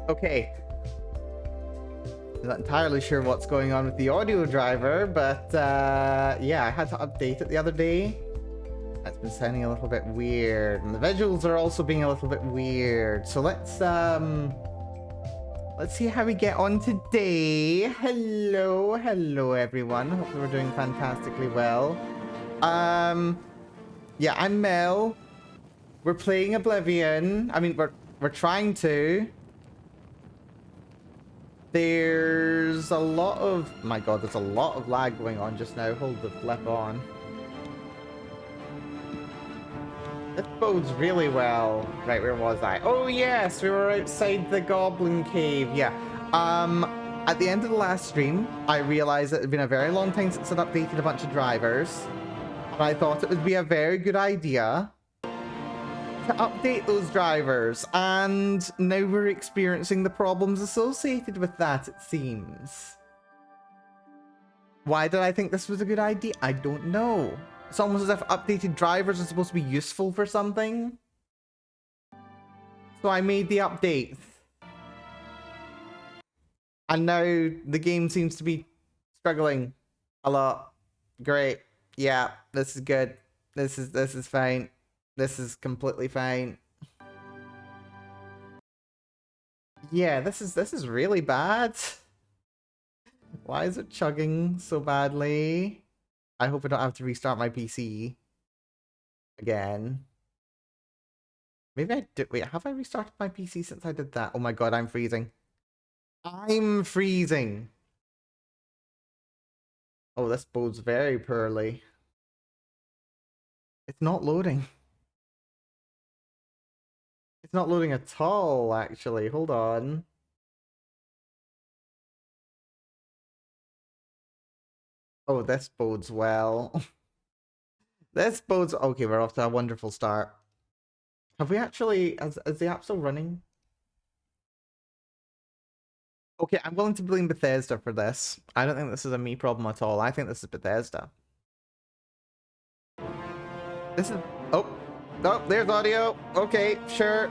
Okay. I'm not entirely sure what's going on with the audio driver, but yeah, I had to update it the other day. It's been sounding a little bit weird, and the visuals are also being a little bit weird. So let's see how we get on today. Hello everyone. Hopefully we're doing fantastically well. Yeah, I'm Mel. We're playing Oblivion. I mean, we're trying to. There's a lot of... My god, there's a lot of lag going on just now. Hold the flip on. This bodes really well. Right, where was I? Oh yes, we were outside the Goblin Cave. Yeah. At the end of the last stream, I realized it had been a very long time since I'd updated a bunch of drivers. And I thought it would be a very good idea to update those drivers, and now we're experiencing the problems associated with that, it seems. Why did I think this was a good idea? I don't know. It's almost as if updated drivers are supposed to be useful for something. So I made the update. And now the game seems to be struggling a lot. Great. Yeah, this is good. This is fine. This is completely fine. Yeah, this is really bad. Why is it chugging so badly? I hope I don't have to restart my PC again. Maybe I did. Wait, have I restarted my PC since I did that? Oh my god, I'm freezing. I'm freezing. Oh, this bodes very poorly. It's not loading. It's not loading at all, actually. Hold on. Oh, this bodes well. This bodes... Okay, we're off to a wonderful start. Have we actually... Is the app still running? Okay, I'm willing to blame Bethesda for this. I don't think this is a me problem at all. I think this is Bethesda. This is... Oh, there's audio. Okay, sure.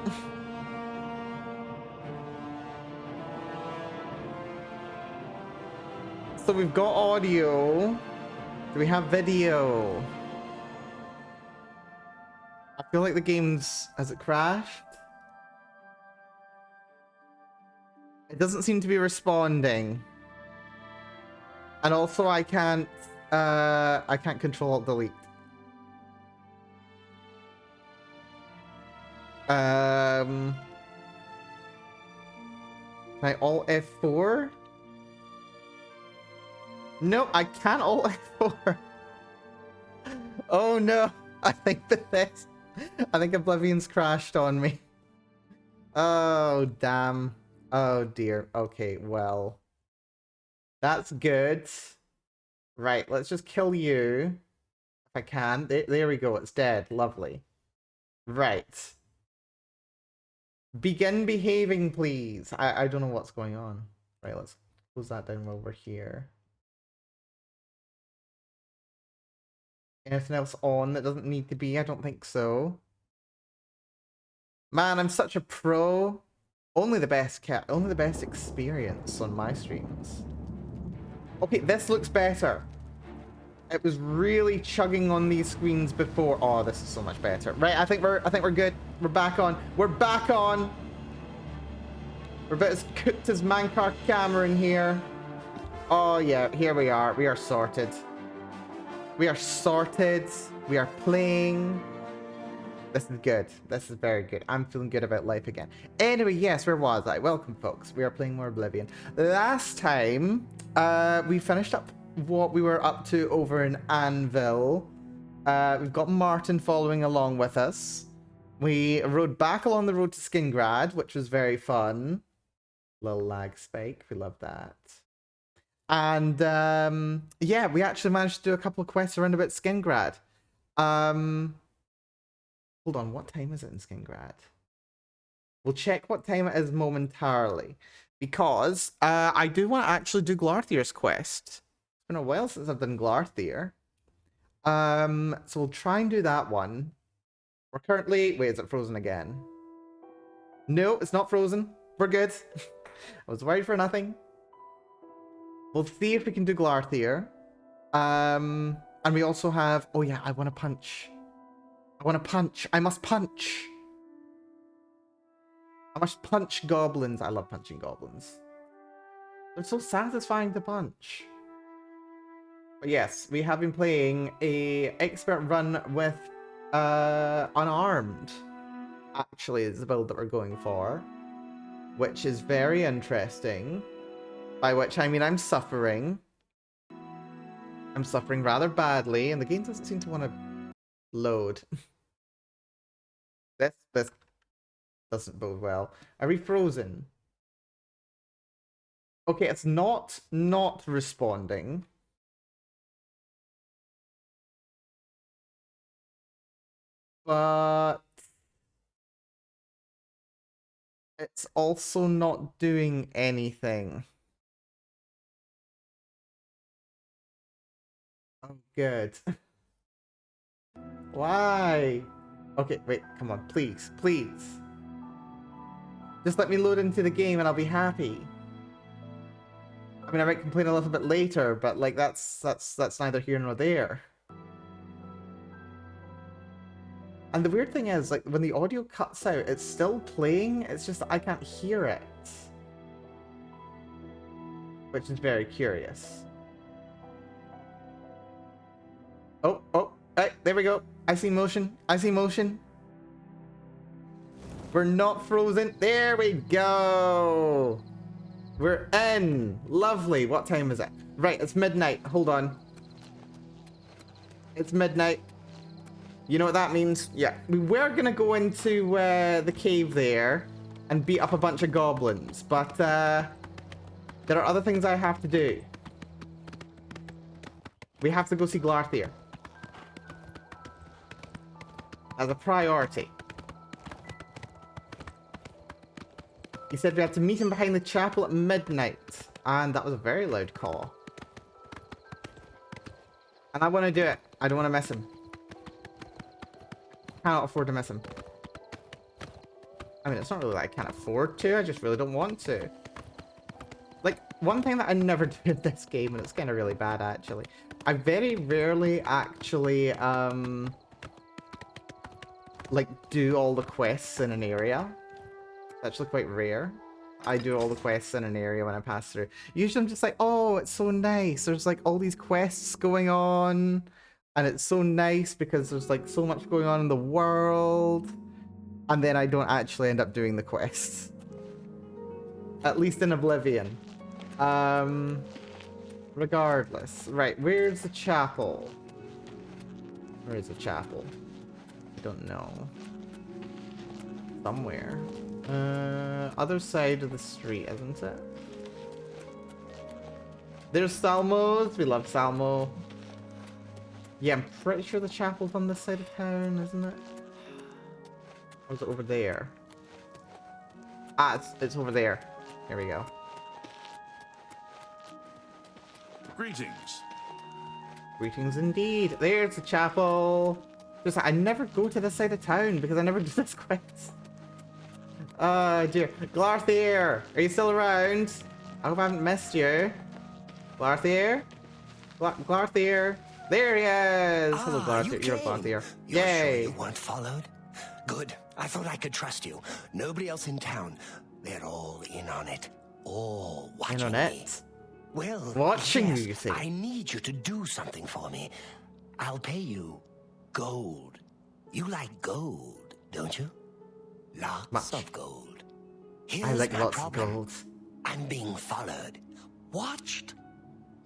So we've got audio. Do we have video? I feel like the game's... Has it crashed? It doesn't seem to be responding. And also I can't control alt delete. Can I alt F4? No, I can't alt F4. Oh no, I think Oblivion's crashed on me. Oh damn. Oh dear. Okay, well. That's good. Right, let's just kill you. If I can. There we go, it's dead. Lovely. Right. Begin behaving, please. I don't know what's going on. Right, let's close that down while we're here. Anything else on that doesn't need to be? I don't think so. Man, I'm such a pro. Only the best experience on my streams. Okay, this looks better. It was really chugging on these screens before. Oh, this is so much better. Right, I think we're good. We're back on. We're back on. We're about as cooked as Mankar Cameron here. Oh yeah, here we are. We are sorted. We are sorted. We are playing. This is good. This is very good. I'm feeling good about life again. Anyway, yes, where was I? Welcome, folks. We are playing more Oblivion. Last time, we finished up what we were up to over in Anvil. We've got Martin following along with us. We rode back along the road to Skingrad, which was very fun. Little lag spike. We love that. And, yeah, we actually managed to do a couple of quests around about Skingrad. Hold on, what time is it in Skingrad? We'll check what time it is momentarily. Because I do want to actually do Glarthir's quest. It's been a while since I've done Glarthir. So we'll try and do that one. We're currently... Wait, is it frozen again? No, it's not frozen. We're good. I was worried for nothing. We'll see if we can do Glarthier. And we also have... Oh yeah, I want to punch. I want to punch. I must punch. I must punch goblins. I love punching goblins. They're so satisfying to punch. But yes, we have been playing a expert run with Unarmed. Actually, is the build that we're going for. Which is very interesting. By which I mean I'm suffering. I'm suffering rather badly, and the game doesn't seem to want to load. This doesn't bode well. Are we frozen? Okay, it's not responding. But it's also not doing anything. Oh, good. Why? Okay, wait, come on, please, please. Just let me load into the game and I'll be happy. I mean, I might complain a little bit later, but like that's neither here nor there. And the weird thing is, like, when the audio cuts out, it's still playing, it's just that I can't hear it. Which is very curious. Oh, hey, there we go. I see motion. I see motion. We're not frozen. There we go. We're in. Lovely. What time is it? Right, it's midnight. Hold on. It's midnight. You know what that means? Yeah, we were gonna go into the cave there and beat up a bunch of goblins, but there are other things I have to do. We have to go see Glarthier. As a priority. He said we had to meet him behind the chapel at midnight, and that was a very loud call. And I want to do it. I don't want to miss him. Cannot afford to miss him. I mean, it's not really that I can't afford to, I just really don't want to. Like, one thing that I never do in this game, and it's kind of really bad actually, I very rarely actually, like, do all the quests in an area. It's actually quite rare. I do all the quests in an area when I pass through. Usually I'm just like, oh, it's so nice. There's like all these quests going on. And it's so nice because there's like so much going on in the world. And then I don't actually end up doing the quests. At least in Oblivion. Regardless. Right, where's the chapel? Where is the chapel? I don't know. Somewhere. Other side of the street, isn't it? There's Salmo's. We love Salmo. Yeah, I'm pretty sure the chapel's on this side of town, isn't it? Or is it over there? Ah, it's over there. Here we go. Greetings. Greetings indeed. There's the chapel. Just I never go to this side of town because I never do this quest. Oh dear. Glarthier, are you still around? I hope I haven't missed you. Glarthier? Glarthier. There he is! Hello, Glarthier. You're Glarthier. You're Yay! Sure you weren't followed? Good. I thought I could trust you. Nobody else in town. They're all in on it. All watching In on me. it? Well, Watching yes, you, you see. I need you to do something for me. I'll pay you gold. You like gold, don't you? Lots Much. of gold. I Here's like my lots problem. of gold. I'm being followed. Watched.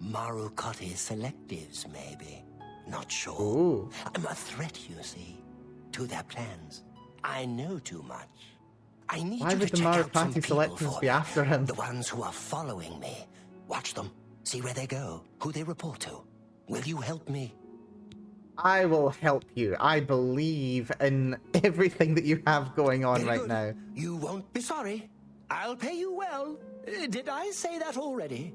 Marukoti selectives, maybe. Not sure. Ooh. I'm a threat, you see, to their plans. I know too much. I need Why you would to the check out some Marukati people selectives for be me. after him? The ones who are following me. Watch them. See where they go. Who they report to. Will you help me? I will help you. I believe in everything that you have going on Very right good. now. You won't be sorry. I'll pay you well. Did I say that already?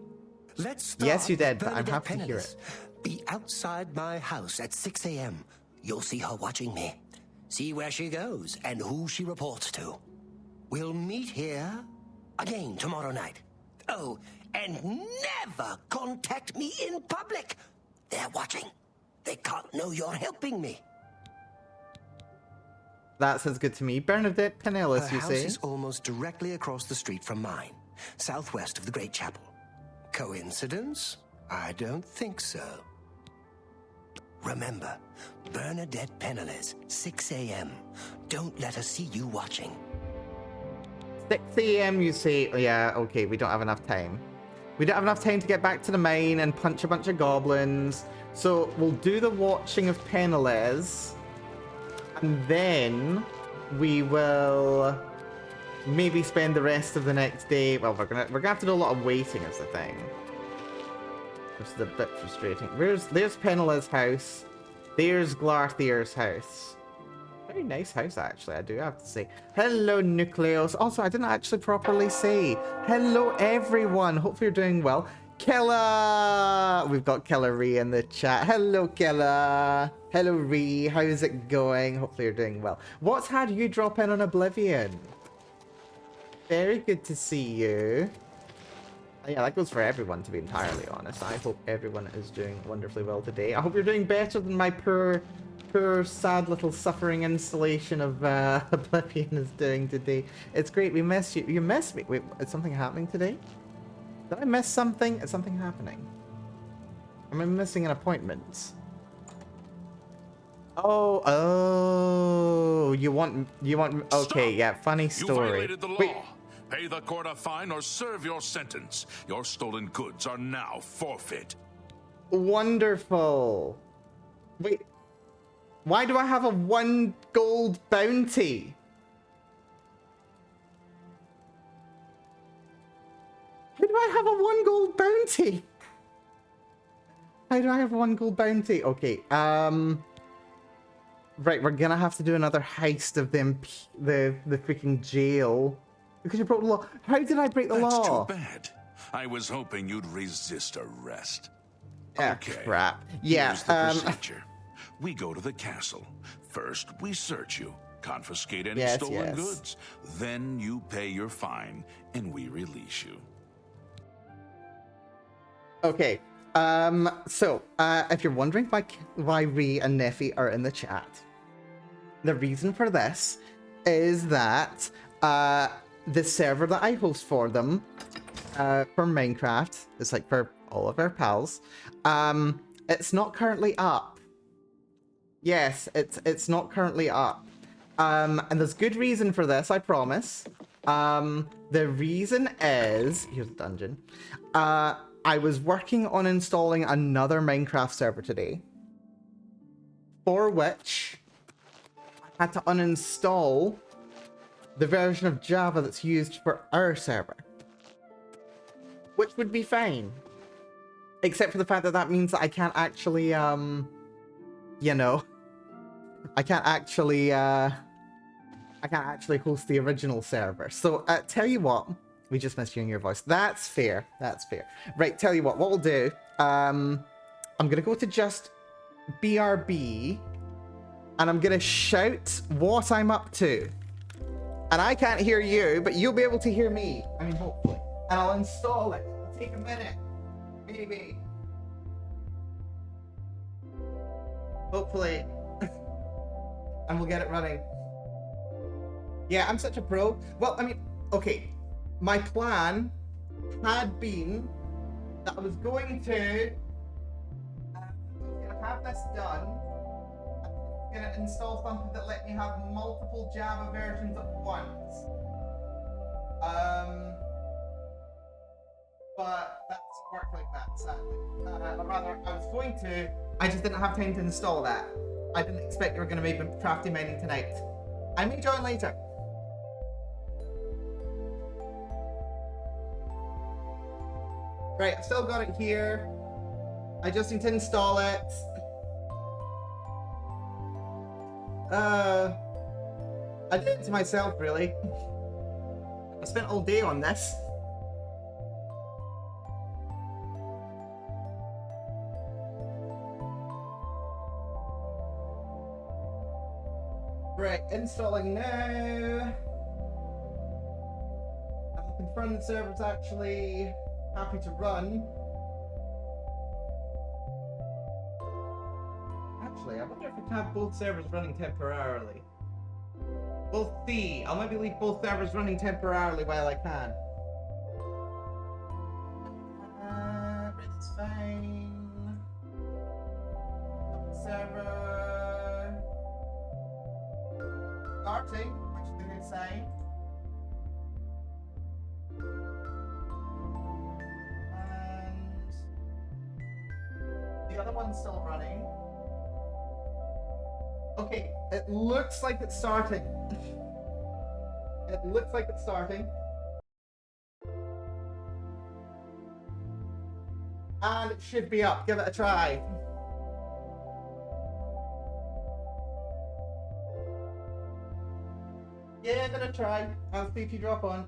Let's start. Yes, you did, with but I'm Bernadette happy to hear Penniless. Be outside my house at 6 a.m. You'll see her watching me. See where she goes and who she reports to. We'll meet here Again tomorrow night. Oh, and never contact me in public. They're watching. They can't know you're helping me. That sounds good to me. Bernadette Pinellas, Her you house say? is almost directly across the street from mine, southwest of the Great Chapel. Coincidence? I don't think so. Remember, Bernadette Pinellas, 6 a.m. Don't let her see you watching. 6 a.m. you say? Oh, yeah, okay, we don't have enough time. We don't have enough time to get back to the mine and punch a bunch of goblins. So we'll do the watching of Pinellas. And then we will maybe spend the rest of the next day. Well, we're gonna have to do a lot of waiting is the thing. Which is a bit frustrating. There's Penela's house. There's Glarthier's house. Very nice house, actually, I do have to say. Hello, Nucleus. Also, I didn't actually properly say hello, everyone. Hopefully you're doing well. Kella! We've got Kella Ree in the chat. Hello, Kella. Hello, Ree. How's it going? Hopefully you're doing well. What's had you drop in on Oblivion? Very good to see you. Yeah, that goes for everyone, to be entirely honest. I hope everyone is doing wonderfully well today. I hope you're doing better than my poor, sad little suffering installation of Oblivion is doing today. It's great. We miss you. You miss me. Wait, is something happening today? Did I miss something? Is something happening? Am I missing an appointment? Oh, you want, okay, Stop! yeah, funny story. You violated the law. Wait. Pay the court a fine or serve your sentence. Your stolen goods are now forfeit. Wonderful. Wait, why do I have a 1 gold bounty? Why do I have a 1 gold bounty? How do I have a 1 gold bounty? Okay, right, we're gonna have to do another heist of them, the freaking jail. Because you broke the law. How did I break the That's law? too bad. I was hoping you'd resist arrest. Ah, Okay. crap. Yeah, Here's the procedure. We go to the castle. First, we search you, confiscate any Yes, stolen yes. goods. Then you pay your fine, and we release you. Okay. So, if you're wondering why Ree and Neffy are in the chat, the reason for this is that the server that I host for them, for Minecraft, it's like for all of our pals, it's not currently up. Yes, it's not currently up. And there's good reason for this, I promise. The reason is, here's the dungeon. I was working on installing another Minecraft server today, for which I had to uninstall the version of Java that's used for our server, which would be fine, except for the fact that that means that I can't actually, you know, I can't actually host the original server. So, tell you what. We just missed hearing your voice. That's fair. That's fair. Right, tell you what we'll do. I'm going to go to just BRB. And I'm going to shout what I'm up to. And I can't hear you, but you'll be able to hear me. I mean, hopefully. And I'll install it. It'll take a minute. Maybe. Hopefully. And we'll get it running. Yeah, I'm such a pro. Well, I mean, okay. My plan had been that I was going to have this done. I was going to install something that let me have multiple Java versions at once. But that doesn't work like that, sadly. Or rather, I was going to. I just didn't have time to install that. I didn't expect you were going to make crafty mining tonight. I may join later. Right, I've still got it here. I just need to install it. I did it to myself, really. I spent all day on this. Right, installing now. I'm looking confirm the server's actually happy to run. Actually, I wonder if I can have both servers running temporarily. We'll see. I'll maybe leave both servers running temporarily while I can. It's fine. Server starting, which is a good sign. And the other one's still running. Okay, it looks like it's starting. It looks like it's starting. And it should be up. Give it a try. Give it a try. I'll see if you drop on.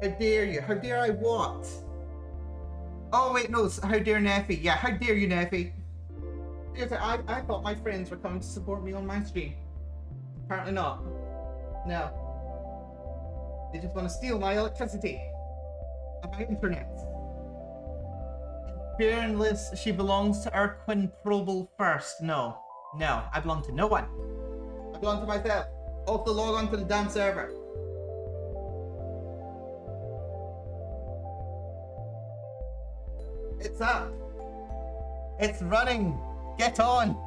How dare you? How dare I what? Oh wait, no, how dare Neffy. Yeah, how dare you, Neffy. I thought my friends were coming to support me on my stream. Apparently not. No. They just want to steal my electricity. And my internet. Fearless, she belongs to Urquin Probel first. No. No, I belong to no one. I belong to myself. Also log on to the damn server. It's up. It's running. Get on.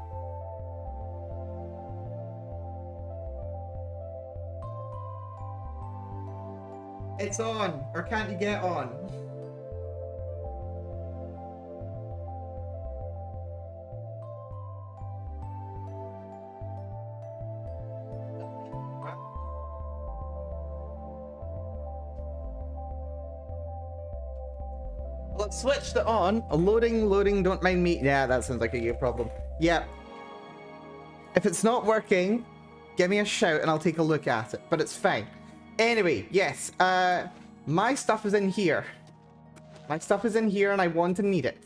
It's on. Or can't you get on? Well, it switched it on. Loading, don't mind me. Yeah, that sounds like a you problem. Yep. If it's not working, give me a shout and I'll take a look at it. But it's fine. Anyway, yes. My stuff is in here. My stuff is in here and I want to need it.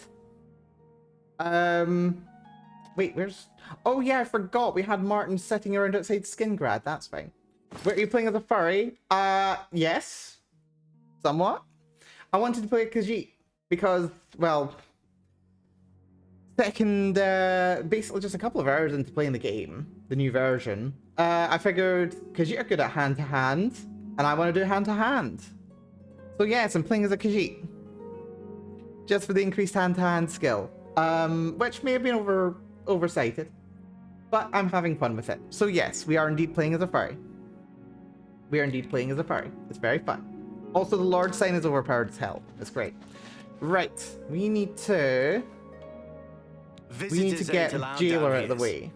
Wait, where's... Oh yeah, I forgot. We had Martin sitting around outside Skingrad. That's fine. Wait, are you playing as a furry? Yes. Somewhat. I wanted to play Khajiit. Because, well, basically just a couple of hours into playing the game, the new version, I figured, because you're good at hand-to-hand, and I want to do hand-to-hand. So yes, I'm playing as a Khajiit. Just for the increased hand-to-hand skill, which may have been oversighted, but I'm having fun with it. So yes, we are indeed playing as a furry. We are indeed playing as a furry. It's very fun. Also, the Lord sign is overpowered as hell. It's great. Right, we need to get Jailer out of the way.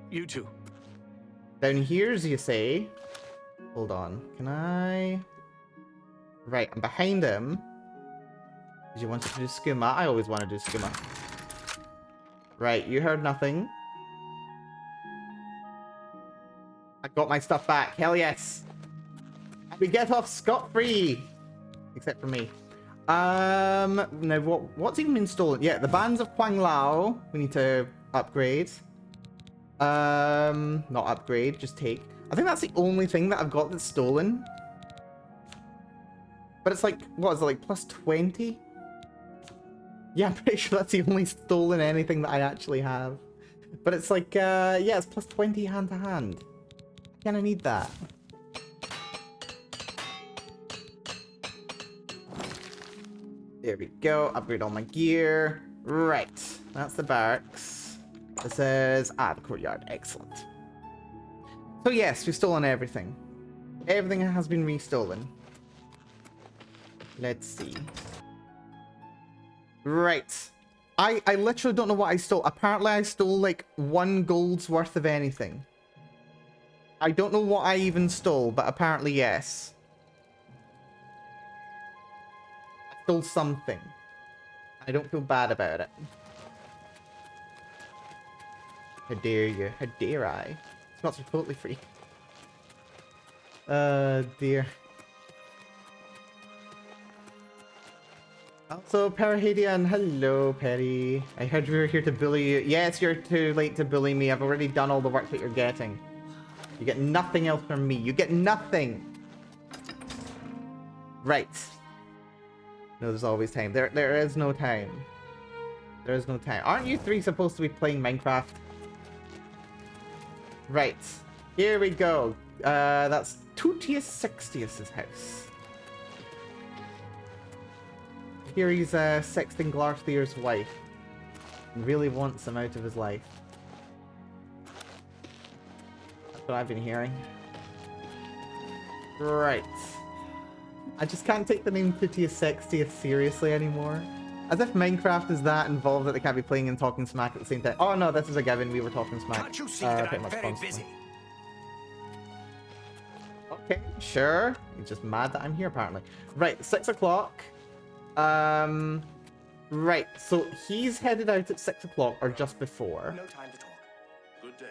You too. Down here's you say. Hold on, can I? Right, I'm behind him. Did you want to do skooma? I always want to do skooma. Right, you heard nothing. I got my stuff back. Hell yes. We get off scot-free. Except for me. Now what's even been stolen? Yeah, the bands of Huang Lao we need to upgrade. Not upgrade, just take. I think that's the only thing that I've got that's stolen. But it's like, what is it, like plus 20? Yeah, I'm pretty sure that's the only stolen anything that I actually have. But it's like, yeah, it's plus 20 hand to hand. I kinda need that. There we go. Upgrade all my gear. Right. That's the barracks. This is... the courtyard. Excellent. So yes, we've stolen everything. Everything has been restolen. Let's see. Right. I literally don't know what I stole. Apparently I stole like 1 gold's worth of anything. I don't know what I even stole, but apparently yes. Stole something. I don't feel bad about it. How dare you? How dare I? Smells are totally free. Dear. Also, Perihadian, hello, Perry. I heard you were here to bully you. Yes, you're too late to bully me. I've already done all the work that you're getting. You get nothing else from me. You get nothing. Right. No, there's always time. There is no time. There is no time. Aren't you three supposed to be playing Minecraft? Right. Here we go. That's Tutius Sextius's house. Here he's sexting Glarthir's wife. Really wants him out of his life. That's what I've been hearing. Right. I just can't take the name Tutius Sextius seriously anymore. As if Minecraft is that involved that they can't be playing and talking smack at the same time. Oh no, this is a given. We were talking smack. Can't you see that pretty I'm much very constantly. busy? Okay, sure. He's just mad that I'm here apparently. Right, 6 o'clock. Right, so he's headed out at 6 o'clock or just before. No time to talk. Good day.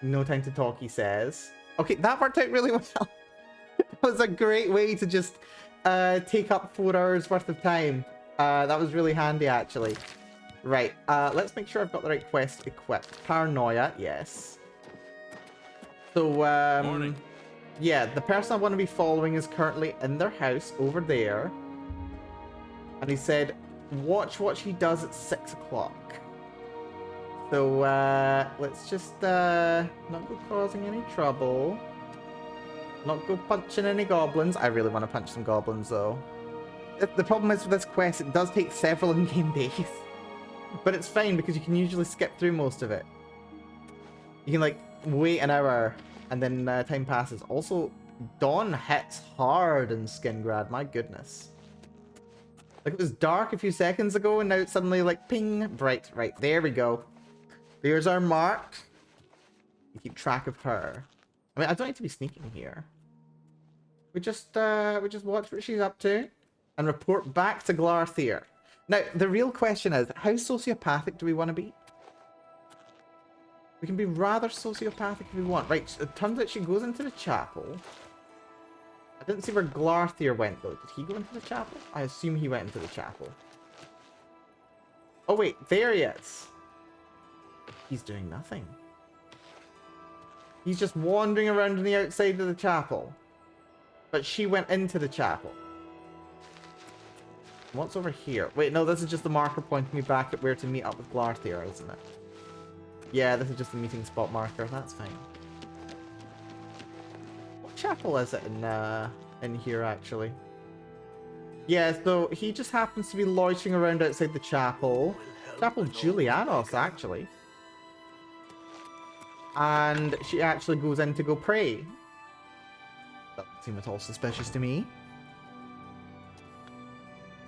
No time to talk, he says. Okay, that worked out really well. That was a great way to just take up 4 hours worth of time. That was really handy, actually. Right, let's make sure I've got the right quest equipped. Paranoia, yes. So, Morning. yeah, the person I want to be following is currently in their house over there. And he said, watch what he does at 6 o'clock. So, let's just, not go causing any trouble. Not go punching any goblins. I really want to punch some goblins, though. The problem is with this quest, it does take several in-game days. But it's fine, because you can usually skip through most of it. You can, like, wait an hour, and then time passes. Also, dawn hits hard in Skingrad, my goodness. Like, it was dark a few seconds ago, and now it's suddenly, like, ping, bright. Right, there we go. There's our mark. We keep track of her. I mean, I don't need to be sneaking here. We just watch what she's up to and report back to Glarthir. Now, the real question is, how sociopathic do we want to be? We can be rather sociopathic if we want. Right, it turns out she goes into the chapel. I didn't see where Glarthir went, though. Did he go into the chapel? I assume he went into the chapel. Oh, wait, there he is. He's doing nothing. He's just wandering around on the outside of the chapel. But she went into the chapel. What's over here? Wait, no, this is just the marker pointing me back at where to meet up with Glarthir, isn't it? Yeah, this is just the meeting spot marker. That's fine. What chapel is it in here, actually? Yeah, so he just happens to be loitering around outside the chapel. Chapel Julianos, actually. And she actually goes in to go pray. Doesn't seem at all suspicious to me.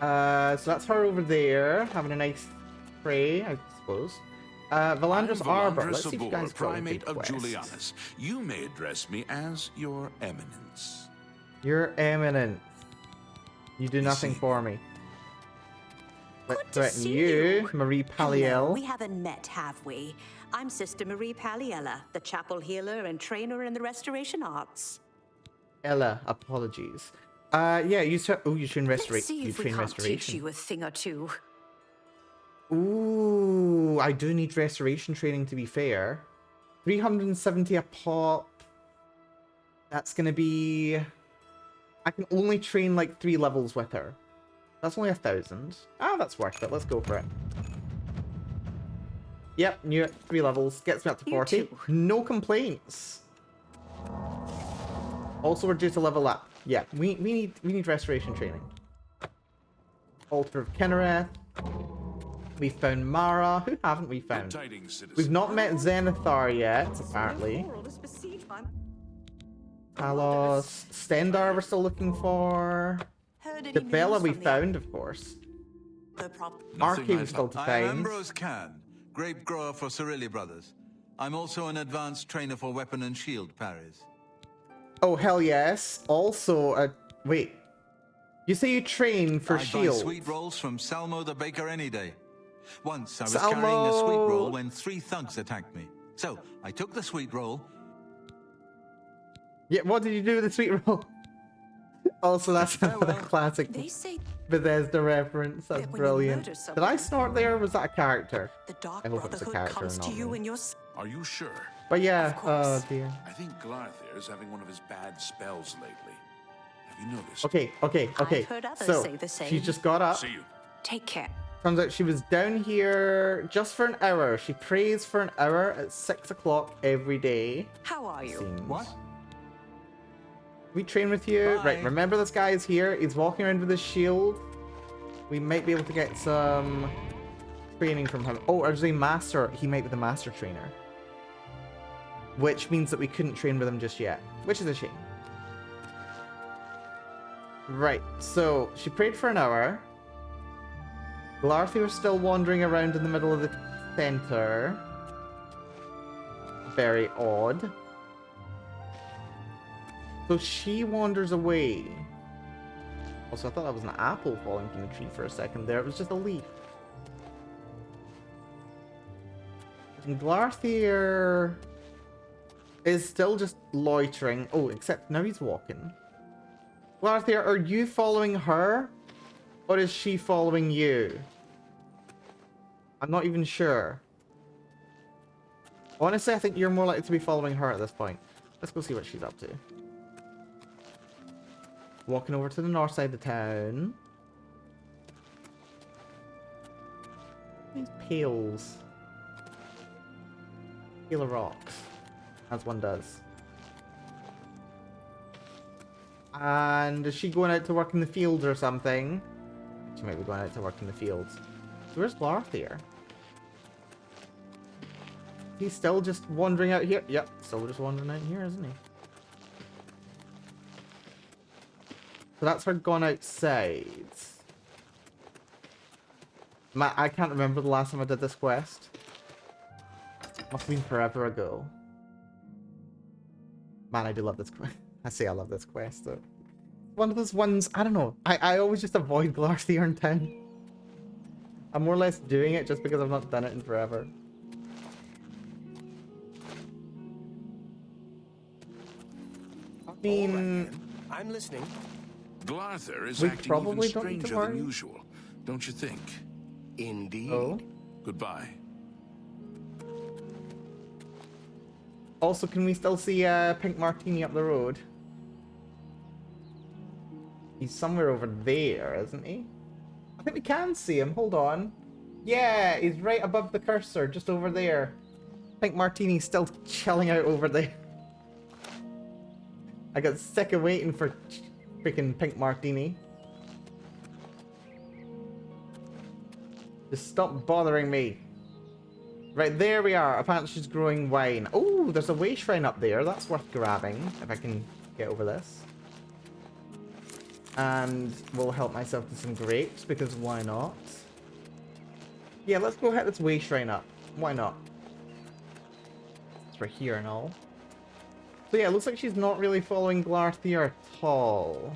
So that's her over there, having a nice pray, I suppose. Valandra's Arbor. Let's see if you guys got any primate of quests. Julianus. You may address me as your eminence. Your Eminence. You do nothing see. for me. Let's Good to threaten see you, Marie Hello, Paliel. we haven't met, have we? I'm Sister Marie Paliella, the chapel healer and trainer in the restoration arts. Ella, apologies. Yeah, you train Let's see restoration. You if we train can't teach restoration. you a thing or two. Ooh, I do need restoration training to be fair. 370 a pop. That's gonna be... I can only train like 3 levels with her. That's only 1,000. Ah, that's worth it. Let's go for it. Yep, new 3 levels. Gets me up to You 40. too. No complaints. Also, we're due to level up. Yeah, we need restoration training. Altar of Kinnereth. We found Mara. Who haven't we Good found? tidings, citizen. We've not met Zenithar yet, apparently. Talos. Stendar we're still looking for. The Bella we found, of course. Arcade still to I am find. Ambrose Can, grape grower for Cerilli Brothers. I'm also an advanced trainer for weapon and shield parries. Oh, hell yes. Also, wait. You say you train for I'd buy shield. sweet rolls from Salmo the baker any day. Once I was Salmo! carrying a sweet roll when 3 thugs attacked me. So I took the sweet roll. Yeah, what did you do with the sweet roll? Also, that's another well. classic They say Bethesda reference. That's that when you brilliant. murder Did I someone, snort there, or was that a character? the Dark I hope it was a Brotherhood character comes and to not you me. in your... Are you sure? But yeah, Of course. oh dear. I think Glarthir is having one of his bad spells lately. Have you noticed? Okay. I've heard others So say the same. she just got up. See you. Take care. Turns out she was down here just for an hour. She prays for an hour at 6 o'clock every day. How are you? Seems. What? We train with you. Bye. Right, remember this guy is here. He's walking around with his shield. We might be able to get some training from him. Oh, actually, master. He might be the master trainer. Which means that we couldn't train with him just yet. Which is a shame. Right, so she prayed for an hour. Glarthy was still wandering around in the middle of the center. Very odd. So she wanders away. Also, I thought that was an apple falling from the tree for a second there. It was just a leaf. And Glarthier is still just loitering. Oh, except now he's walking. Glarthier, are you following her? Or is she following you? I'm not even sure. Honestly, I think you're more likely to be following her at this point. Let's go see what she's up to. Walking over to the north side of the town. These pails. Pail of rocks. As one does. And is she going out to work in the fields or something? She might be going out to work in the fields. So where's Larthier? He's still just wandering out here. Yep, still just wandering out here, isn't he? So that's her gone outside. I can't remember the last time I did this quest. Must have been forever ago. Man, I do love this quest. I say I love this quest, though. One of those ones, I don't know. I always just avoid Glarthier in town. I'm more or less doing it just because I've not done it in forever. I mean, I'm listening. Glarthir is We acting probably even don't need to stranger than worry. usual, don't you think? Indeed. oh. Goodbye. Also, can we still see Pink Martini up the road? He's somewhere over there, isn't he? I think we can see him. Hold on. Yeah, he's right above the cursor, just over there. Pink Martini's still chilling out over there. I got sick of waiting for freaking Pink Martini. Just stop bothering me. Right, there we are. Apparently she's growing wine. Oh, there's a way shrine up there. That's worth grabbing, if I can get over this. And we'll help myself to some grapes, because why not? Yeah, let's go hit this way shrine up. Why not? It's right here and all. So yeah, it looks like she's not really following Glarthier at all.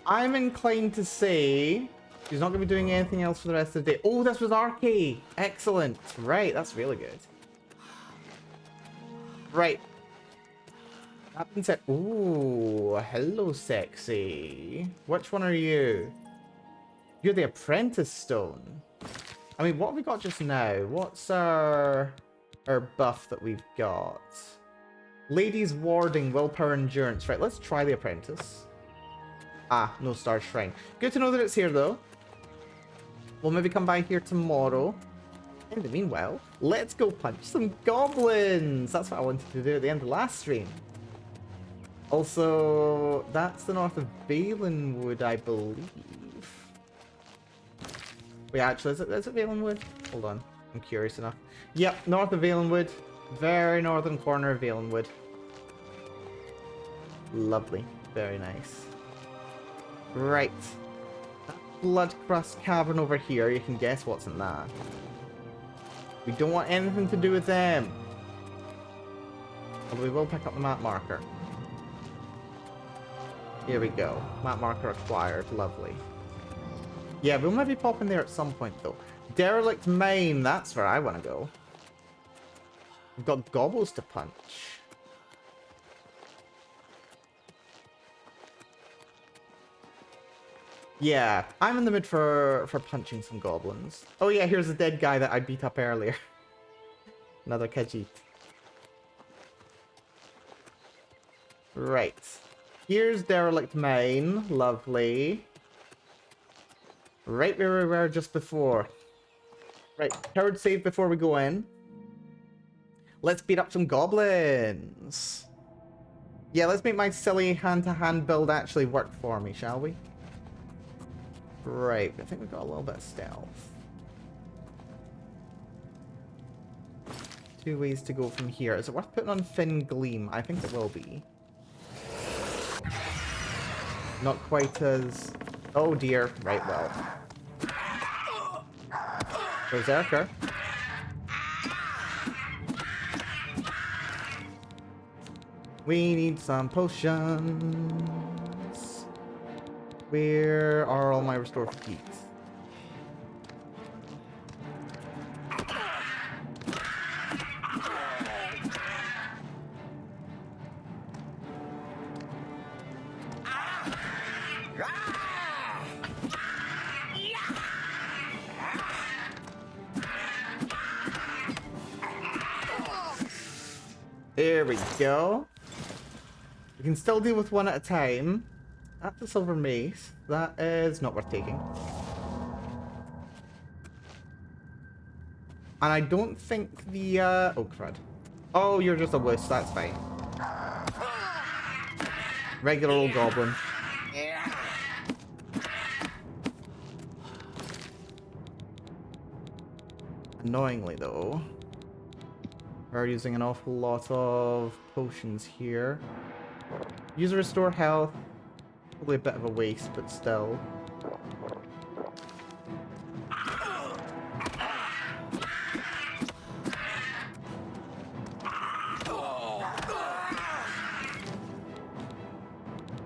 I'm inclined to say she's not going to be doing anything else for the rest of the day. Oh, this was Arcade. Excellent. Right, that's really good. Right. That being said, ooh, hello, sexy. Which one are you? You're the Apprentice Stone. I mean, what have we got just now? What's our buff that we've got? Ladies Warding, Willpower, Endurance. Right, let's try the Apprentice. Ah, no Star Shrine. Good to know that it's here, though. We'll maybe come by here tomorrow. In the meanwhile, let's go punch some goblins! That's what I wanted to do at the end of the last stream. Also, that's the north of Valenwood, I believe. Wait, actually, is it Valenwood? Hold on, I'm curious enough. Yep, north of Valenwood. Very northern corner of Valenwood. Lovely. Very nice. Right. That Bloodcrust Cavern over here, you can guess what's in that. We don't want anything to do with them. Although we will pick up the map marker. Here we go. Map marker acquired. Lovely. Yeah, we'll maybe pop in there at some point, though. Derelict Mine. That's where I want to go. We've got gobbles to punch. Yeah, I'm in the mood for punching some goblins. Oh yeah, here's the dead guy that I beat up earlier. Another Khajiit. Right. Here's Derelict Mine. Lovely. Right where we were just before. Right, coward save before we go in. Let's beat up some goblins. Yeah, let's make my silly hand-to-hand build actually work for me, shall we? Right, I think we've got a little bit of stealth. 2 ways to go from here. Is it worth putting on Fin Gleam? I think it will be. Not quite as... Oh dear. Right, well. Berserker. We need some potions. Where are all my restore fatigues? There we go. We can still deal with one at a time. That's the silver mace. That is not worth taking. And I don't think the, oh, crud. Oh, you're just a wuss. That's fine. Regular old goblin. Annoyingly, though, we're using an awful lot of potions here. Use restore health. Probably a bit of a waste, but still.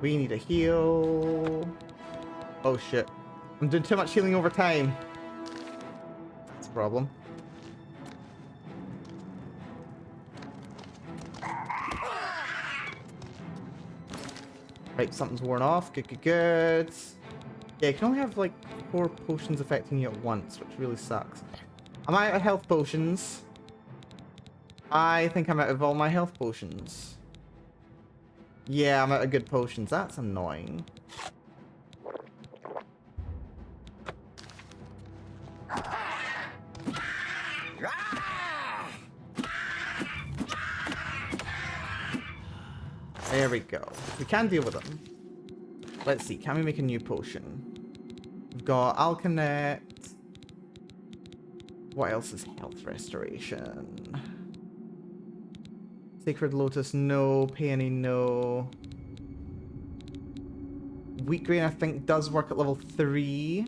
We need a heal. Oh shit. I'm doing too much healing over time. That's a problem. Right, something's worn off. Good, good, good. Yeah, you can only have like 4 potions affecting you at once, which really sucks. I'm out of health potions. I think I'm out of all my health potions. Yeah, I'm out of good potions. That's annoying. There we go. We can deal with them. Let's see. Can we make a new potion? We've got Alkanet. What else is health restoration? Sacred Lotus, no. Peony, no. Wheat Grain, I think, does work at level 3.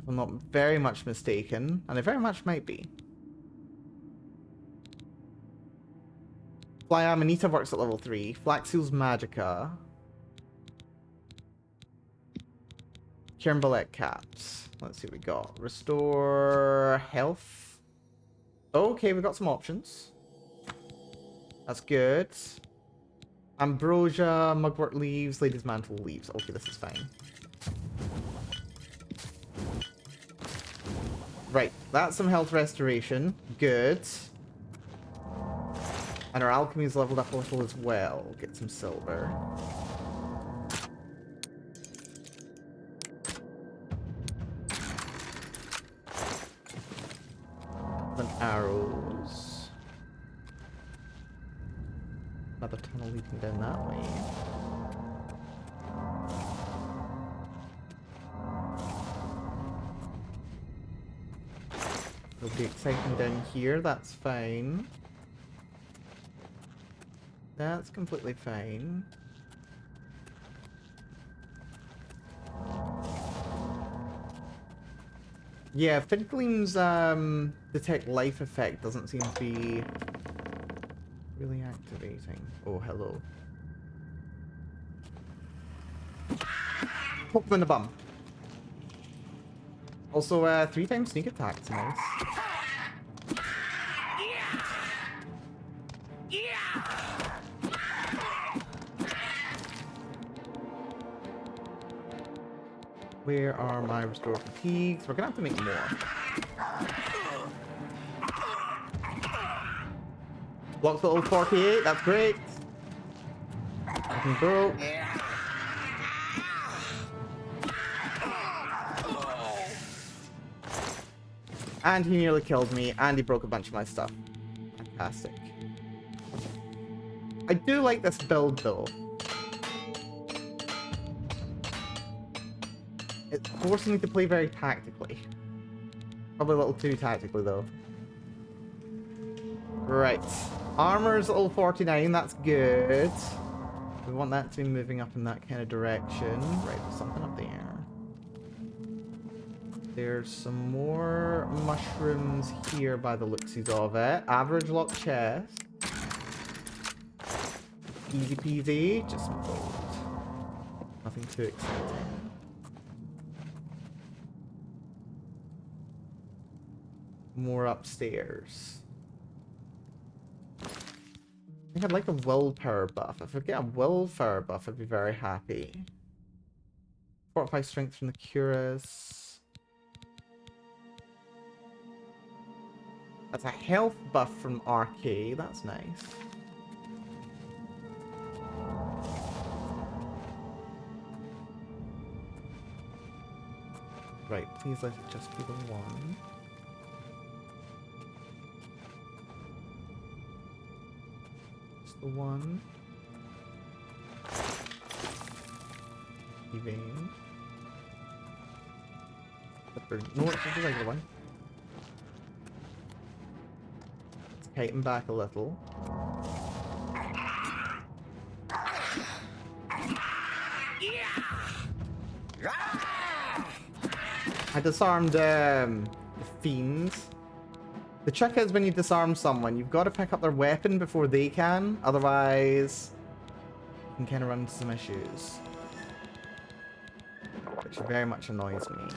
If I'm not very much mistaken. And I very much might be. Fly Amanita works at level 3. Flaxseal's Magica. Cairnballet Caps. Let's see what we got. Restore health. Okay, we've got some options. That's good. Ambrosia, Mugwort Leaves, Lady's Mantle Leaves. Okay, this is fine. Right, that's some health restoration. Good. And our alchemy's leveled up a little as well. Get some silver. And arrows. Another tunnel leading down that way. It'll be exciting down here, that's fine. That's completely fine. Yeah, Fidgleam's detect life effect doesn't seem to be really activating. Oh, hello. Poke him in the bum. Also, 3 times sneak attack's nice. Where are my restore fatigues? We're gonna have to make more. Blocks level 48, that's great. Nothing broke. And he nearly killed me, and he broke a bunch of my stuff. Fantastic. I do like this build, though. It's forcing me to play very tactically. Probably a little too tactically, though. Right. Armor's level 49, that's good. We want that to be moving up in that kind of direction. Right, there's something up there. There's some more mushrooms here by the looksies of it. Average lock chest. Easy peasy, just some gold. Nothing too exciting. More upstairs. I think I'd like a willpower buff. If I get a willpower buff, I'd be very happy. Fortify strength from the Cuirass. That's a health buff from RK. That's nice. Right, please let it just be the one. Just the one. Evade. No, it's just the regular one. Let's tighten back a little. I disarmed the fiends. The trick is when you disarm someone, you've got to pick up their weapon before they can. Otherwise, you can kind of run into some issues. Which very much annoys me.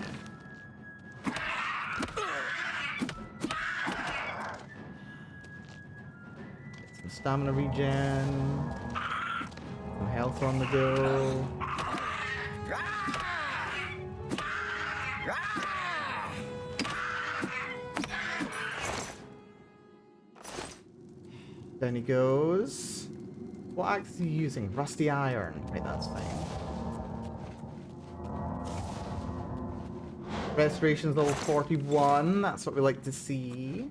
Get some stamina regen. Some health on the go. Then he goes. What axe are you using? Rusty iron. Right, that's fine. Restoration's level 41. That's what we like to see.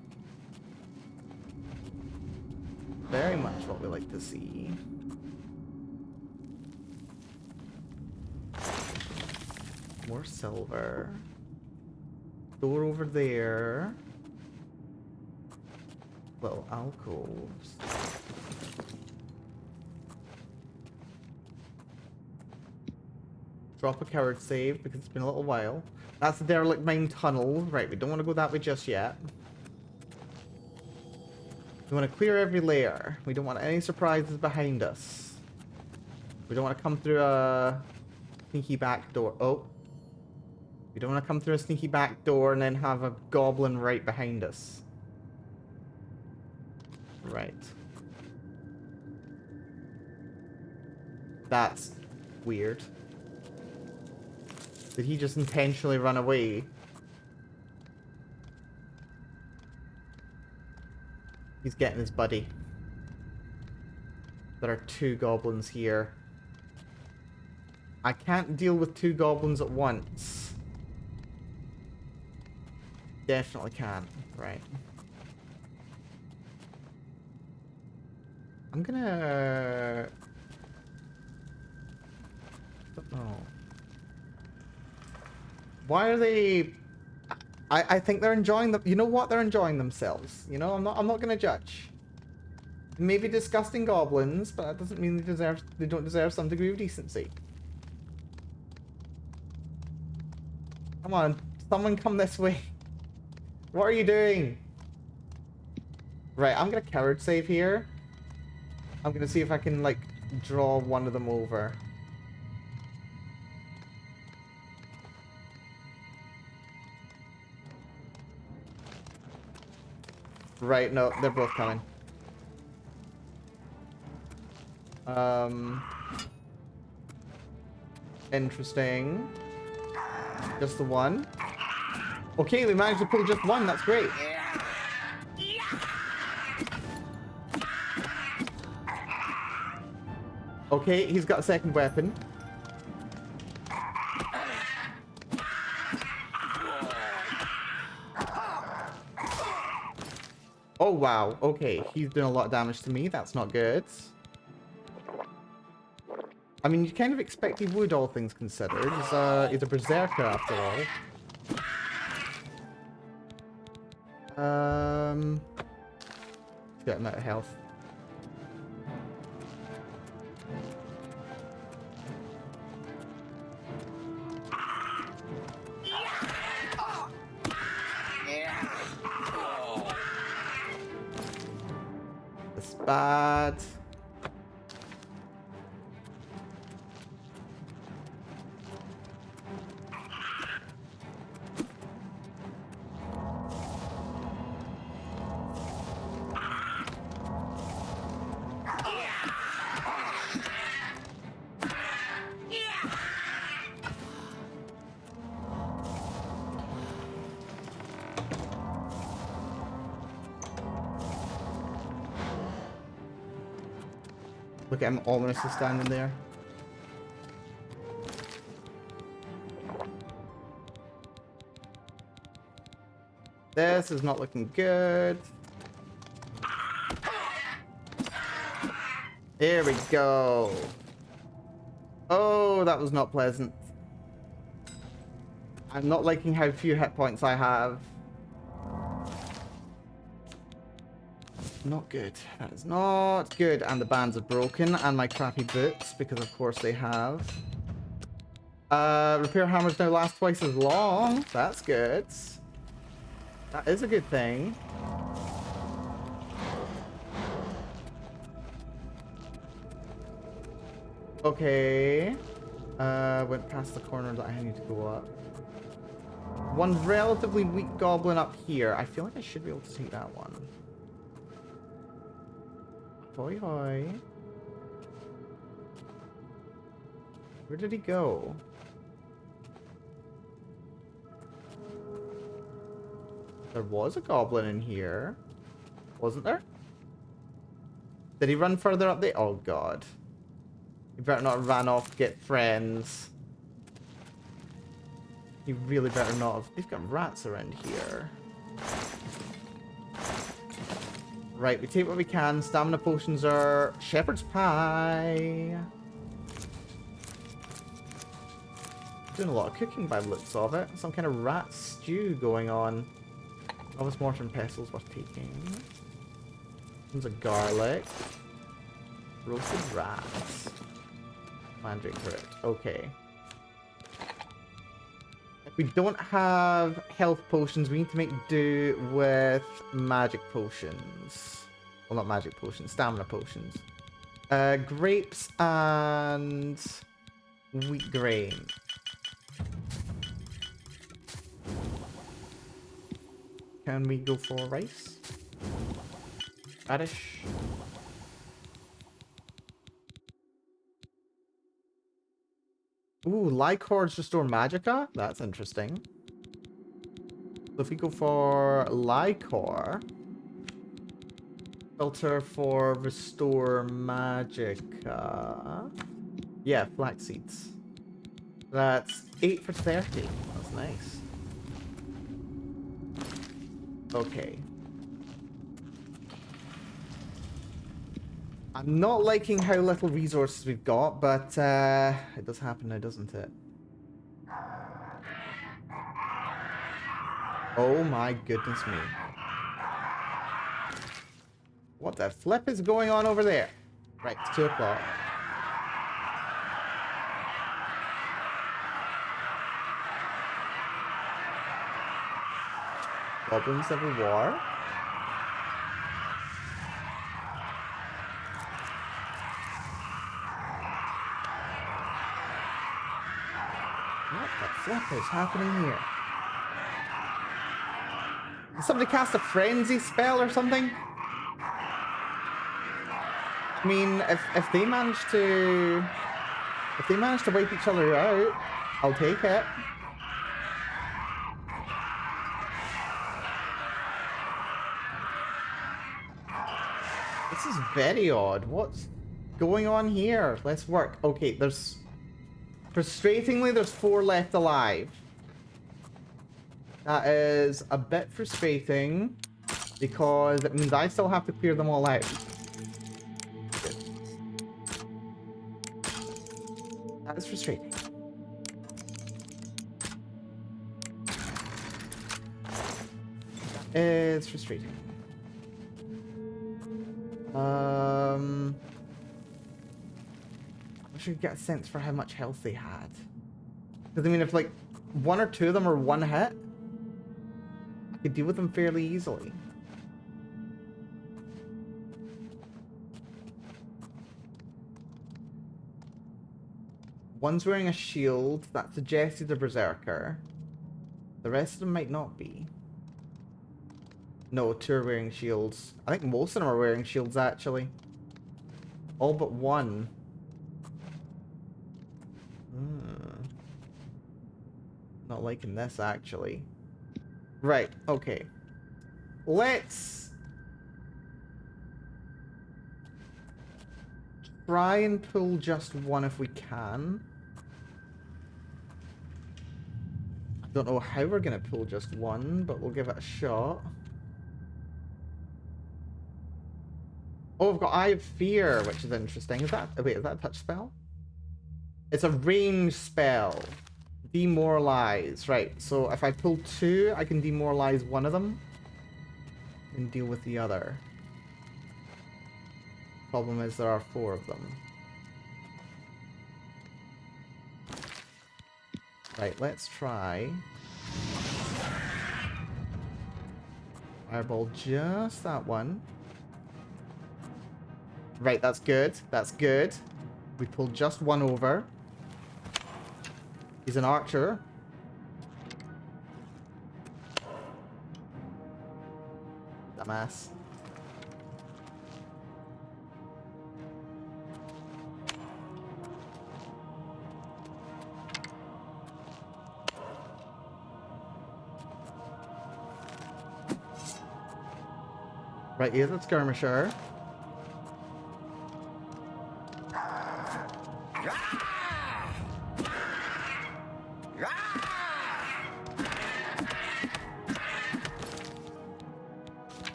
Very much what we like to see. More silver. Door over there. Little alcoves. Drop a coward save because it's been a little while. That's the derelict mine tunnel. Right, we don't want to go that way just yet. We want to clear every layer. We don't want any surprises behind us. We don't want to come through a sneaky back door. Oh. We don't want to come through a sneaky back door and then have a goblin right behind us. Right. That's weird. Did he just intentionally run away? He's getting his buddy. There are 2 goblins here. I can't deal with 2 goblins at once. Definitely can't. Right. I'm gonna... I don't know. Why are they... I think they're enjoying the... You know what? They're enjoying themselves. You know, I'm not gonna judge. Maybe disgusting goblins, but that doesn't mean they don't deserve some degree of decency. Come on, someone come this way. What are you doing? Right, I'm gonna coward save here. I'm gonna see if I can, like, draw one of them over. Right, no, they're both coming. Interesting. Just the one. Okay, we managed to pull just one, that's great. Okay, he's got a second weapon. Oh, wow. Okay, he's doing a lot of damage to me. That's not good. I mean, you kind of expect he would, all things considered. He's a berserker, after all. Get him out of health. That's bad. Look at him ominously standing there. This is not looking good. There we go. Oh, that was not pleasant. I'm not liking how few hit points I have. Not good. That is not good. And the bands are broken. And my crappy boots, because of course they have. Repair hammers now last twice as long. That's good. That is a good thing. Okay. Went past the corner that I need to go up. One relatively weak goblin up here. I feel like I should be able to take that one. Hoi hoi. Where did he go? There was a goblin in here. Wasn't there? Did he run further up the... Oh, God. He better not have ran off to get friends. He really better not have... They've got rats around here. Right, we take what we can. Stamina potions are shepherd's pie. Doing a lot of cooking by the looks of it. Some kind of rat stew going on. Novice mortar and pestles worth taking. Tons of garlic. Roasted rats. Mandrake root. Okay. If we don't have health potions, we need to make do with magic potions. Well, not magic potions, stamina potions. Grapes and wheat grain. Can we go for rice? Radish. Ooh, Lycords restore magicka? That's interesting. So if we go for Lycor, filter for restore magicka. Yeah, flax seeds. That's 8 for 30. That's nice. Okay. I'm not liking how little resources we've got, but it does happen now, doesn't it? Oh my goodness me. What the flip is going on over there? Right, it's 2 o'clock. Goblins Civil War. What the flip is happening here? Did somebody cast a frenzy spell or something? I mean, if they manage to wipe each other out, I'll take it. This is very odd. What's going on here? Let's work. Okay, there's... Frustratingly, there's 4 left alive. That is a bit frustrating because it means I still have to clear them all out. Good. That is frustrating. It's frustrating. I wish I could get a sense for how much health they had. Because, I mean, if, like, 1 or 2 of them are one hit, I could deal with them fairly easily. One's wearing a shield. That suggests he's a berserker. The rest of them might not be. No, 2 are wearing shields. I think most of them are wearing shields, actually. All but 1. Not liking this, actually. Right, okay. Let's try and pull just 1 if we can. I don't know how we're going to pull just 1, but we'll give it a shot. Oh, I've got Eye of Fear, which is interesting. Is that... Wait, is that a touch spell? It's a range spell. Demoralize. Right, so if I pull 2, I can demoralize 1 of them. And deal with the other. Problem is there are 4 of them. Right, let's try. Fireball just that one. Right, that's good. That's good. We pulled just 1 over. He's an archer. Dumbass. Right, here's a skirmisher.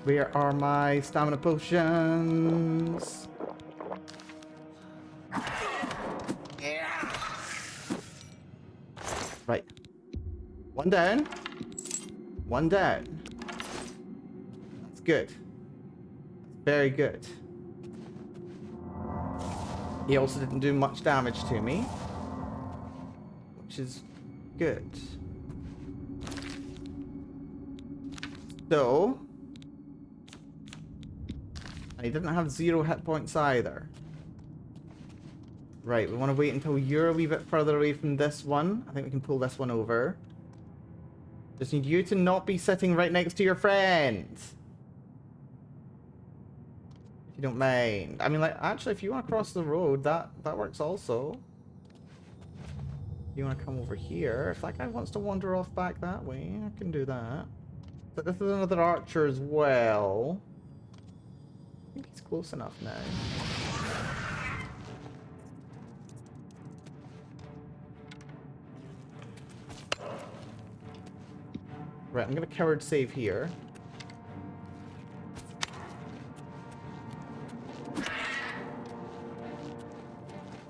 Where are my stamina potions? Right. 1 down. 1 down. That's good. That's very good. He also didn't do much damage to me, which is good. So... And he didn't have 0 hit points either. Right, we want to wait until you're a wee bit further away from this one. I think we can pull this one over. Just need you to not be sitting right next to your friend. If you don't mind. I mean, like, actually, if you want to cross the road, that works also. You want to come over here. If that guy wants to wander off back that way, I can do that. But this is another archer as well. I think he's close enough now. Right, I'm gonna coward save here.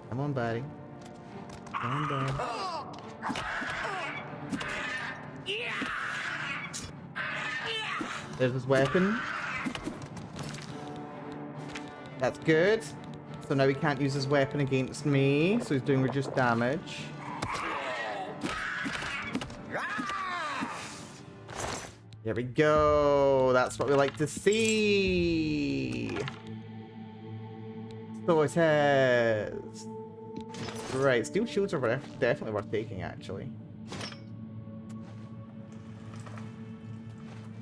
Come on, buddy. Come on, buddy. There's his weapon. That's good. So now he can't use his weapon against me, so he's doing reduced damage. There we go. That's what we like to see. So it is. Right, steel shields are definitely worth taking, actually.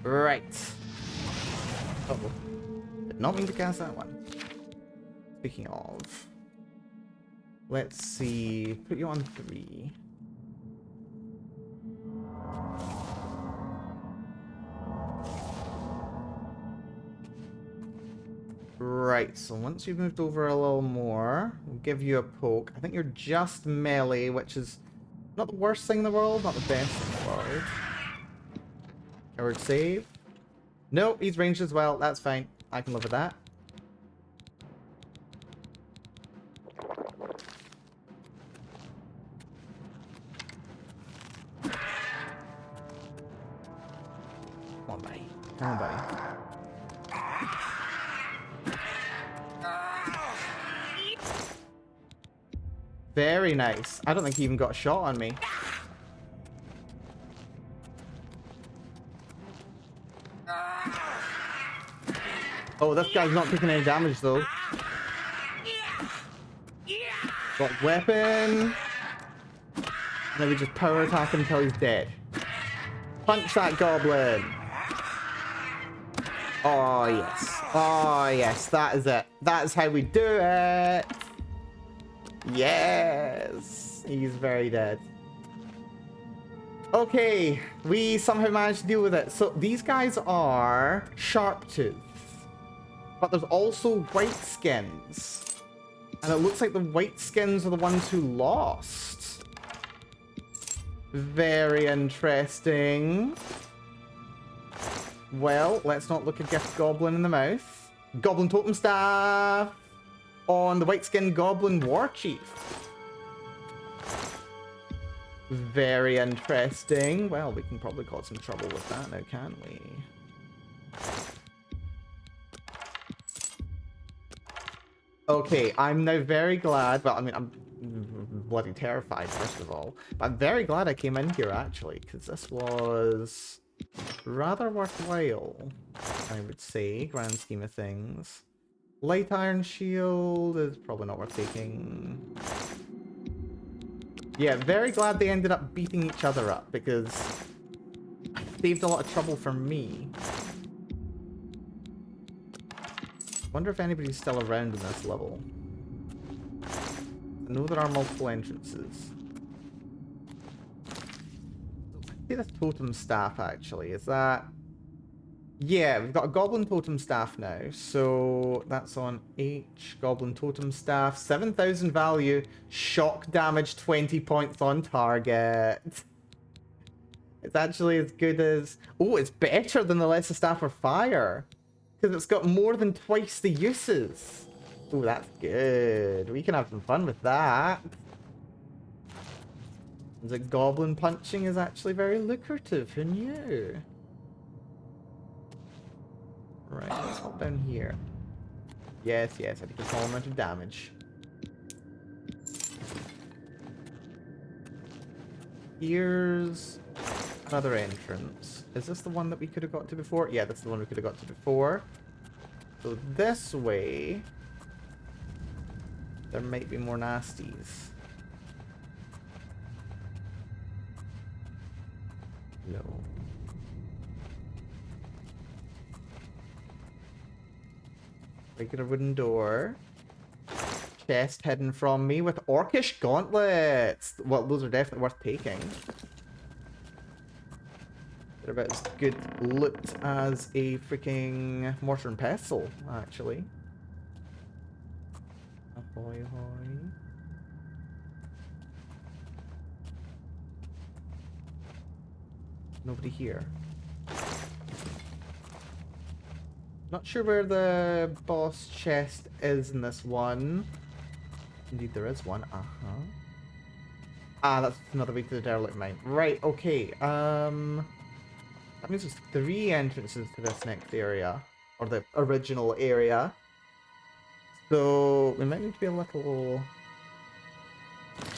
Right. Uh-oh. Did not mean to cast that one. Speaking of, let's see, put you on 3. Right, so once you've moved over a little more, we'll give you a poke. I think you're just melee, which is not the worst thing in the world, not the best in the world. Coward save. Nope, he's ranged as well. That's fine. I can live with that. Come on, buddy. Come on, buddy. Very nice. I don't think he even got a shot on me. Oh, this guy's not taking any damage though. Got weapon. Now we just power attack him until he's dead. Punch that goblin. Oh yes. Oh yes, that is it. That is how we do it. Yes. He's very dead. Okay, we somehow managed to deal with it. So these guys are Sharptooth. But there's also white skins. And it looks like the white skins are the ones who lost. Very interesting. Well, let's not look a gift goblin in the mouth. Goblin totem staff on the white skin goblin war chief. Very interesting. Well, we can probably cause some trouble with that now, can't we? Okay, I'm now very glad. Well, I mean, I'm bloody terrified, first of all. But I'm very glad I came in here, actually, because this was rather worthwhile, I would say, grand scheme of things. Light iron shield is probably not worth taking. Yeah, very glad they ended up beating each other up, because it saved a lot of trouble for me. Wonder if anybody's still around in this level. I know there are multiple entrances. See this totem staff actually, is that... Yeah, we've got a goblin totem staff now, so that's on H, goblin totem staff, 7,000 value, shock damage 20 points on target. It's actually as good as... Oh, it's better than the lesser staff of fire. Because it's got more than twice the uses. Oh, that's good. We can have some fun with that. The goblin punching is actually very lucrative. Who knew? Right, let's hop down here. Yes, yes, I take a small amount of damage. Here's another entrance. Is this the one that we could have got to before? Yeah, that's the one we could have got to before. So this way, there might be more nasties. No. Regular wooden door. Chest hidden from me with orcish gauntlets. Well, those are definitely worth taking. They're about as good loot as a freaking mortar and pestle, actually. Ahoy, hoy. Nobody here. Not sure where the boss chest is in this one. Indeed, there is one. Ah, that's another way to the derelict mine. Right, okay. That means there's 3 entrances to this next area. Or the original area. So, we might need to be a little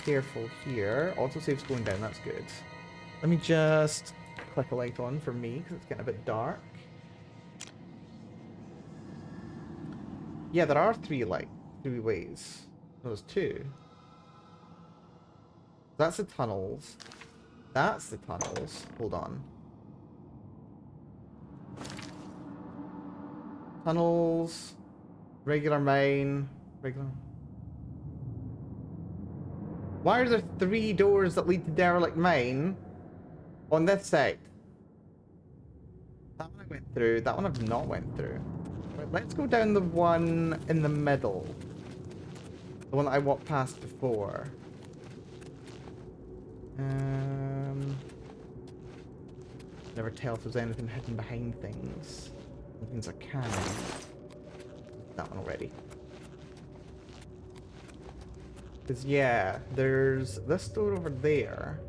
careful here. Autosave's going down, that's good. Let me just click a light on for me, because it's getting a bit dark. Yeah, there are 3 ways. No, there's 2. That's the tunnels. That's the tunnels. Hold on. Tunnels. Regular mine. Regular. Why are there 3 doors that lead to derelict mine on this side? That one I went through. That one I've not went through. Why Let's go down the one in the middle. The one that I walked past before. Never tell if there's anything hidden behind things. Some things are cannon. That one already. Because, yeah, there's this door over there.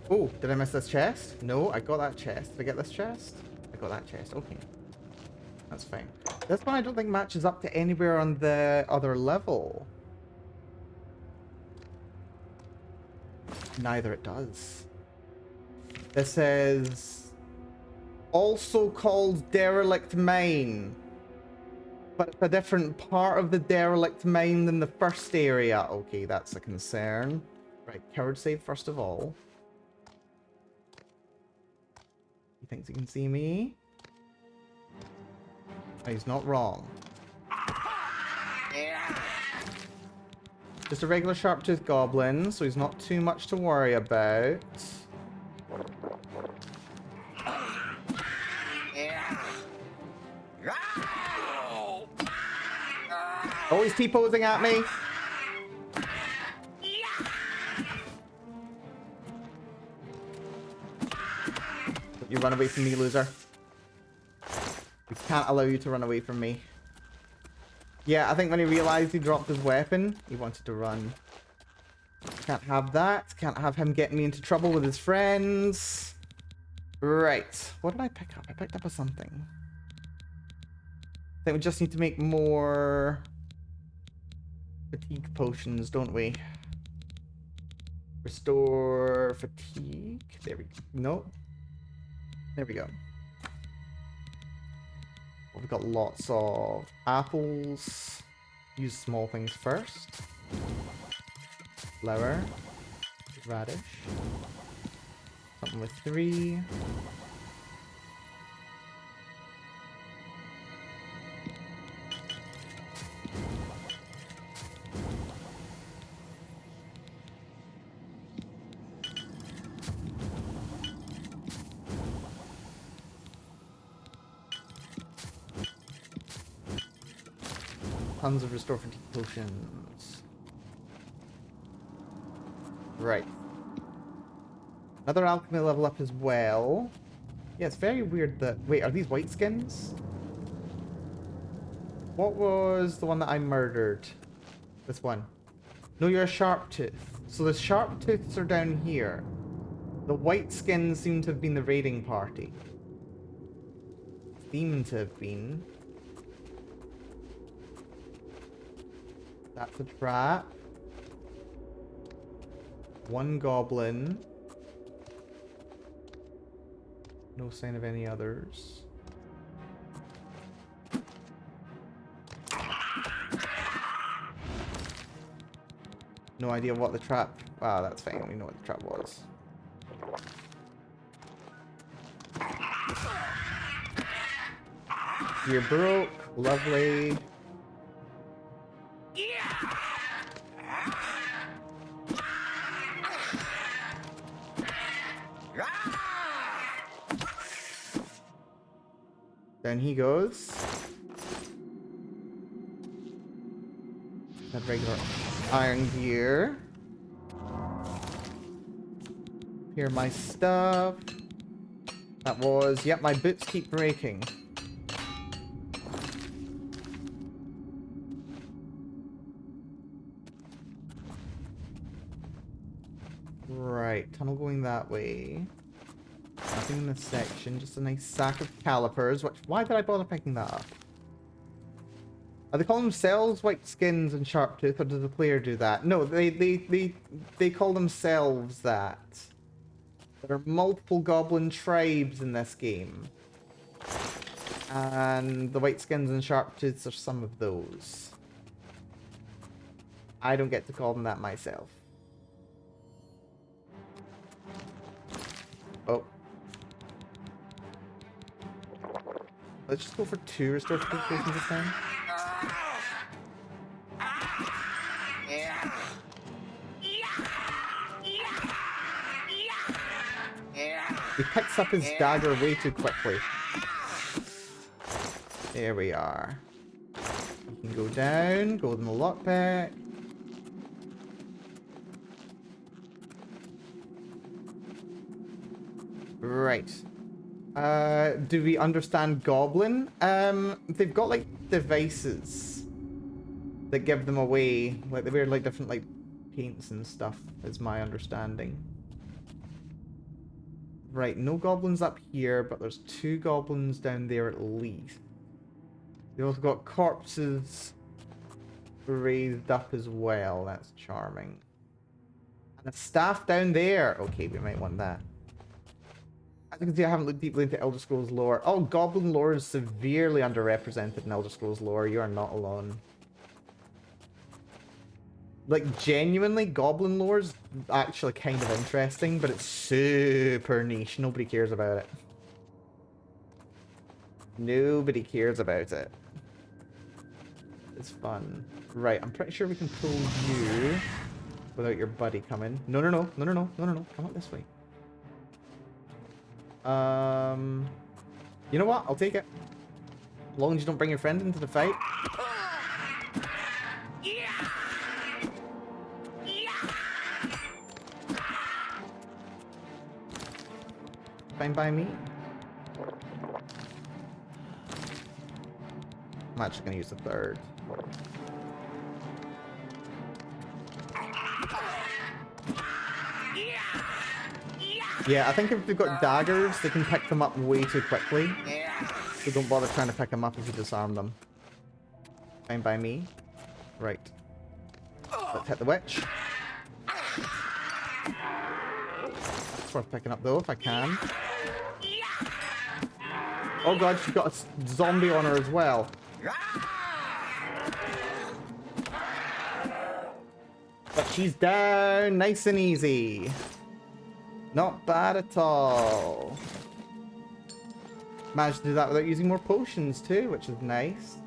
Oh, did I miss this chest? No, I got that chest. Did I get this chest? I got that chest. Okay. That's fine. This one I don't think matches up to anywhere on the other level. Neither it does. This is also called Derelict Mine. But it's a different part of the Derelict Mine than the first area. Okay, that's a concern. Right, coward save first of all. He thinks he can see me. Oh, he's not wrong. Just a regular sharp-toothed goblin, so he's not too much to worry about. Oh, he's T-posing at me. You run away from me, loser. We can't allow you to run away from me. Yeah, I think when he realized he dropped his weapon, he wanted to run. Can't have that. Can't have him getting me into trouble with his friends. Right. What did I pick up? I picked up a something. I think we just need to make more fatigue potions, don't we? Restore fatigue. There we go. Nope. There we go. Well, we've got lots of apples. Use small things first. Flour. Radish. Something with 3. Tons of restore fatigue potions. Right. Another alchemy level up as well. Yeah, it's very weird that... Wait, are these white skins? What was the one that I murdered? This one. No, you're a sharp tooth. So the sharp tooths are down here. The white skins seem to have been the raiding party. Seem to have been. That's a trap. One goblin. No sign of any others. No idea what the trap... Wow, that's fine. We know what the trap was. You're broke. Lovely. Then he goes. That regular iron gear. Here, my stuff. That was... Yep, my boots keep breaking. Right, tunnel going that way. Nothing in this section, just a nice sack of calipers. Why did I bother picking that up? Are they calling themselves white skins and sharp tooth, or does the player do that? No, they call themselves that. There are multiple goblin tribes in this game. And the white skins and sharp tooths are some of those. I don't get to call them that myself. Oh. Let's just go for 2 restore fatigue potions this time. He picks up his dagger way too quickly. There we are. You can go down, go in the lockpick. Right. Do we understand Goblin? They've got like devices that give them away. Like they wear like different like paints and stuff, is my understanding. Right, no goblins up here, but there's 2 goblins down there at least. They also got corpses raised up as well. That's charming. And a staff down there. Okay, we might want that. As you can see, I haven't looked deeply into Elder Scrolls lore. Oh, goblin lore is severely underrepresented in Elder Scrolls lore. You are not alone. Like, genuinely, goblin lore is actually kind of interesting, but it's super niche. Nobody cares about it. Nobody cares about it. It's fun. Right, I'm pretty sure we can pull you without your buddy coming. No. Come up this way. You know what? I'll take it. As long as you don't bring your friend into the fight. Fine by me. I'm actually going to use the 3rd. Yeah, I think if they've got daggers, they can pick them up way too quickly. So don't bother trying to pick them up if you disarm them. Fine by me. Right. Let's hit the witch. It's worth picking up though, if I can. Oh god, she's got a zombie on her as well. But she's down, nice and easy. Not bad at all. Managed to do that without using more potions too, which is nice.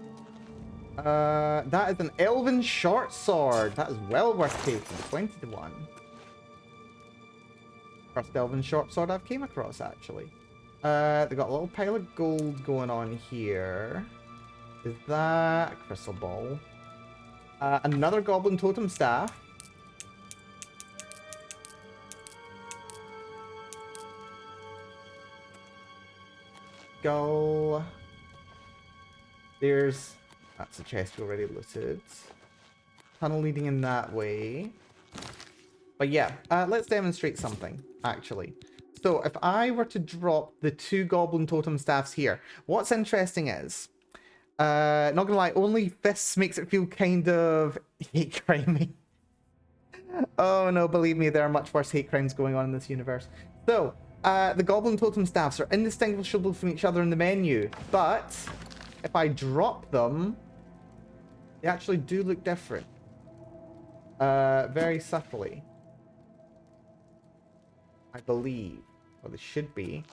That is an elven short sword. That is well worth taking. 20 to 1. First elven short sword I've came across, actually. They got a little pile of gold going on here. Is that a crystal ball? Another goblin totem staff. Skull. There's... That's a chest we already looted. Tunnel leading in that way. But yeah, let's demonstrate something, actually. So if I were to drop the 2 goblin totem staffs here, what's interesting is, not gonna lie, only fists makes it feel kind of hate crimey. Oh no, believe me, there are much worse hate crimes going on in this universe. So, the goblin totem staffs are indistinguishable from each other in the menu, but if I drop them, they actually do look different. Very subtly. I believe. Well, they should be.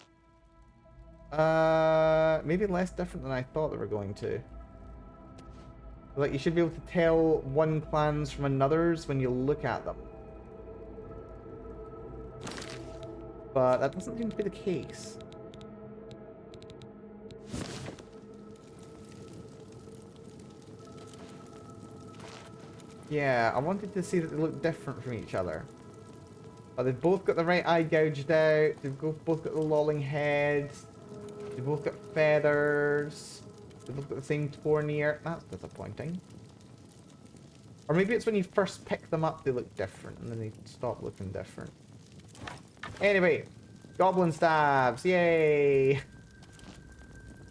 Maybe less different than I thought they were going to. Like, you should be able to tell one clans from another's when you look at them. But that doesn't seem to be the case. Yeah, I wanted to see that they look different from each other. But they've both got the right eye gouged out. They've both got the lolling heads. They've both got feathers. They've both got the same tournier. That's disappointing. Or maybe it's when you first pick them up they look different and then they stop looking different. Anyway, goblin staves, yay!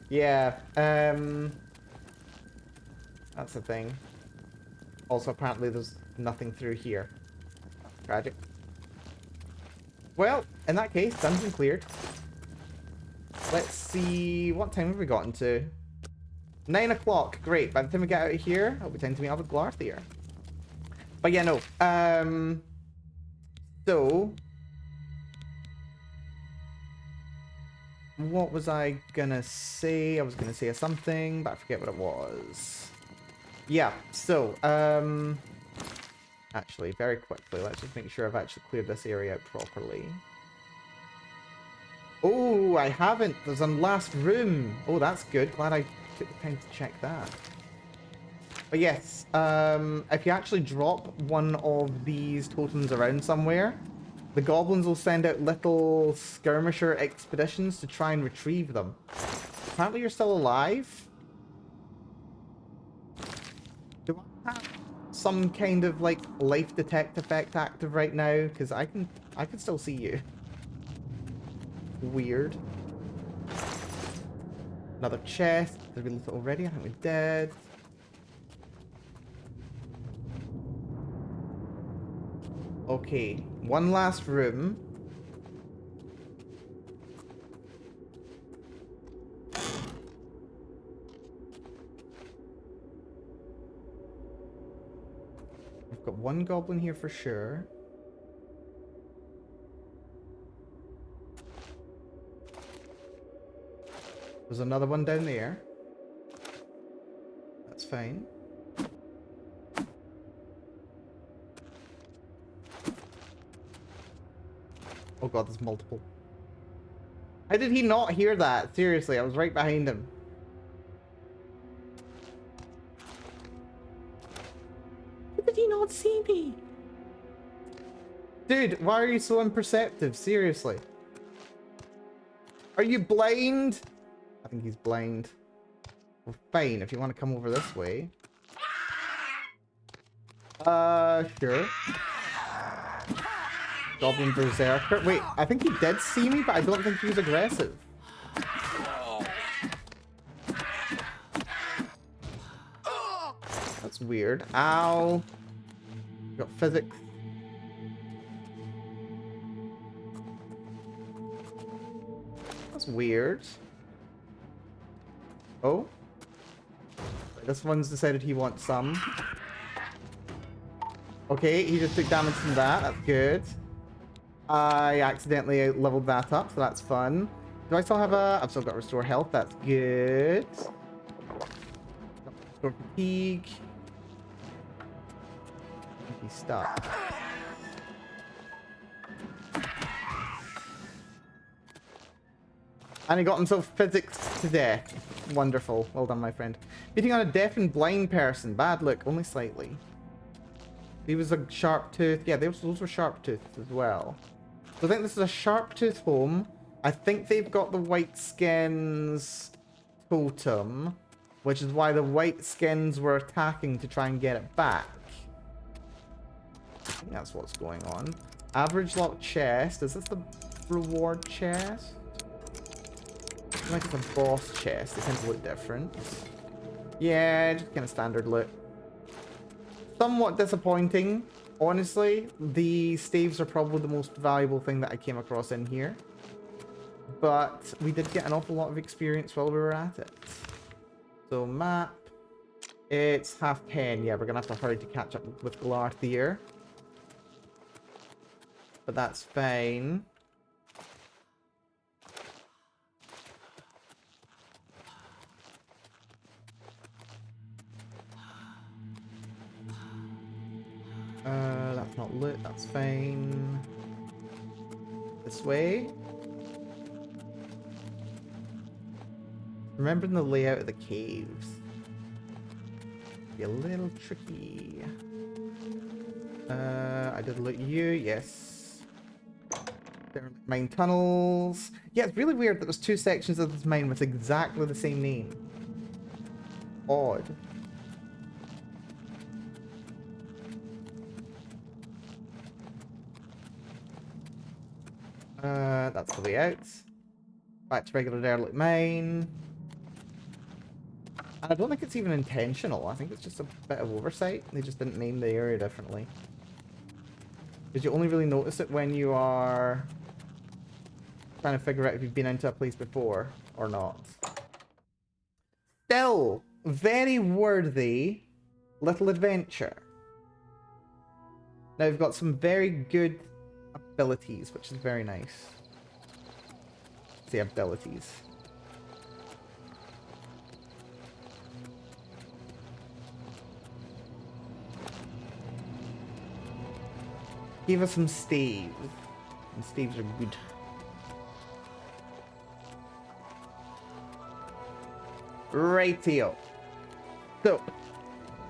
Yeah, that's the thing. Also, apparently there's nothing through here. Tragic. Well, in that case, dungeon cleared. Let's see, what time have we gotten to? 9 o'clock, great. By the time we get out of here, it'll be time to meet up with Glarthier. But yeah, no. So... what was I gonna say? I was gonna say something, but I forget what it was. Yeah, so, actually, very quickly, let's just make sure I've actually cleared this area out properly. Oh, I haven't. There's a last room. Oh, that's good. Glad I took the time to check that. But yes, if you actually drop one of these totems around somewhere, the goblins will send out little skirmisher expeditions to try and retrieve them. Apparently you're still alive. Do I have some kind of like life detect effect active right now? Because I can still see you. Weird. Another chest. Did we loot it already? I think we did. Okay, one last room. We've got one goblin here for sure. There's another one down there. That's fine. Oh god, there's multiple. How did he not hear that? Seriously, I was right behind him. How did he not see me? Dude, why are you so imperceptive? Seriously. Are you blind? I think he's blind. Well, fine, if you want to come over this way. Sure. Goblin Berserker. Wait, I think he did see me, but I don't think he was aggressive. That's weird. Ow. We got physics. That's weird. Oh. This one's decided he wants some. Okay, he just took damage from that. That's good. I accidentally leveled that up, so that's fun. Do I still have a... I've still got restore health. That's good. Restore fatigue. He's stuck. And he got himself physics to death. Wonderful. Well done, my friend. Beating on a deaf and blind person. Bad look, only slightly. He was a sharp tooth. Yeah, those were sharp tooth as well. So I think this is a sharp tooth home. I think they've got the white skins totem, which is why the white skins were attacking to try and get it back. I think that's what's going on. Average lock chest. Is this the reward chest? Like it's a boss chest. They tend to look different. Yeah, just kind of standard look. Somewhat disappointing. Honestly, the staves are probably the most valuable thing that I came across in here. But we did get an awful lot of experience while we were at it. So map. It's 10:30. Yeah, we're going to have to hurry to catch up with Glarthier. But that's fine. That's not lit, that's fine. This way. Remembering the layout of the caves. Be a little tricky. I did loot you, yes. There are mine tunnels. Yeah, it's really weird that there's two sections of this mine with exactly the same name. Odd. That's the way out. Back to regular derelict mine. And I don't think it's even intentional. I think it's just a bit of oversight. They just didn't name the area differently. Because you only really notice it when you are trying to figure out if you've been into a place before or not. Still, very worthy little adventure. Now we've got some very good abilities, which is very nice. The abilities. Give us some staves. And staves are good. Rightio. So,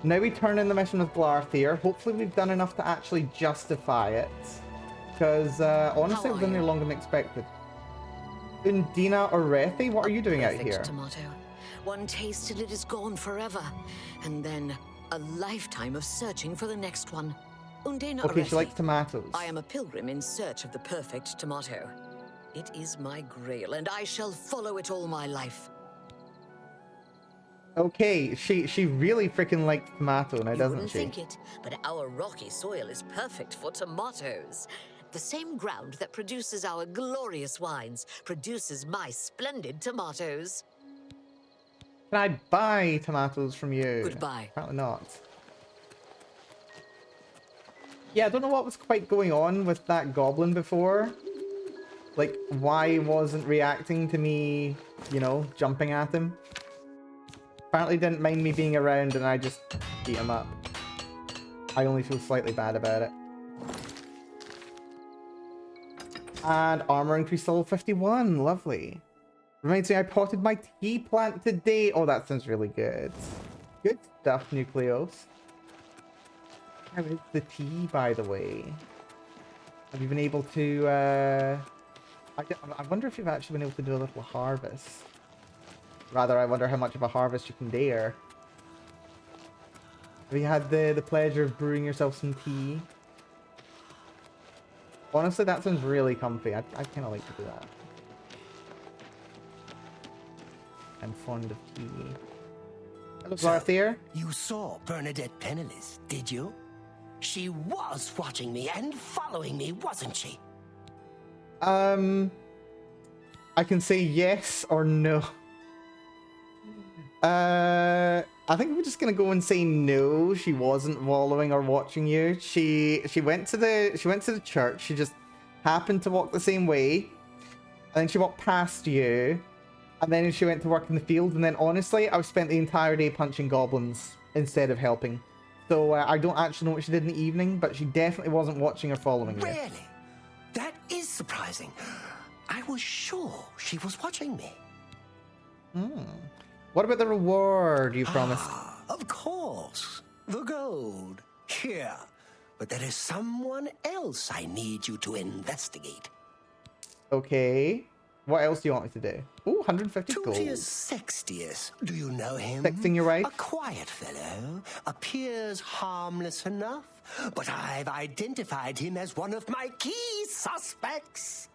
now we turn in the mission with Glarthier. Hopefully we've done enough to actually justify it. Because, honestly, it was in there longer than expected. Undina or Rethi, what are you doing out here? Tomato. One taste and it is gone forever. And then a lifetime of searching for the next one. Undina Okay, Arethi. she likes tomatoes. I am a pilgrim in search of the perfect tomato. It is my grail, and I shall follow it all my life. Okay, she really freaking likes tomato now, You doesn't wouldn't she? think it, but our rocky soil is perfect for tomatoes. The same ground that produces our glorious wines produces my splendid tomatoes. Can I buy tomatoes from you? Goodbye. Apparently not. Yeah, I don't know what was quite going on with that goblin before. Like, why he wasn't reacting to me, you know, jumping at him. Apparently didn't mind me being around and I just beat him up. I only feel slightly bad about it. And armor increase to level 51. Lovely. Reminds me I potted my tea plant today. Oh, that sounds really good. Good stuff, Nucleos. How is the tea, by the way? Have you been able to, I wonder if you've actually been able to do a little harvest. Rather, I wonder how much of a harvest you can dare. Have you had the pleasure of brewing yourself some tea? Honestly, that sounds really comfy. I kind of like to do that. I'm fond of tea. Hello, Glarthier. You saw Bernadette Penniless, did you? She was watching me and following me, wasn't she? I can say yes or no. I think we're just gonna go and say no. She wasn't following or watching you. She went to the church. She just happened to walk the same way, and then she walked past you, and then she went to work in the field. And then honestly, I've spent the entire day punching goblins instead of helping. So I don't actually know what she did in the evening, but she definitely wasn't watching or following you. Really? That is surprising. I was sure she was watching me. What about the reward you promised? Of course. The gold. Here. But there is someone else I need you to investigate. Okay. What else do you want me to do? Ooh, 150 gold. Tutius Sextius. Do you know him? Sexting your wife? A quiet fellow. Appears harmless enough. But I've identified him as one of my key suspects.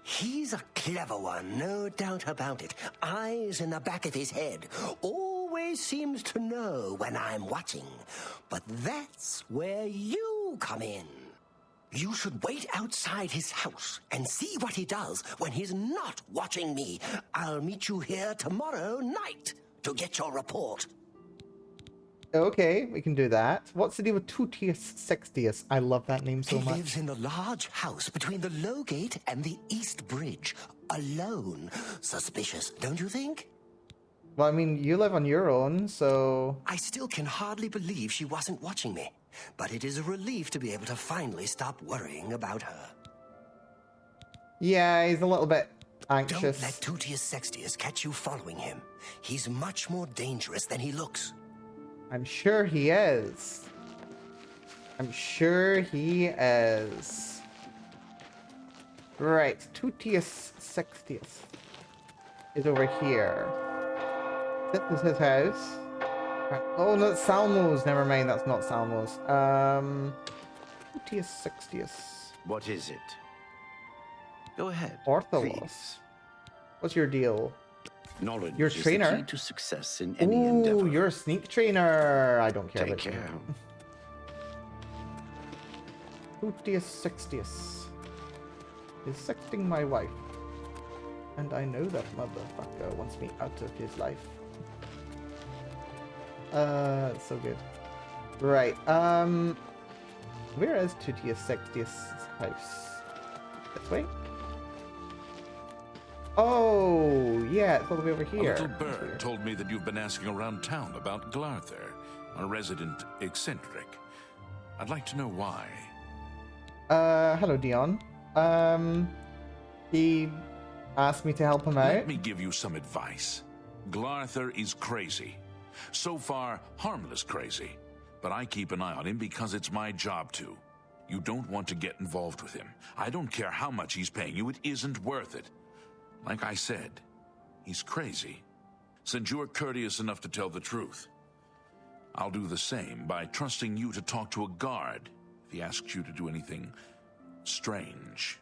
He's a clever one, no doubt about it. Eyes in the back of his head. Always seems to know when I'm watching. But that's where you come in. You should wait outside his house and see what he does when he's not watching me. I'll meet you here tomorrow night to get your report. Okay, we can do that. What's the deal with Tutius Sextius? I love that name so He much. lives in the large house between the Low Gate and the East Bridge. Alone. Suspicious, don't you think? Well, I mean, you live on your own, so... I still can hardly believe she wasn't watching me. But it is a relief to be able to finally stop worrying about her. Yeah, he's a little bit anxious. Don't let Tutius Sextius catch you following him. He's much more dangerous than he looks. I'm sure he is. I'm sure he is. Right, Tutius Sextius is over here. This is his house. Right. Oh, no, it's Salmo's. Never mind, that's not Salmo's. Tutius Sextius. What is it? Go ahead. Ortholos. Please. What's your deal? Knowledge You're a is the trainer? key to success in any Ooh, endeavor. you're a sneak trainer. I don't care Take about care. you. Tutius Sextius is sexting my wife. And I know that motherfucker wants me out of his life. It's so good. Right, where is Tutius Sextius' house? This way? Oh, yeah, it's all the way over A here. little bird told me that you've been asking around town about Glarther, a resident eccentric. I'd like to know why. Hello, Dion. He asked me to help him out. Let me give you some advice. Glarther is crazy. So far, harmless crazy. But I keep an eye on him because it's my job to. You don't want to get involved with him. I don't care how much he's paying you, it isn't worth it. Like I said, he's crazy. Since you're courteous enough to tell the truth, I'll do the same by trusting you to talk to a guard if he asks you to do anything strange.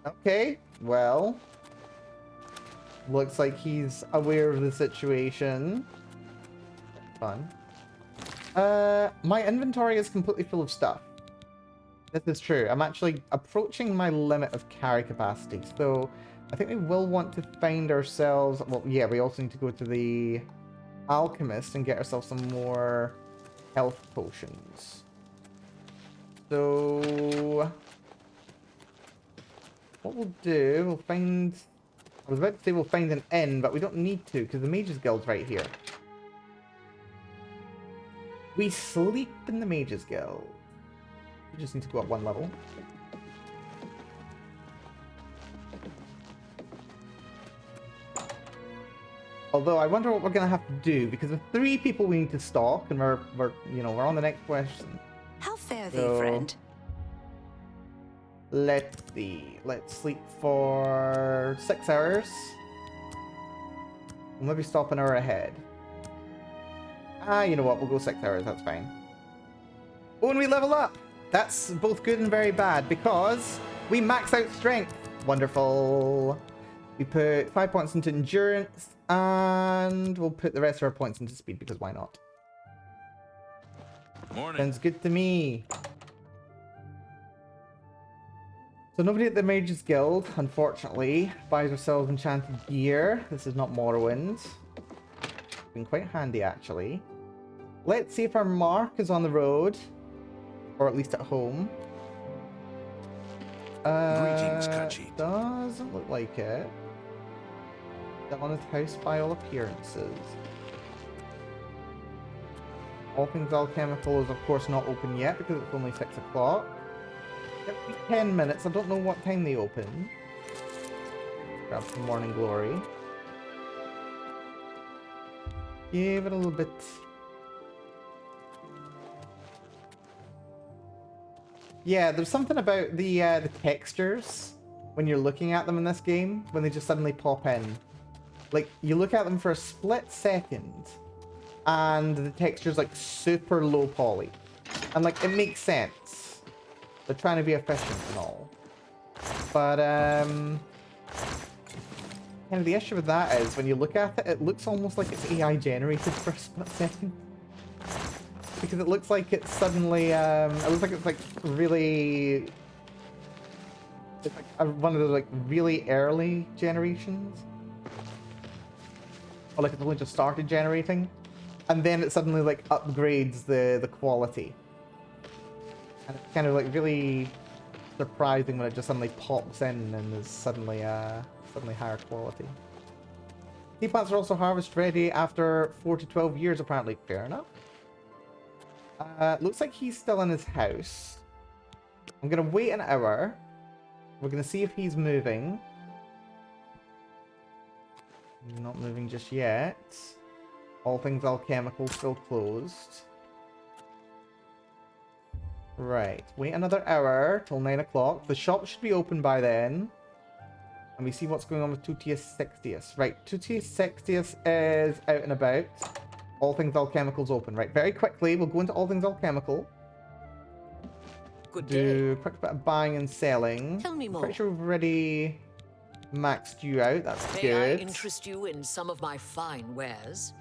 Okay, well, looks like he's aware of the situation. Fun. My inventory is completely full of stuff. This is true. I'm actually approaching my limit of carry capacity, so I think we will want to find ourselves... Well, yeah, we also need to go to the alchemist and get ourselves some more health potions. So... what we'll do, we'll find... I was about to say we'll find an inn, but we don't need to, because the Mages Guild's right here. We sleep in the Mages Guild. We just need to go up one level. Although I wonder what we're gonna have to do, because with 3 people we need to stalk, and we're on the next question. How fare thee, So- friend? Let's see. Let's sleep for 6 hours. We'll maybe stop an hour ahead. You know what? We'll go 6 hours. That's fine. Oh, and we level up. That's both good and very bad because we max out strength. Wonderful. We put 5 points into endurance and we'll put the rest of our points into speed because why not? Morning. Sounds good to me. So nobody at the Mages Guild, unfortunately, buys ourselves enchanted gear. This is not Morrowind. Been quite handy, actually. Let's see if our mark is on the road. Or at least at home. Greetings, Khajiit. Doesn't look like it. Still on his house by all appearances. All Things Alchemical is of course not open yet because it's only 6 o'clock. It'll be 10 minutes. I don't know what time they open. Grab some Morning Glory. Give it a little bit. Yeah, there's something about the textures when you're looking at them in this game, when they just suddenly pop in. Like, you look at them for a split second, and the texture's like super low poly. And like, it makes sense. They're trying to be efficient and all. But, kind of the issue with that is, when you look at it, it looks almost like it's AI generated for a split second. Because it looks like it's suddenly, it looks like it's like really... It's like one of those like really early generations. Or like it's only just started generating. And then it suddenly like upgrades the quality. And it's kind of like really surprising when it just suddenly pops in and is suddenly higher quality. Sea plants are also harvest ready after 4 to 12 years apparently. Fair enough. Looks like he's still in his house. I'm gonna wait an hour. We're gonna see if he's moving. He's not moving just yet. All Things Alchemical still closed. Right, wait another hour till 9 o'clock. The shop should be open by then. And we see what's going on with Tutius Sextius. Right, Tutius Sextius is out and about. All Things Alchemical's open. Right, very quickly, we'll go into All Things Alchemical. Good Do day. a quick bit of buying and selling. Tell me more. Pretty sure we've already maxed you out. That's May I good. interest you in some of my fine wares?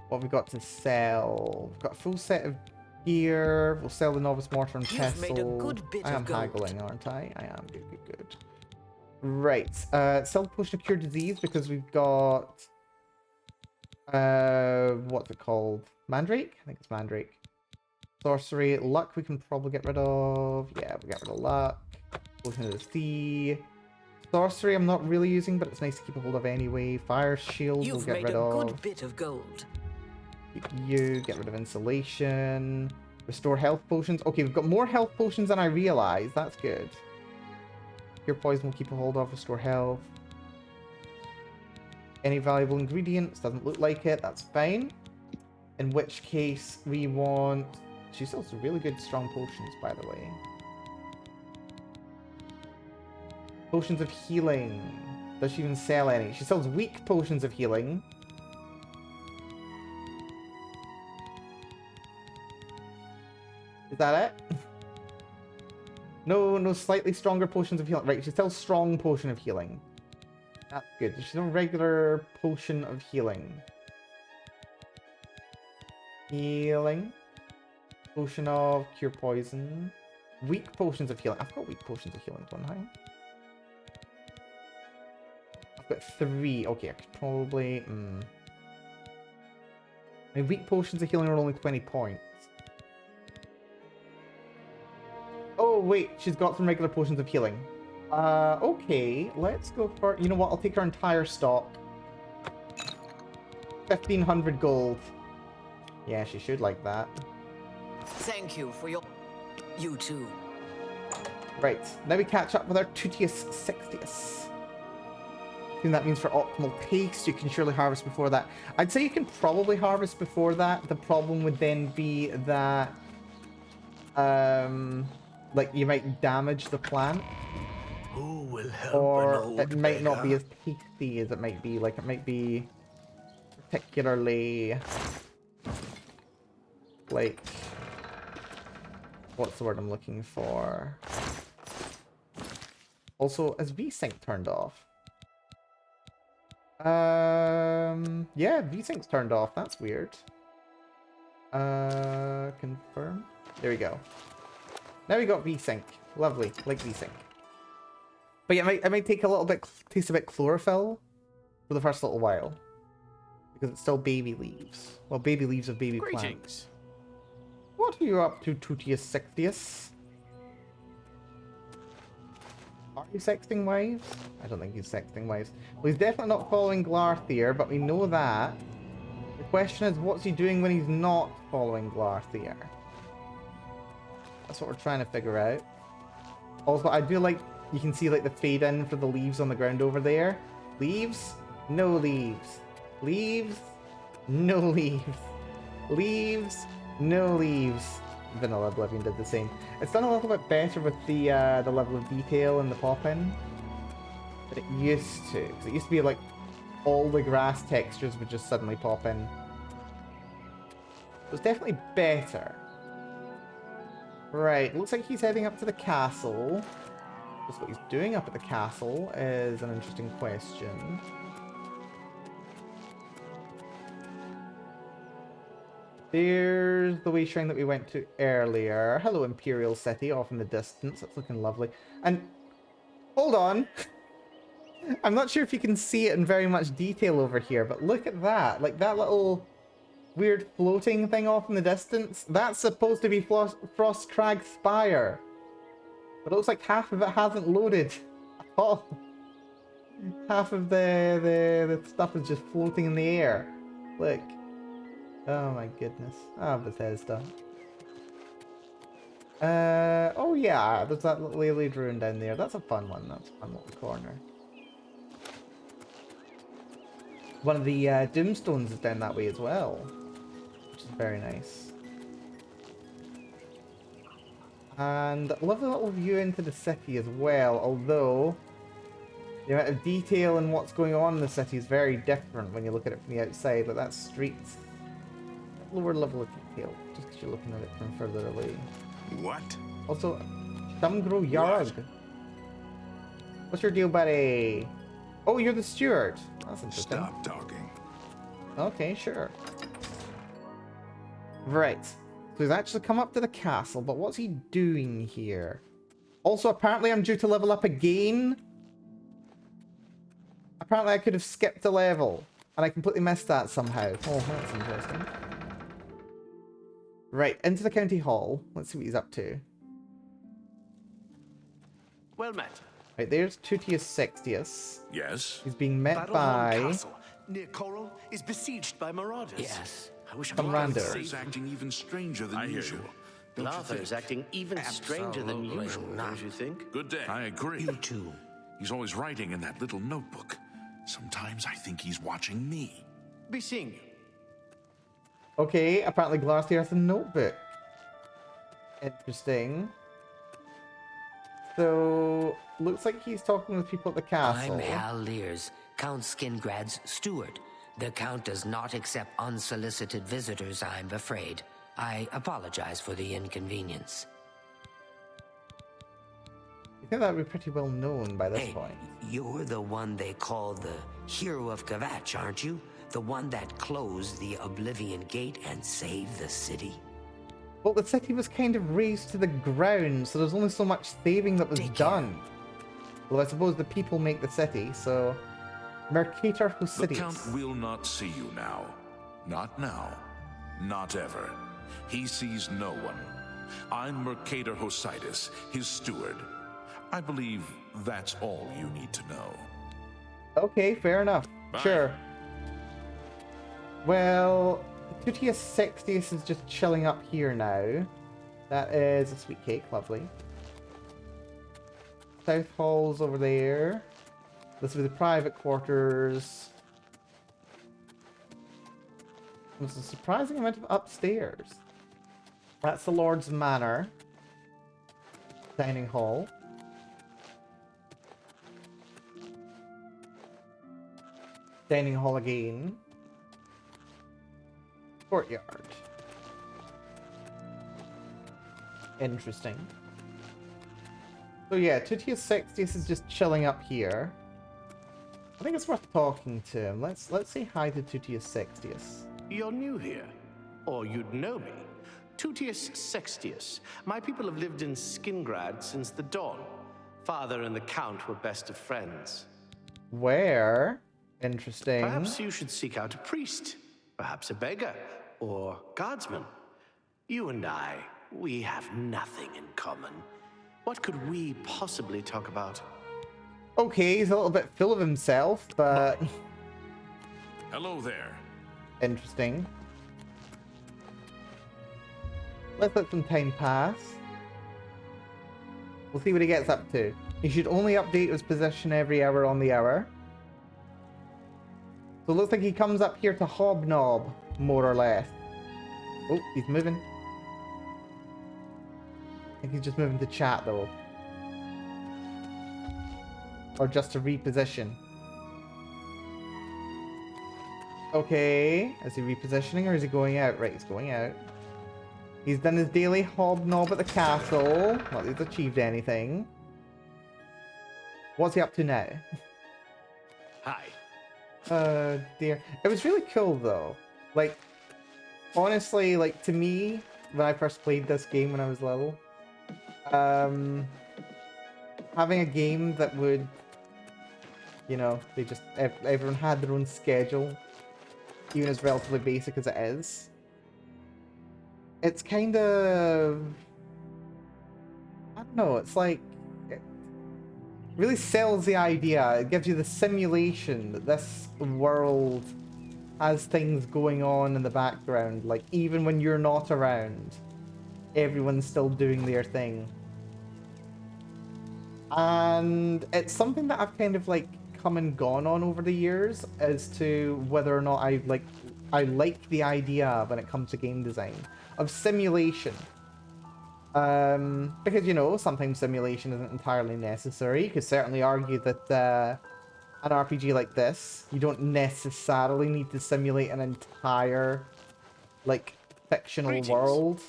What have we got to sell? We've got a full set of gear. We'll sell the Novice Mortar and You've Pestle. made a good bit I am of gold. haggling, aren't I? I am. Good, good, good. Right. Sell the Potion of Cure Disease because we've got... what's it called? Mandrake? I think it's Mandrake. Sorcery. Luck we can probably get rid of. Yeah, we'll get rid of luck. Potion of the Sea. Sorcery I'm not really using, but it's nice to keep a hold of anyway. Fire Shield we'll You've get made rid a of. good bit of gold. Keep you, get rid of insulation. Restore health potions. Okay, we've got more health potions than I realized. That's good. Cure poison we'll keep a hold of. Restore health. any valuable ingredients. Doesn't look like it. That's fine. In which case, we want... She sells really good strong potions, by the way. Potions of healing. Does she even sell any? She sells weak potions of healing. Is that it? No slightly stronger potions of healing. Right, she sells strong potion of healing. That's good. She's a regular potion of healing. Healing. Potion of cure poison. Weak potions of healing. I've got weak potions of healing, don't I? I've got 3. Okay, I could probably... I mean, weak potions of healing are only 20 points. Oh, wait. She's got some regular potions of healing. Okay. Let's go for... You know what? I'll take her entire stock. 1,500 gold. Yeah, she should like that. Thank you for your... You too. Right. Now we catch up with our Tutius Sextius. I think that means for optimal taste, you can surely harvest before that. I'd say you can probably harvest before that. The problem would then be that... like, you might damage the plant. Who will help Or an old it might not be beggar? as tasty as it might be. Like, it might be particularly... Like... What's the word I'm looking for? Also, is VSync turned off? Yeah, VSync's turned off. That's weird. Confirm. There we go. Now we got VSync. Lovely, like VSync. But yeah, it might take a little bit, taste a bit chlorophyll for the first little while. Because it's still baby leaves. Well, baby leaves of baby plants. Greetings. What are you up to, Tutius Sextius? Are you sexting wives? I don't think he's sexting wives. Well, he's definitely not following Glarthier, but we know that. The question is, what's he doing when he's not following Glarthier? That's what we're trying to figure out. Also, I do like, you can see like the fade in for the leaves on the ground over there. Leaves? No leaves. Leaves? No leaves. Leaves? No leaves. Vanilla Oblivion did the same. It's done a little bit better with the level of detail in the pop-in than it used to. Because it used to be like all the grass textures would just suddenly pop in. It was definitely better. Right, looks like he's heading up to the castle. Just what he's doing up at the castle is an interesting question. There's the way shrine that we went to earlier. Hello, Imperial City, off in the distance. That's looking lovely. And, hold on. I'm not sure if you can see it in very much detail over here, but look at that. Like, that little weird floating thing off in the distance. That's supposed to be Frostcrag Spire. But it looks like half of it hasn't loaded at all. Half of the stuff is just floating in the air. Look. Oh my goodness. Ah, Bethesda. Oh yeah, there's that little Lily Druin down there. That's a fun one. That's a fun little corner. One of the Doomstones is down that way as well, which is very nice. And lovely little view into the city as well, although the amount of detail and what's going on in the city is very different when you look at it from the outside. Like that street's lower level of detail, just because you're looking at it from further away. What? Also, Shamgro Yarg. What's your deal, buddy? Oh, you're the steward. That's interesting. Stop talking. Okay, sure. Right. So he's actually come up to the castle, but what's he doing here? Also, apparently I'm due to level up again. Apparently I could have skipped a level, and I completely missed that somehow. Oh, that's interesting. Right, into the county hall. Let's see what he's up to. Well met. Right, there's Tutius Sextius. Yes? He's being met Battleholm by Castle near Coral is besieged by marauders. Yes. I wish I some could randos. save He's acting even stranger than I hear usual. you. Don't you Lartha is think? acting even stranger than Absolutely usual, not. don't you think? Good day. I agree. You too. He's always writing in that little notebook. Sometimes I think he's watching me. Be seeing you. Okay, apparently Glacier has a notebook. Interesting. So, looks like he's talking with people at the castle. I'm Hal Lears, Count Skingrad's steward. The Count does not accept unsolicited visitors, I'm afraid. I apologize for the inconvenience. I think that would be pretty well known by this Hey, point. you're the one they call the Hero of Kvatch, aren't you? The one that closed the Oblivion Gate and saved the city? Well, the city was kind of razed to the ground, so there's only so much saving that was Take care. done. Well, I suppose the people make the city, so... Mercator The Husidius. Count will not see you now. Not now. Not ever. He sees no one. I'm Mercator Husidius, his steward. I believe that's all you need to know. Okay, fair enough. Bye. Sure. Well, Tutius Sextius is just chilling up here now. That is a sweet cake, lovely. South Hall's over there. This will be the private quarters. There's a surprising amount of upstairs. That's the Lord's Manor. Dining hall. Dining hall again. Courtyard. Interesting. So yeah, Tutius Sextius is just chilling up here. I think it's worth talking to him. Let's say hi to Tutius Sextius. You're new here, or you'd know me. Tutius Sextius. My people have lived in Skingrad since the dawn. Father and the Count were best of friends. Where? Interesting. Perhaps you should seek out a priest, perhaps a beggar, or guardsman. You and I, we have nothing in common. What could we possibly talk about? Okay, he's a little bit full of himself, but Hello there. interesting. Let's let some time pass. We'll see what he gets up to. He should only update his position every hour on the hour. So it looks like he comes up here to hobnob, more or less. Oh, he's moving. I think he's just moving to chat, though. Or just to reposition. Okay, is he repositioning or is he going out? Right, he's going out. He's done his daily hobnob at the castle. Not that he's achieved anything. What's he up to now? Hi. Dear. It was really cool though. Like, honestly, like to me, when I first played this game when I was little, having a game that would, you know, they just, everyone had their own schedule, even as relatively basic as it is. It's kind of, I don't know, it's like, it really sells the idea. It gives you the simulation that this world has things going on in the background. Like, even when you're not around, everyone's still doing their thing. And it's something that I've kind of like come and gone on over the years as to whether or not I like the idea when it comes to game design of simulation. Because, you know, sometimes simulation isn't entirely necessary. You could certainly argue that an RPG like this, you don't necessarily need to simulate an entire, like, fictional world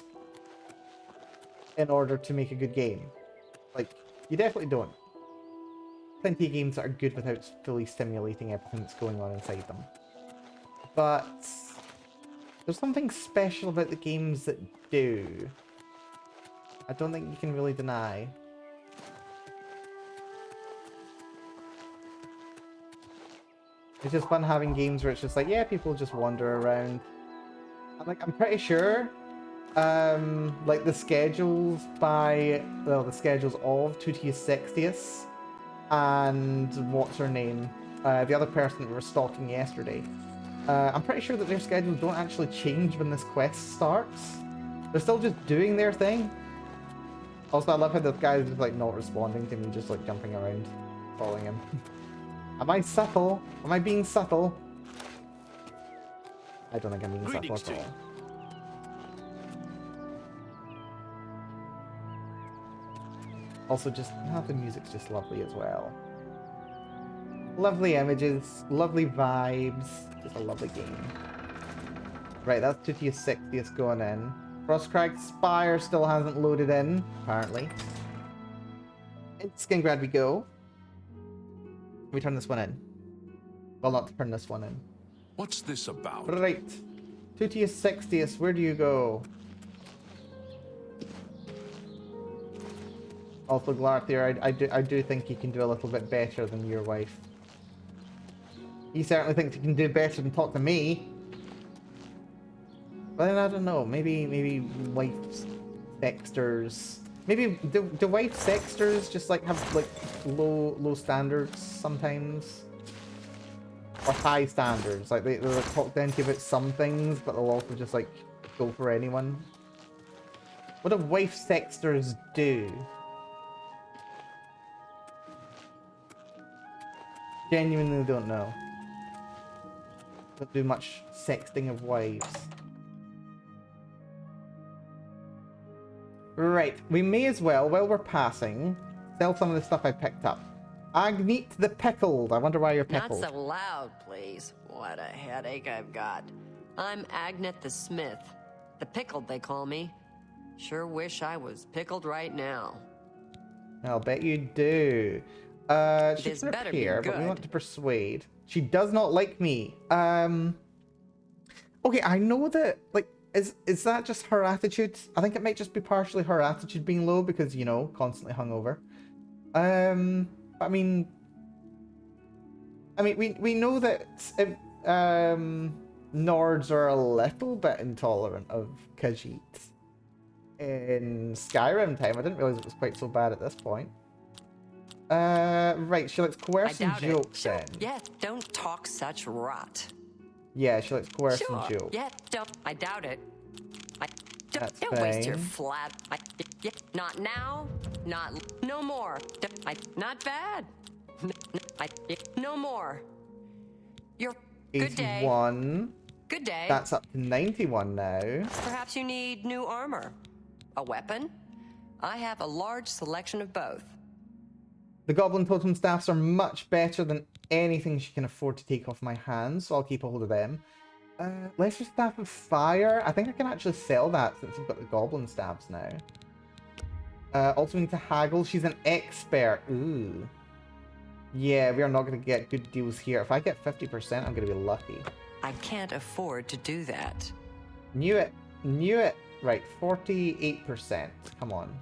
in order to make a good game. Like, you definitely don't. Plenty of games that are good without fully simulating everything that's going on inside them. But there's something special about the games that do. I don't think you can really deny. It's just fun having games where it's just like, yeah, people just wander around. I'm pretty sure, like the schedules the schedules of Tutius Sextius and what's her name, the other person that we were stalking yesterday. I'm pretty sure that their schedules don't actually change when this quest starts. They're still just doing their thing. Also, I love how this guy is just like not responding to me, just like jumping around, following him. Am I subtle? Am I being subtle? I don't think I'm being Greetings subtle to at all. Also, just the music's just lovely as well. Lovely images, lovely vibes. Just a lovely game. Right, that's 2 60th going in. Frostcracked Spire still hasn't loaded in, apparently. It's Skingrad we go. Can we turn this one in? Well, not turn this one in. What's this about? Right. 2 60th, where do you go? Also, Glarthier, I do think you can do a little bit better than your wife. He certainly thinks he can do better than talk to me. But then I don't know. Maybe wife sexters. Maybe do wife sexters just like have like low standards sometimes, or high standards? Like they'll like, talk down to you about some things, but they'll also just like go for anyone. What do wife sexters do? Genuinely don't know. Don't do much sexting of wives. Right, we may as well, while we're passing, sell some of the stuff I picked up. Agneet the Pickled. I wonder why you're pickled. Not so loud, please. What a headache I've got. I'm Agnet the Smith. The Pickled, they call me. Sure wish I was pickled right now. I'll bet you do. She This can better be repair, but we good. want to persuade. She does not like me. Okay, I know that, like, is that just her attitude? I think it might just be partially her attitude being low because, you know, constantly hungover. I mean, we know that Nords are a little bit intolerant of Khajiit in Skyrim time. I didn't realize it was quite so bad at this point. Right, she likes coercing jokes Sure. then. Yeah, don't talk such rot. Yeah, she likes coercing Sure. jokes. Yeah, don't. I doubt it. That's don't waste your fine. flat. Yeah, not now. No more. Not bad. No more. Your good day. 81. Good day. That's up to 91 now. Perhaps you need new armor. A weapon? I have a large selection of both. The Goblin Totem Staffs are much better than anything she can afford to take off my hands, so I'll keep a hold of them. Lesser Staff of Fire. I think I can actually sell that since I've got the Goblin Staffs now. Also need to haggle. She's an expert. Ooh. Yeah, we are not going to get good deals here. If I get 50%, I'm going to be lucky. I can't afford to do that. Knew it. Knew it. Right, 48%. Come on.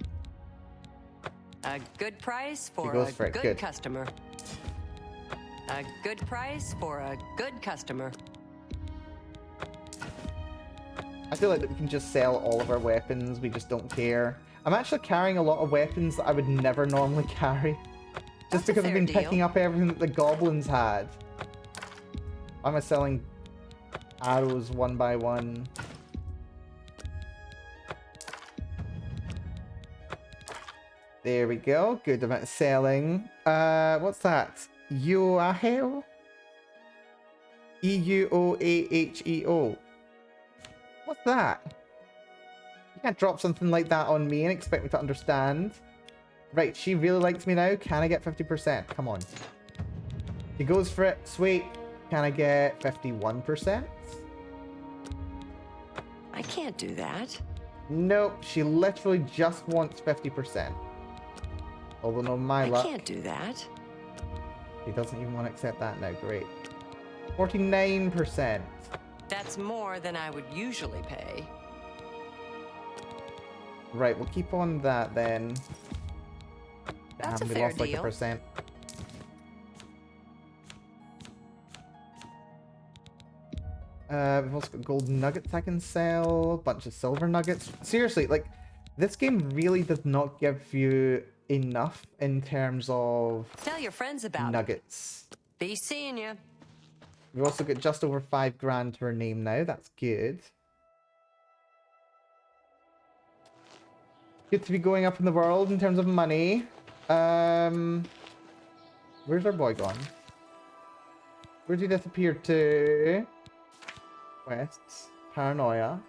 A good price for goes a for it. good Good. customer. A good price for a good customer. I feel like that we can just sell all of our weapons. We just don't care. I'm actually carrying a lot of weapons that I would never normally carry. Just That's a because I've fair been deal. picking up everything that the goblins had. Why am I selling arrows one by one? There we go. Good amount of selling. What's that? Euaheo? Euoaheo. What's that? You can't drop something like that on me and expect me to understand. Right, she really likes me now. Can I get 50%? Come on. She goes for it. Sweet. Can I get 51%? I can't do that. Nope. She literally just wants 50%. Although no, my I luck. can't do that. He doesn't even want to accept that now. Great. 49%. That's more than I would usually pay. Right, we'll keep on that then. That's Damn, a we fair lost like deal. 1%. We've also got gold nuggets I can sell, a bunch of silver nuggets. Seriously, like, this game really does not give you enough in terms of Tell your friends about it. nuggets. Be seeing you. We've also got just over 5 grand to our name now. That's good. Good to be going up in the world in terms of money. Where's our boy gone? Where'd he disappear to? Quests. Paranoia.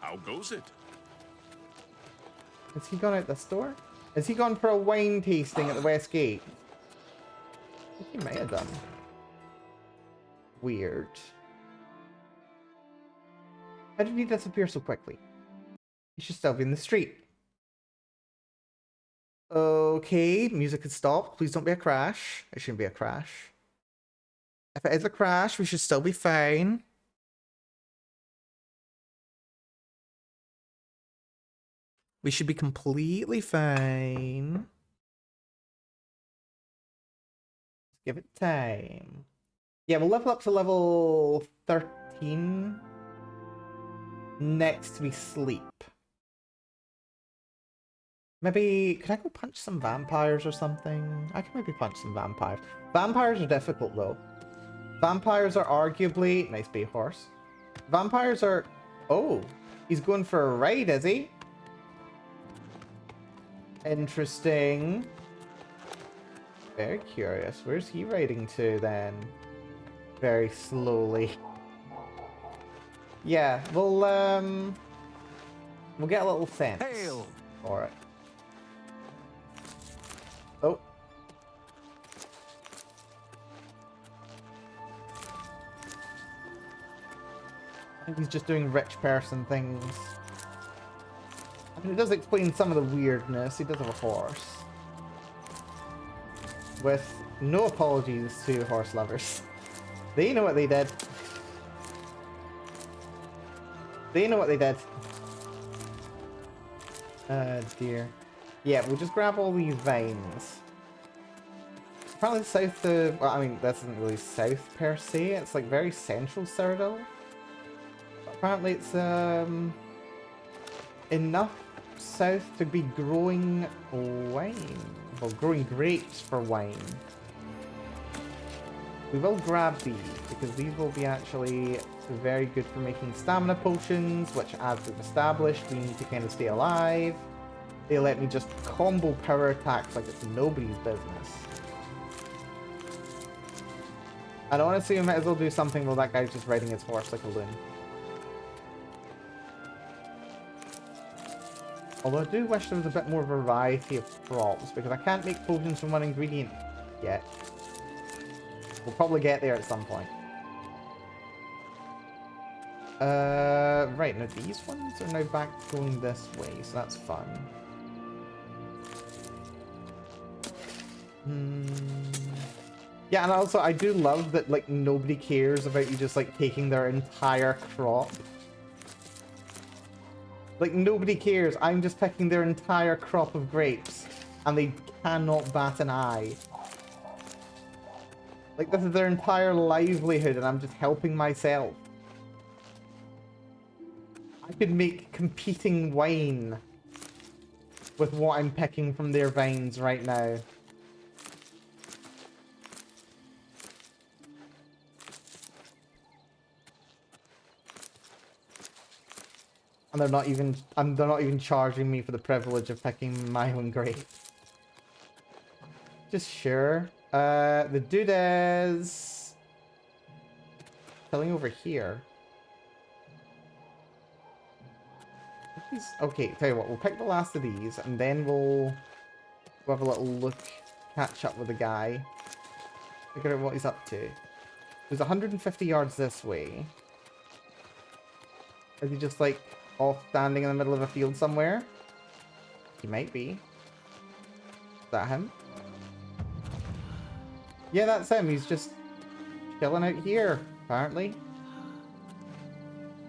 How goes it? Has he gone out this door? Has he gone for a wine tasting at the West Gate? I think he may have done. Weird. How did he disappear so quickly? He should still be in the street. Okay, music has stopped. Please don't be a crash. It shouldn't be a crash. If it is a crash, we should still be fine. We should be completely fine. Let's give it time. Yeah, we'll level up to level 13 next we sleep. Maybe, could I go punch some vampires or something? I can maybe punch some vampires. Vampires are difficult though. Vampires are arguably... Nice bay horse. Vampires are... Oh, he's going for a raid, is he? Interesting. Very curious. Where's he raiding to then? Very slowly. Yeah, we'll get a little sense for it. Oh. I think he's just doing rich person things. I mean, it does explain some of the weirdness. He does have a horse. With no apologies to horse lovers. They know what they did. They know what they did. Dear. Yeah, we'll just grab all these veins. Apparently south of... Well, I mean, this isn't really south per se. It's like very central Cyrodiil. But apparently it's enough south to be growing wine. Well, growing grapes for wine. We will grab these, because these will be actually very good for making stamina potions, which, as we've established, we need to kind of stay alive. They let me just combo power attacks like it's nobody's business. And honestly, we might as well do something while that guy's just riding his horse like a loon. Although I do wish there was a bit more variety of crops, because I can't make potions from one ingredient yet. We'll probably get there at some point. Right, now these ones are now back going this way, so that's fun. Yeah, and also I do love that, like, nobody cares about you just, like, taking their entire crop. Like, nobody cares. I'm just picking their entire crop of grapes, and they cannot bat an eye. Like, this is their entire livelihood, and I'm just helping myself. I could make competing wine with what I'm picking from their vines right now. And they're not even charging me for the privilege of picking my own grape. Just sure. The dude is killing over here. Okay, tell you what, we'll pick the last of these, and then we'll have a little look, catch up with the guy, figure out what he's up to. There's 150 yards this way. Is he just, like, off standing in the middle of a field somewhere? He might be. Is that him? Yeah, that's him. He's just chilling out here, apparently.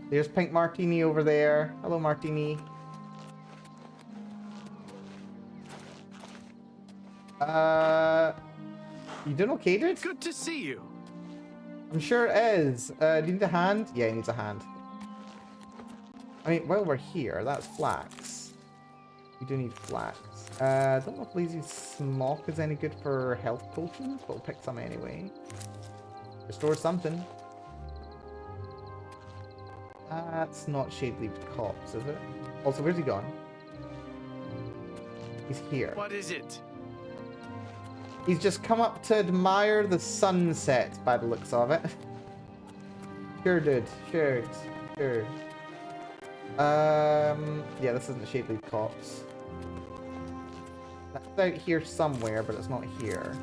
There's Pink Martini over there. Hello, Martini. You doing okay, dude? Good to see you. I'm sure it is. Do you need a hand? Yeah, he needs a hand. I mean, while we're here, that's flax. We do need flax. I don't know if Lazy Smock is any good for health potions, but we'll pick some anyway. Restore something. That's not shade-leaved copse, is it? Also, where's he gone? He's here. What is it? He's just come up to admire the sunset by the looks of it. Sure, dude. Sure. Yeah, this isn't Shapely Copse. That's out here somewhere, but it's not here.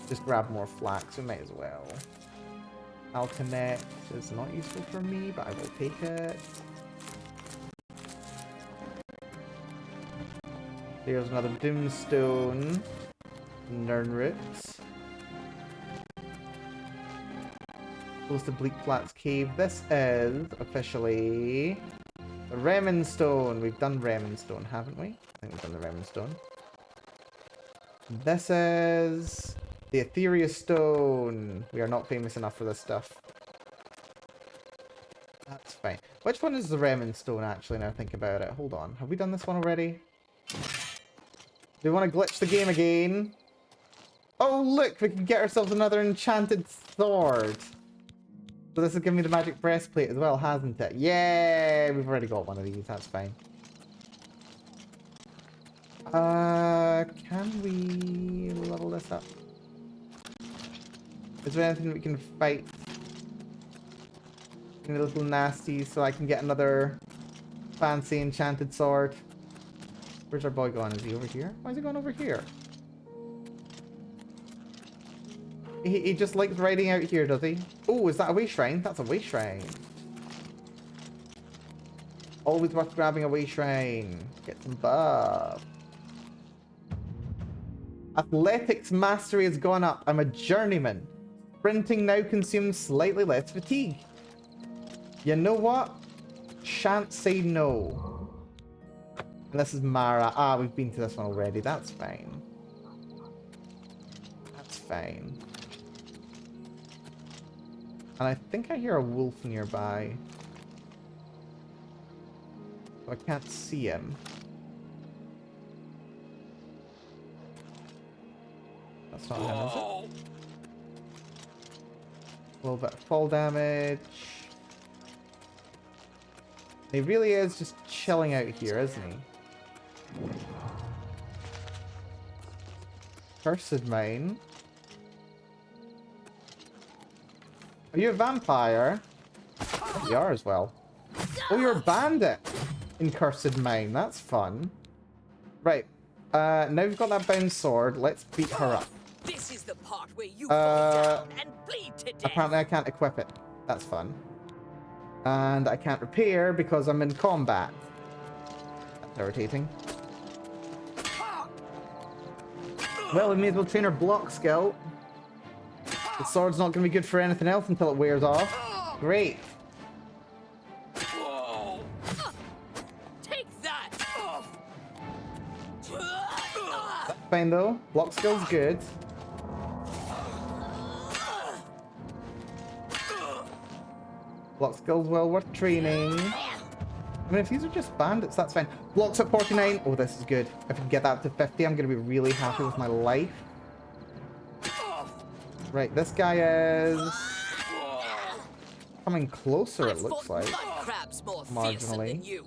Just grab more flax, we might as well. Alconnect is not useful for me, but I will take it. There's another Doomstone. Unarmed. Close to Bleak Flats Cave. This is officially the Remenstone. We've done Remenstone, haven't we? I think we've done the Remenstone. This is the Ethereal Stone. We are not famous enough for this stuff. That's fine. Which one is the Remenstone, actually, now I think about it? Hold on. Have we done this one already? Do we want to glitch the game again? Oh, look! We can get ourselves another enchanted sword. So this will give me the magic breastplate as well, hasn't it? Yay! We've already got one of these. That's fine. Can we level this up? Is there anything we can fight? Any little nasties so I can get another fancy enchanted sword? Where's our boy going? Is he over here? Why is he going over here? He just likes riding out here, does he? Oh, is that a way shrine? That's a way shrine. Always worth grabbing a way shrine. Get some buff. Athletics mastery has gone up. I'm a journeyman. Sprinting now consumes slightly less fatigue. You know what? Shan't say no. And this is Mara. Ah, we've been to this one already. That's fine. That's fine. And I think I hear a wolf nearby. So I can't see him. That's not him, is it? A little bit of fall damage. He really is just chilling out here, isn't he? Cursed Mine. Are you a vampire? Oh, you are as well. Oh, you're a bandit in Cursed Mine. That's fun. Right. Now we've got that bound sword. Let's beat her up. This is the part where you fall down and bleed to death. Apparently I can't equip it. That's fun. And I can't repair because I'm in combat. That's irritating. Well, we may as well train our block skill. The sword's not going to be good for anything else until it wears off. Great. Take that. That's fine though. Block skill's good. Block skill's well worth training. I mean, if these are just bandits, that's fine. Blocks at 49. Oh, this is good. If I can get that up to 50, I'm going to be really happy with my life. Right, this guy is coming closer, it looks like. Marginally.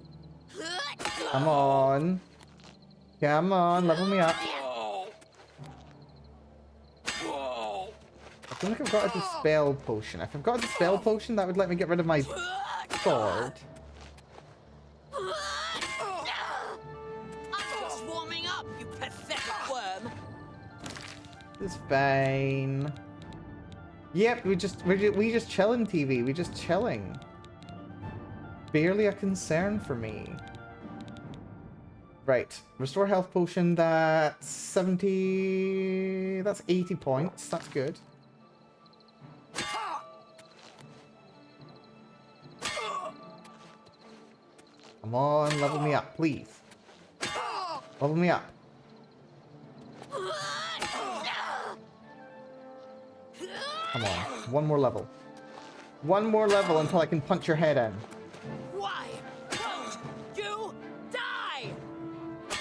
Come on. Come on, level me up. I feel like I've got a dispel potion. If I've got a dispel potion, that would let me get rid of my sword. I'm just warming up, you pathetic worm. It's fine. Yep, we just chilling, TV. We just chilling. Barely a concern for me. Right. Restore health potion, that's 70... That's 80 points. That's good. Come on, level me up, please. Level me up. Come on, one more level. One more level until I can punch your head in. Why won't you die?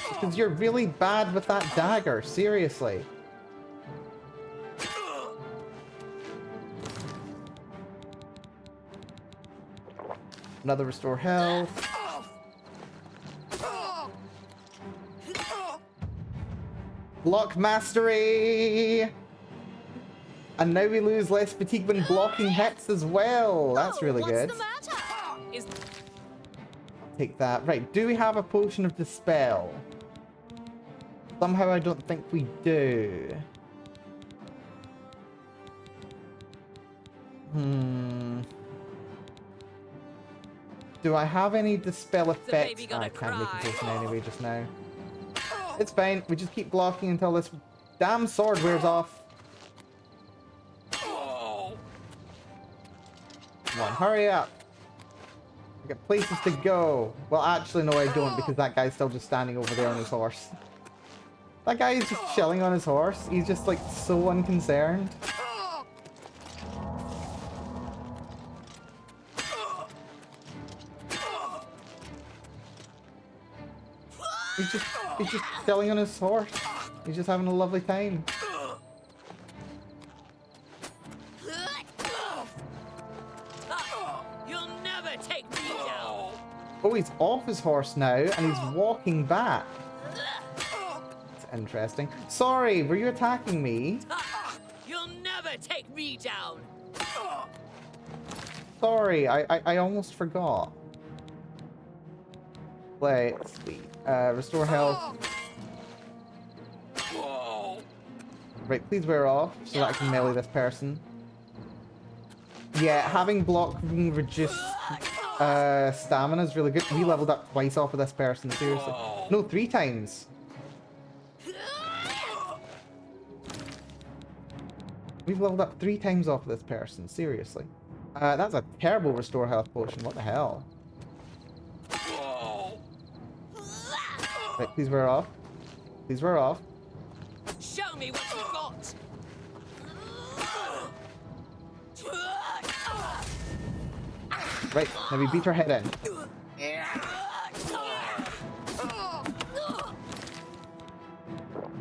Because you're really bad with that dagger, seriously. Another restore health. Block mastery! And now we lose less fatigue when blocking hits as well. That's really good. What's the matter? Take that. Right, do we have a potion of dispel? Somehow I don't think we do. Do I have any dispel effects? I can't make a potion anyway just now. It's fine. We just keep blocking until this damn sword wears off. Come on, hurry up. I got places to go. Well, actually, no, I don't, because that guy's still just standing over there on his horse. That guy is just chilling on his horse. He's just, like, so unconcerned. He's just chilling on his horse. He's just having a lovely time. You'll never take me down. Oh, he's off his horse now, and he's walking back. That's interesting. Sorry, were you attacking me? You'll never take me down. Sorry, I almost forgot. Let's see. Restore health. Right, please wear off so that I can melee this person. Yeah, having block reduce stamina is really good. We leveled up twice off of this person, seriously. No, 3 times. We've leveled up 3 times off of this person, seriously. That's a terrible restore health potion, what the hell? Right, please wear off. Please wear off. Show me what you got. Right, now we beat her head in.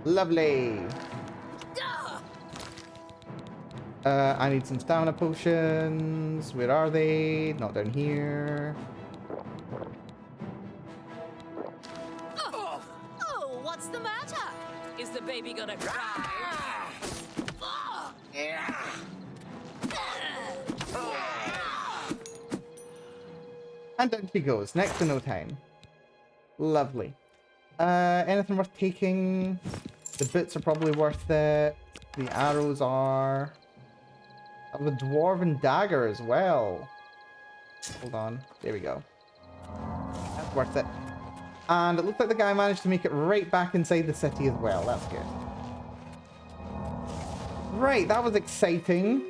Lovely. I need some stamina potions. Where are they? Not down here. Oh, what's the matter? Is the baby gonna cry? And down she goes, next to no time. Lovely. Anything worth taking? The boots are probably worth it. The arrows are. I have a dwarven dagger as well. Hold on. There we go. That's worth it. And it looks like the guy managed to make it right back inside the city as well. That's good. Right, that was exciting.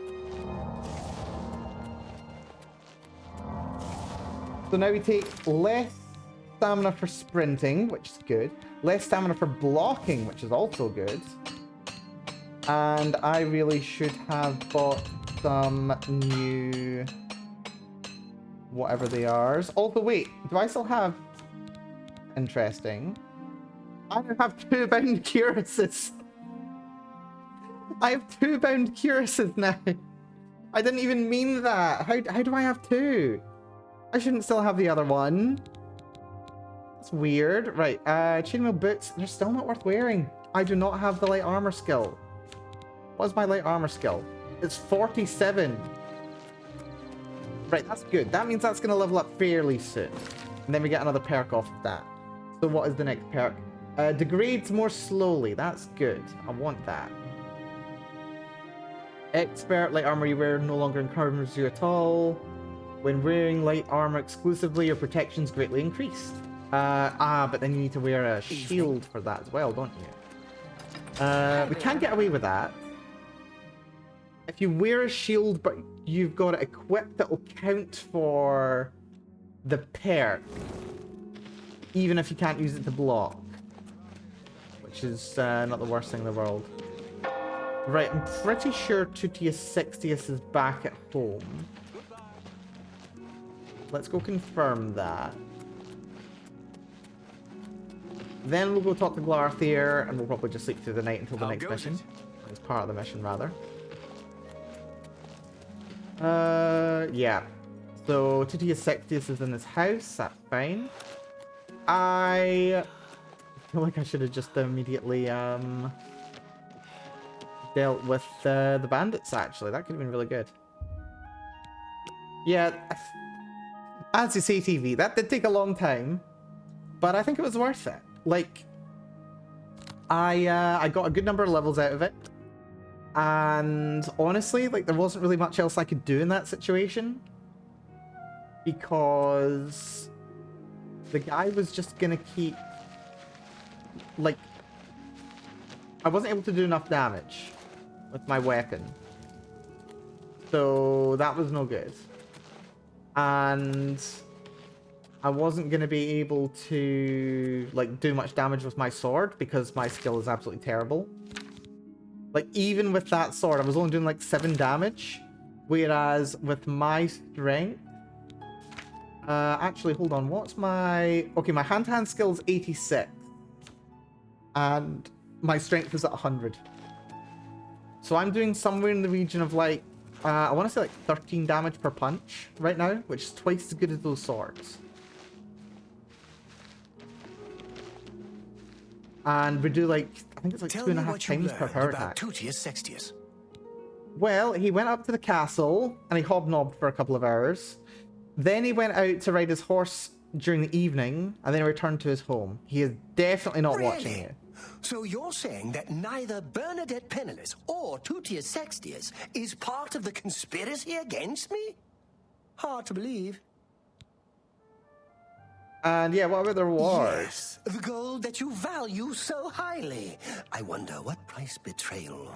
So now we take less stamina for sprinting, which is good. Less stamina for blocking, which is also good. And I really should have bought some new... whatever they are. Also, wait, do I still have... Interesting. I don't have 2 bound cuirasses. I have 2 bound cuirasses now. I didn't even mean that. How do I have 2? I shouldn't still have the other one. That's weird. Right, chainmail boots, they're still not worth wearing. I do not have the light armor skill. What is my light armor skill? It's 47. Right, that's good. That means that's going to level up fairly soon. And then we get another perk off of that. So what is the next perk? Degrades more slowly. That's good. I want that. Expert light armor you wear no longer encourages you at all. When wearing light armor exclusively, your protection's greatly increased. But then you need to wear a shield for that as well, don't you? We can get away with that. If you wear a shield, but you've got it equipped, that will count for the perk. Even if you can't use it to block. Which is not the worst thing in the world. Right, I'm pretty sure Tutius Sixtius is back at home. Let's go confirm that. Then we'll go talk to Glarthier, and we'll probably just sleep through the night until the next mission. As part of the mission, rather. Yeah. So, Tutius Sextius is in his house, that's fine. feel like I should have just immediately dealt with the bandits, actually. That could have been really good. Yeah, as you say, TV, that did take a long time, but I think it was worth it. Like, I got a good number of levels out of it, and honestly, like, there wasn't really much else I could do in that situation, because the guy was just gonna keep, like, I wasn't able to do enough damage with my weapon, so that was no good. And I wasn't going to be able to, like, do much damage with my sword because my skill is absolutely terrible. Like, even with that sword, I was only doing, like, 7 damage. Whereas with my strength... actually, hold on. What's my... Okay, my hand-to-hand skill is 86. And my strength is at 100. So I'm doing somewhere in the region of, like... I want to say, like, 13 damage per punch right now, which is twice as good as those swords. And we do, like, I think it's like 2.5 times per power attack. Tutius Sextius. Well, he went up to the castle, and he hobnobbed for a couple of hours. Then he went out to ride his horse during the evening, and then he returned to his home. He is definitely not watching you. So you're saying that neither Bernadette Penniless or Tutius Sextius is part of the conspiracy against me? Hard to believe. And yeah, what about the reward? Yes, the gold that you value so highly. I wonder what price betrayal...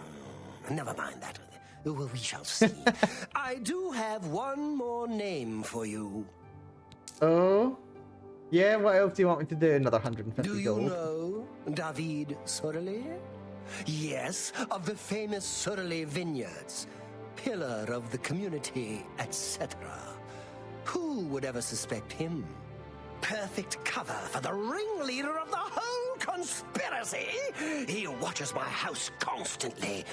Never mind that. Well, we shall see. I do have one more name for you. Oh? Yeah, what else do you want me to do? Another 150 Do you gold. know David Sorley? Yes, of the famous Sorley vineyards. Pillar of the community, etc. Who would ever suspect him? Perfect cover for the ringleader of the whole conspiracy. He watches my house constantly.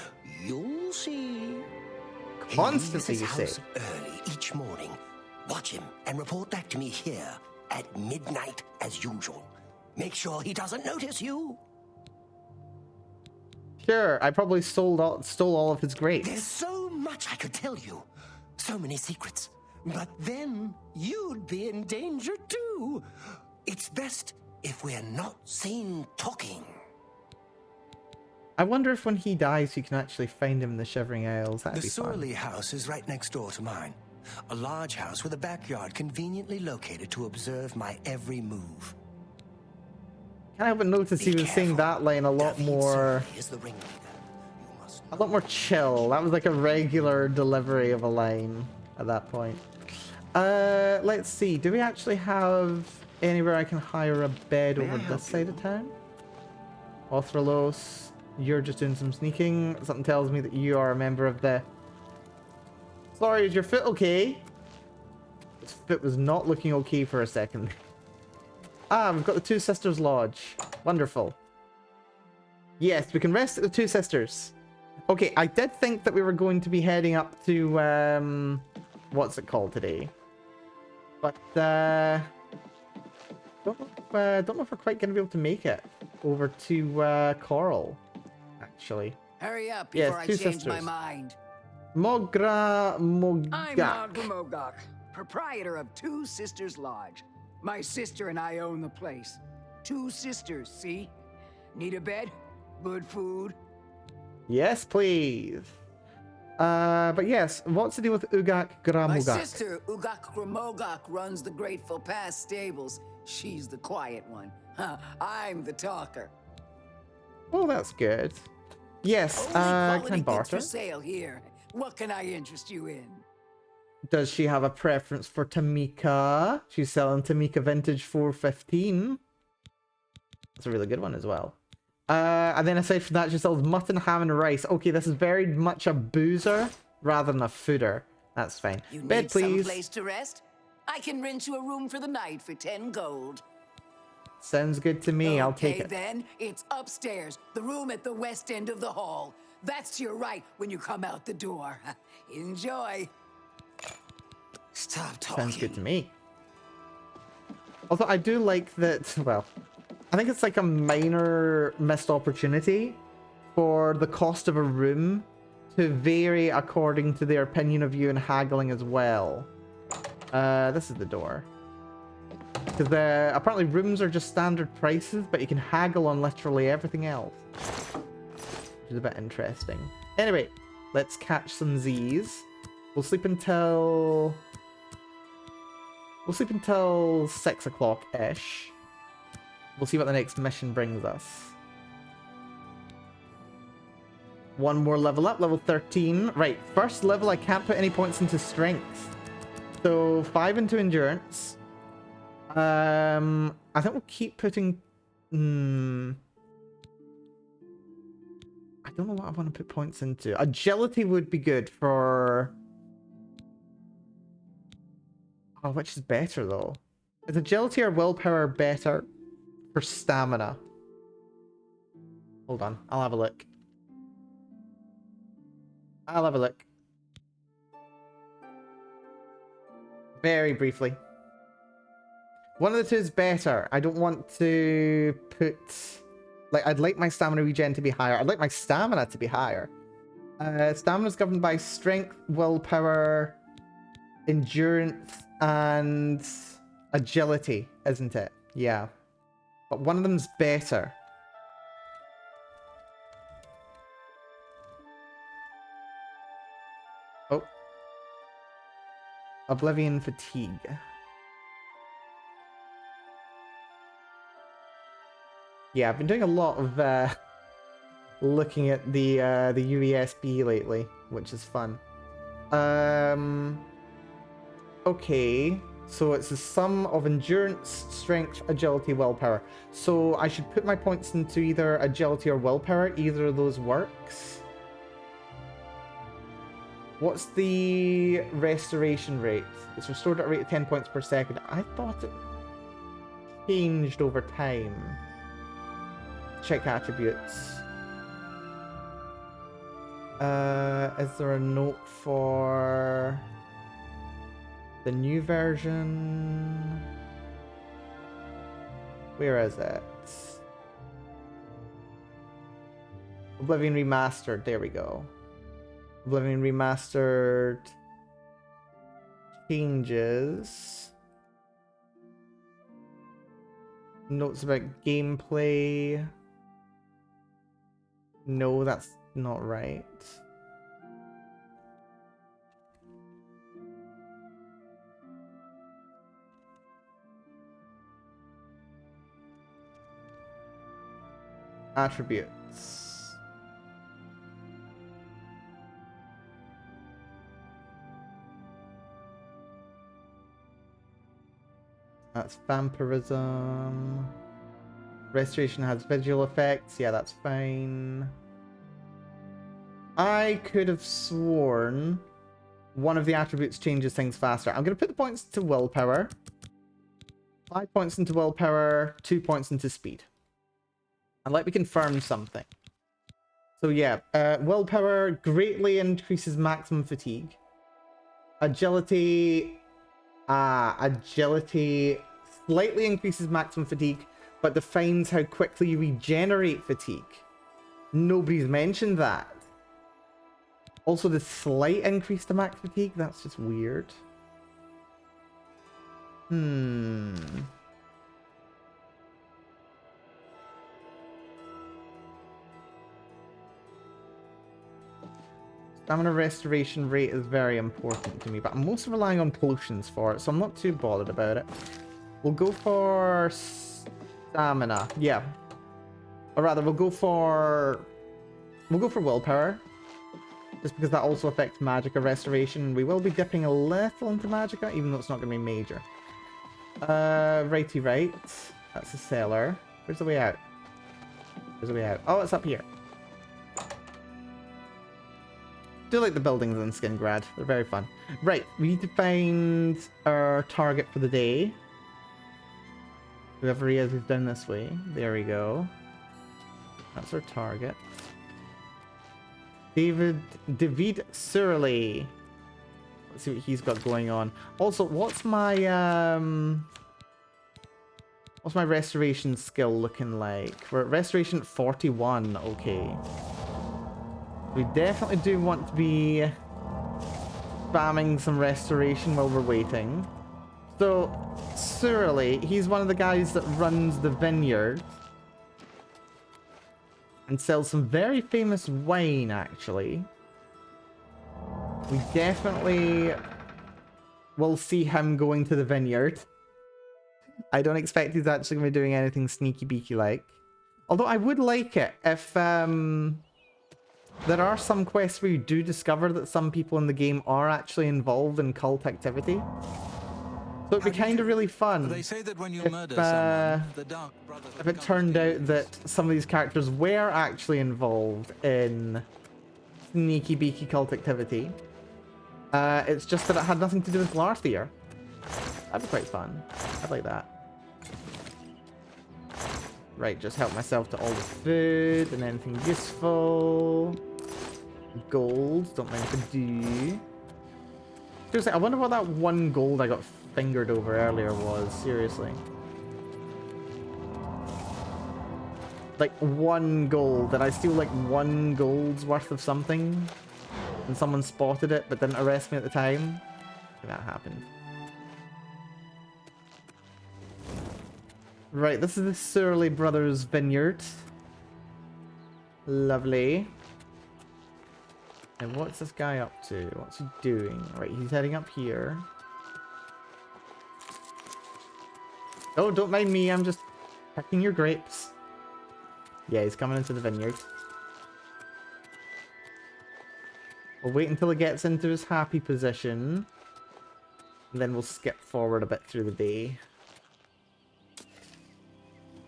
You'll see. Constantly, he leaves you his say? house early each morning. Watch him and report back to me here at midnight as usual. Make sure he doesn't notice you. Sure, I probably stole all of his grapes. There's so much I could tell you. So many secrets. But then you'd be in danger too. It's best if we're not seen talking. I wonder if when he dies, you can actually find him in the Shivering Isles. That'd be The fun. Sorley house is right next door to mine. A large house with a backyard conveniently located to observe my every move. Can't help but notice he was saying that line a lot more... A lot more chill. That was like a regular delivery of a line at that point. Let's see. Do we actually have anywhere I can hire a bed over this side of town? Othralos, you're just doing some sneaking. Something tells me that you are a member of the... Sorry, is your foot okay? His foot was not looking okay for a second. Ah, we've got the Two Sisters Lodge. Wonderful. Yes, we can rest at the Two Sisters. Okay, I did think that we were going to be heading up to, what's it called today? But, don't know if we're quite going to be able to make it over to, Coral, actually. Hurry up Yes, before I Two change Sisters. my mind. Mogra Mogak. I'm Mogra Mogak, proprietor of Two Sisters Lodge. My sister and I own the place. Two sisters, see? Need a bed? Good food? Yes, please. But yes, what's the deal with Ugak My Gramugak? sister, Ugak Gramogak, runs the Grateful Pass stables. She's the quiet one. I'm the talker. Oh, that's good. Yes, Only can I quality goods barter? for sale here. What can I interest you in? Does she have a preference for Tamika? She's selling Tamika Vintage 415. That's a really good one as well. And then aside from that, she sells mutton, ham, and rice. Okay, this is very much a boozer rather than a fooder. That's fine. You Bed, need please. someplace to rest? I can rent you a room for the night for 10 gold. Sounds good to me. I'll take Okay, it. then, it's upstairs, the room at the west end of the hall. That's to your right when you come out the door. Enjoy. Stop talking. Sounds good to me. Although I do like that, well, I think it's like a minor missed opportunity for the cost of a room to vary according to their opinion of you and haggling as well. This is the door. Because apparently rooms are just standard prices, but you can haggle on literally everything else. Which is a bit interesting. Anyway, let's catch some Z's. We'll sleep until 6 o'clock-ish. We'll see what the next mission brings us. One more level up, level 13. Right, first level I can't put any points into strength. So 5 into endurance. I think we'll keep putting... I don't know what I want to put points into. Agility would be good for... Oh, which is better though? Is agility or willpower better for stamina? Hold on, I'll have a look. I'll have a look. Very briefly. One of the two is better. I don't want to put... Like, I'd like my stamina regen to be higher. I'd like my stamina to be higher. Stamina is governed by strength, willpower, endurance, and agility, isn't it? Yeah. But one of them's better. Oh. Oblivion fatigue. Yeah, I've been doing a lot of looking at the UESB lately, which is fun. Okay, so it's the sum of endurance, strength, agility, willpower. So I should put my points into either agility or willpower. Either of those works. What's the restoration rate? It's restored at a rate of 10 points per second. I thought it changed over time. Check attributes. Is there a note for the new version? Where is it? Oblivion Remastered. There we go. Oblivion Remastered changes. Notes about gameplay. No, that's not right. Attributes. That's vampirism. Restoration has visual effects. Yeah, that's fine. I could have sworn one of the attributes changes things faster. I'm going to put the points to willpower. 5 points into willpower, 2 points into speed. And let me confirm something. So yeah, willpower greatly increases maximum fatigue. Agility slightly increases maximum fatigue, but defines how quickly you regenerate fatigue. Nobody's mentioned that. Also, the slight increase to max fatigue, that's just weird. Stamina restoration rate is very important to me, but I'm mostly relying on potions for it, so I'm not too bothered about it. We'll go for stamina. Yeah. Or rather, we'll go for willpower. Just because that also affects magicka restoration. We will be dipping a little into magicka, even though it's not going to be major. Righty right. That's the cellar. Where's the way out? There's a way out. Oh, it's up here. Do like the buildings in Skingrad. They're very fun. Right, we need to find our target for the day. Whoever he is who's down this way. There we go. That's our target. David Surley. Let's see what he's got going on. Also, what's my What's my restoration skill looking like? We're at restoration 41. Okay. We definitely do want to be spamming some restoration while we're waiting. So, Surly, he's one of the guys that runs the vineyard and sells some very famous wine, actually. We definitely will see him going to the vineyard. I don't expect he's actually going to be doing anything sneaky beaky like. Although I would like it if there are some quests where you do discover that some people in the game are actually involved in cult activity. So it'd be kind of really fun They say that when you if, murder someone, the Dark Brotherhood if it comes turned to you. out that some of these characters were actually involved in sneaky beaky cult activity. It's just that it had nothing to do with Larthier. That'd be quite fun. I'd like that. Right, just help myself to all the food and anything useful. Gold, don't mind if I do. Seriously, I wonder what that one gold I got fingered over earlier was. Seriously. Like, 1 gold. Did I steal like 1 gold's worth of something? And someone spotted it but didn't arrest me at the time? I think that happened. Right, this is the Surly Brothers Vineyard. Lovely. And what's this guy up to? What's he doing? Right, he's heading up here. Oh, don't mind me, I'm just picking your grapes. Yeah, he's coming into the vineyard. We'll wait until he gets into his happy position. And then we'll skip forward a bit through the day.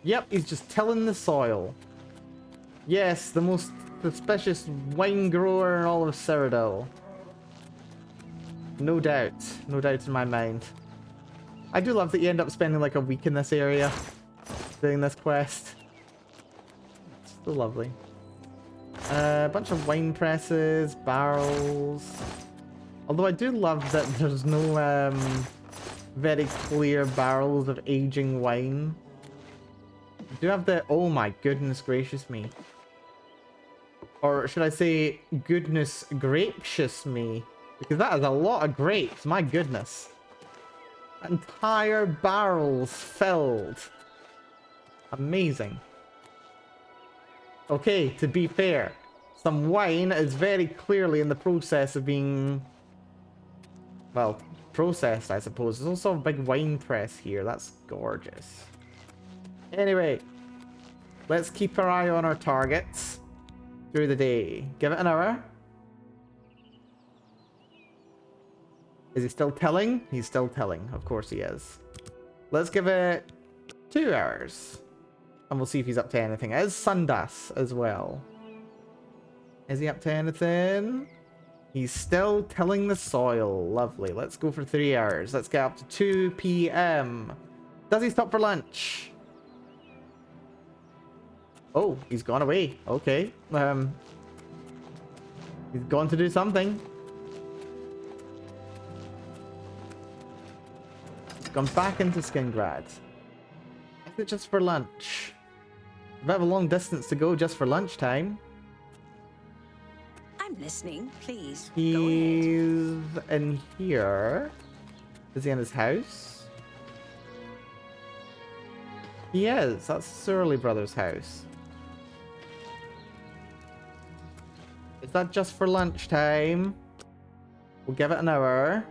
Yep, he's just tilling the soil. Yes, the most suspicious wine grower in all of Cyrodiil. No doubt. No doubt in my mind. I do love that you end up spending like a week in this area doing this quest. It's so lovely. A bunch of wine presses, barrels. Although I do love that there's no very clear barrels of aging wine. I do have the... Oh my goodness gracious me. Or should I say, goodness gracious me? Because that is a lot of grapes, my goodness. Entire barrels filled. Amazing. Okay, to be fair, some wine is very clearly in the process of being... Well, processed, I suppose. There's also a big wine press here. That's gorgeous. Anyway, let's keep our eye on our targets through the day. Give it an hour. Is he still telling? He's still telling. Of course he is. Let's give it 2 hours. And we'll see if he's up to anything. It is Sundas as well. Is he up to anything? He's still tilling the soil. Lovely. Let's go for 3 hours. Let's get up to 2 p.m. Does he stop for lunch? Oh, he's gone away. Okay. He's gone to do something. He's gone back into Skingrad. Is it just for lunch? A bit of a long distance to go just for lunchtime. I'm listening. Please, He's go ahead. in here. Is he in his house? He is. That's Surly Brothers' house. Is that just for lunchtime? We'll give it an hour.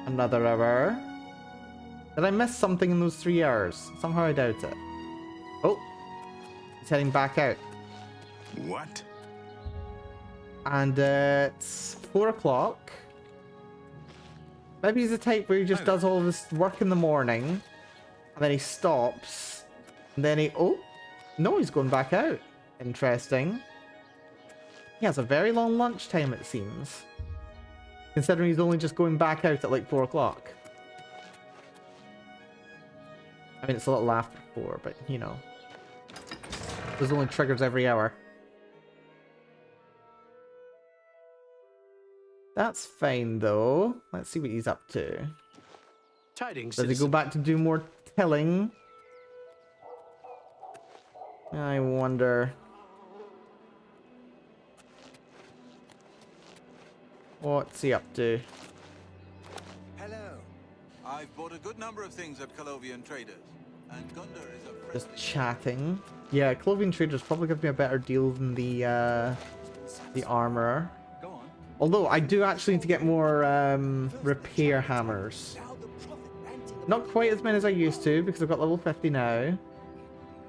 Another hour. Did I miss something in those 3 hours? Somehow I doubt it. Oh, he's heading back out. What? And it's 4 o'clock. Maybe he's the type where he just does all of his work in the morning. And then he stops. And then he... Oh, no, he's going back out. Interesting. He has a very long lunchtime, it seems. Considering he's only just going back out at like 4 o'clock. I mean, it's a little after 4, but, you know. There's only triggers every hour. That's fine, though. Let's see what he's up to. Tidings, Does he go citizen. back to do more tilling? I wonder. What's he up to? Hello. I've bought a good number of things at Colovian Traders, and Gunda is a friendly... Just chatting. Yeah, Clovian Traders probably give me a better deal than the armorer. Go on. Although I do actually need to get more repair hammers. Not quite as many as I used to because I've got level 50 now.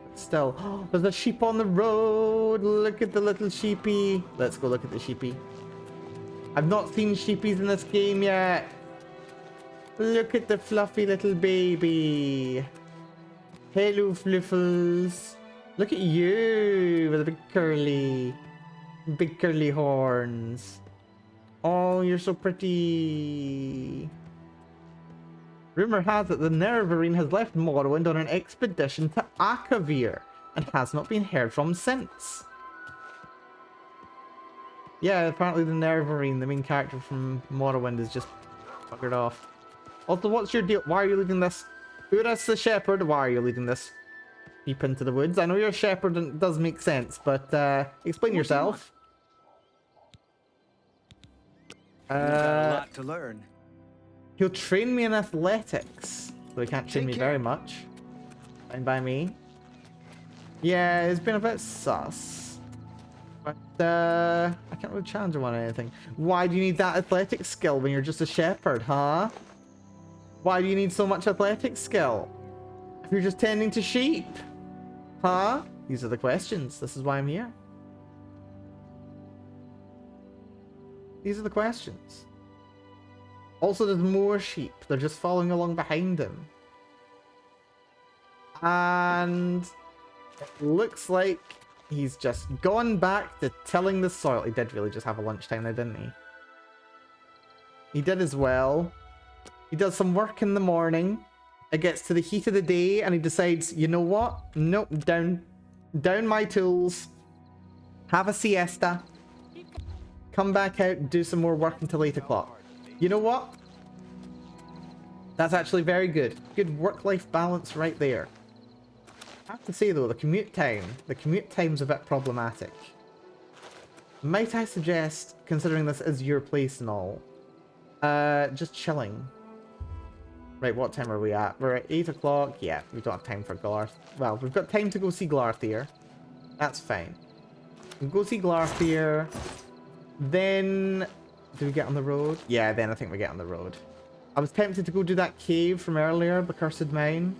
But still, there's a sheep on the road. Look at the little sheepy. Let's go look at the sheepy. I've not seen sheepies in this game yet. Look at the fluffy little baby. Hello, Fluffles. Look at you with the big curly horns. Oh, you're so pretty. Rumor has it the Nerevarine has left Morrowind on an expedition to Akavir and has not been heard from since. Yeah, apparently the Nerevarine, the main character from Morrowind, is just buggered off. Also, what's your deal? Why are you leading this? Urus the shepherd, why are you leading this deep into the woods? I know you're a shepherd and it does make sense, but explain yourself. You've got a lot to learn. He'll train me in athletics, though he can't train me very much. Fine by me. Yeah, it's been a bit sus. But I can't really challenge him on anything. Why do you need that athletic skill when you're just a shepherd, huh? Why do you need so much athletic skill if you're just tending to sheep? Huh? These are the questions. This is why I'm here. These are the questions. Also, there's more sheep. They're just following along behind him. And it looks like he's just gone back to tilling the soil. He did really just have a lunchtime there, didn't he? He did as well. He does some work in the morning. It gets to the heat of the day and he decides, you know what? Nope, down my tools. Have a siesta. Come back out and do some more work until 8 o'clock. You know what? That's actually very good. Good work-life balance right there. I have to say though, the commute time's a bit problematic. Might I suggest, considering this is your place and all, just chilling. Right, what time are we at? We're at 8 o'clock. Yeah, we don't have time for Glarth. Well, we've got time to go see Glarthir. That's fine. We'll go see Glarthir. Then, do we get on the road? Yeah, then I think we get on the road. I was tempted to go do that cave from earlier, the Cursed Mine.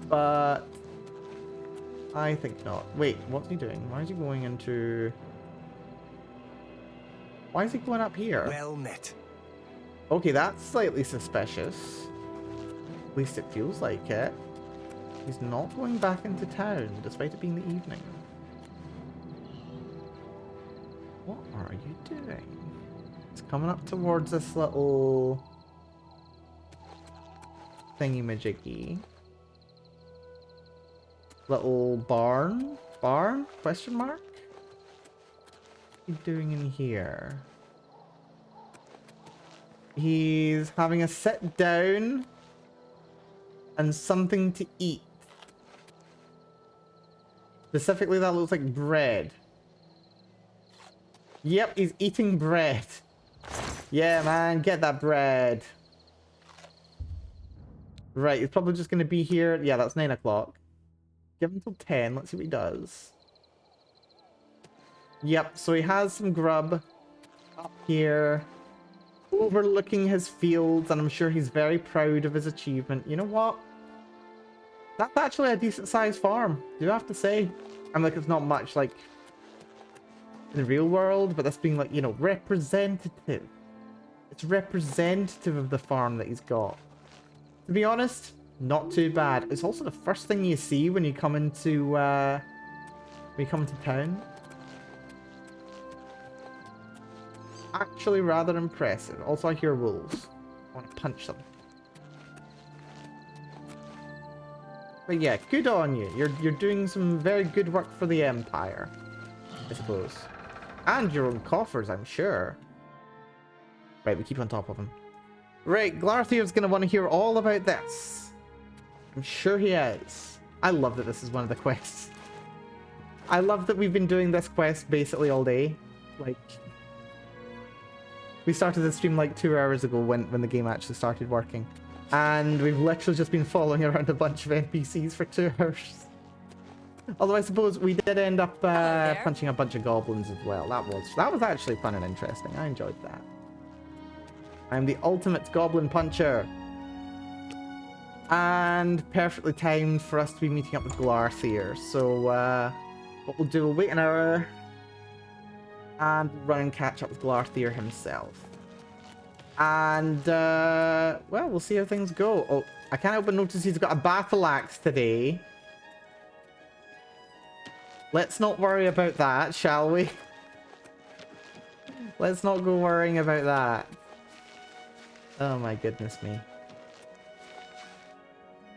But I think not. Wait, what's he doing? Why is he going into... Why is he going up here? Well met. Okay, that's slightly suspicious. At least it feels like it. He's not going back into town, despite it being the evening. What are you doing? It's coming up towards this little... thingy-majiggy. Little barn? Barn? Question mark? What are you doing in here? He's having a sit down and something to eat. Specifically, that looks like bread. Yep, he's eating bread. Yeah, man, get that bread. Right, he's probably just going to be here. Yeah, that's 9 o'clock. Give him until 10. Let's see what he does. Yep, so he has some grub up here, overlooking his fields, and I'm sure he's very proud of his achievement. You know what? That's actually a decent sized farm, do I have to say? I'm like, it's not much like in the real world, but that's being like, you know, representative. It's representative of the farm that he's got. To be honest, not too bad. It's also the first thing you see when you come into town. Actually rather impressive. Also, I hear wolves. I want to punch them. But yeah, good on you. You're doing some very good work for the Empire, I suppose. And your own coffers, I'm sure. Right, we keep on top of him. Right, Glarthier's gonna want to hear all about this. I'm sure he is. I love that this is one of the quests. I love that we've been doing this quest basically all day. Like, we started the stream like 2 hours ago when the game actually started working. And we've literally just been following around a bunch of NPCs for 2 hours. Although I suppose we did end up punching a bunch of goblins as well. That was actually fun and interesting. I enjoyed that. I'm the ultimate goblin puncher. And perfectly timed for us to be meeting up with Glarthier. So what we'll do, we'll wait an hour and run and catch up with Glarthier himself. And well, we'll see how things go. Oh, I can't help but notice he's got a battle axe today. Let's not worry about that, shall we? Let's not go worrying about that. Oh my goodness me.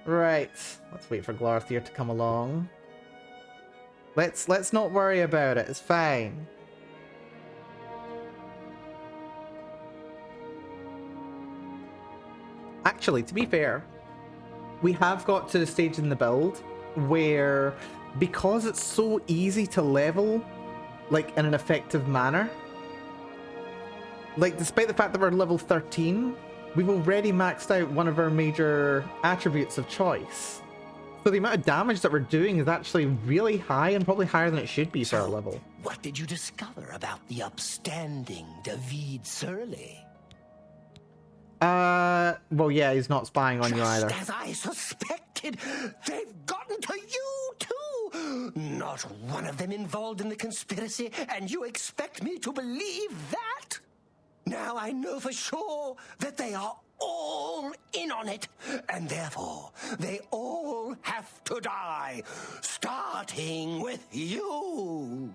Right. Let's wait for Glarthier to come along. Let's not worry about it. It's fine. Actually, to be fair, we have got to the stage in the build where, because it's so easy to level, like, in an effective manner, like, despite the fact that we're level 13, we've already maxed out one of our major attributes of choice. So the amount of damage that we're doing is actually really high, and probably higher than it should be for our level. What did you discover about the upstanding David Surly? Well, yeah, he's not spying on you either. Just as I suspected, they've gotten to you too. Not one of them involved in the conspiracy, and you expect me to believe that? Now I know for sure that they are all in on it, and therefore they all have to die, starting with you.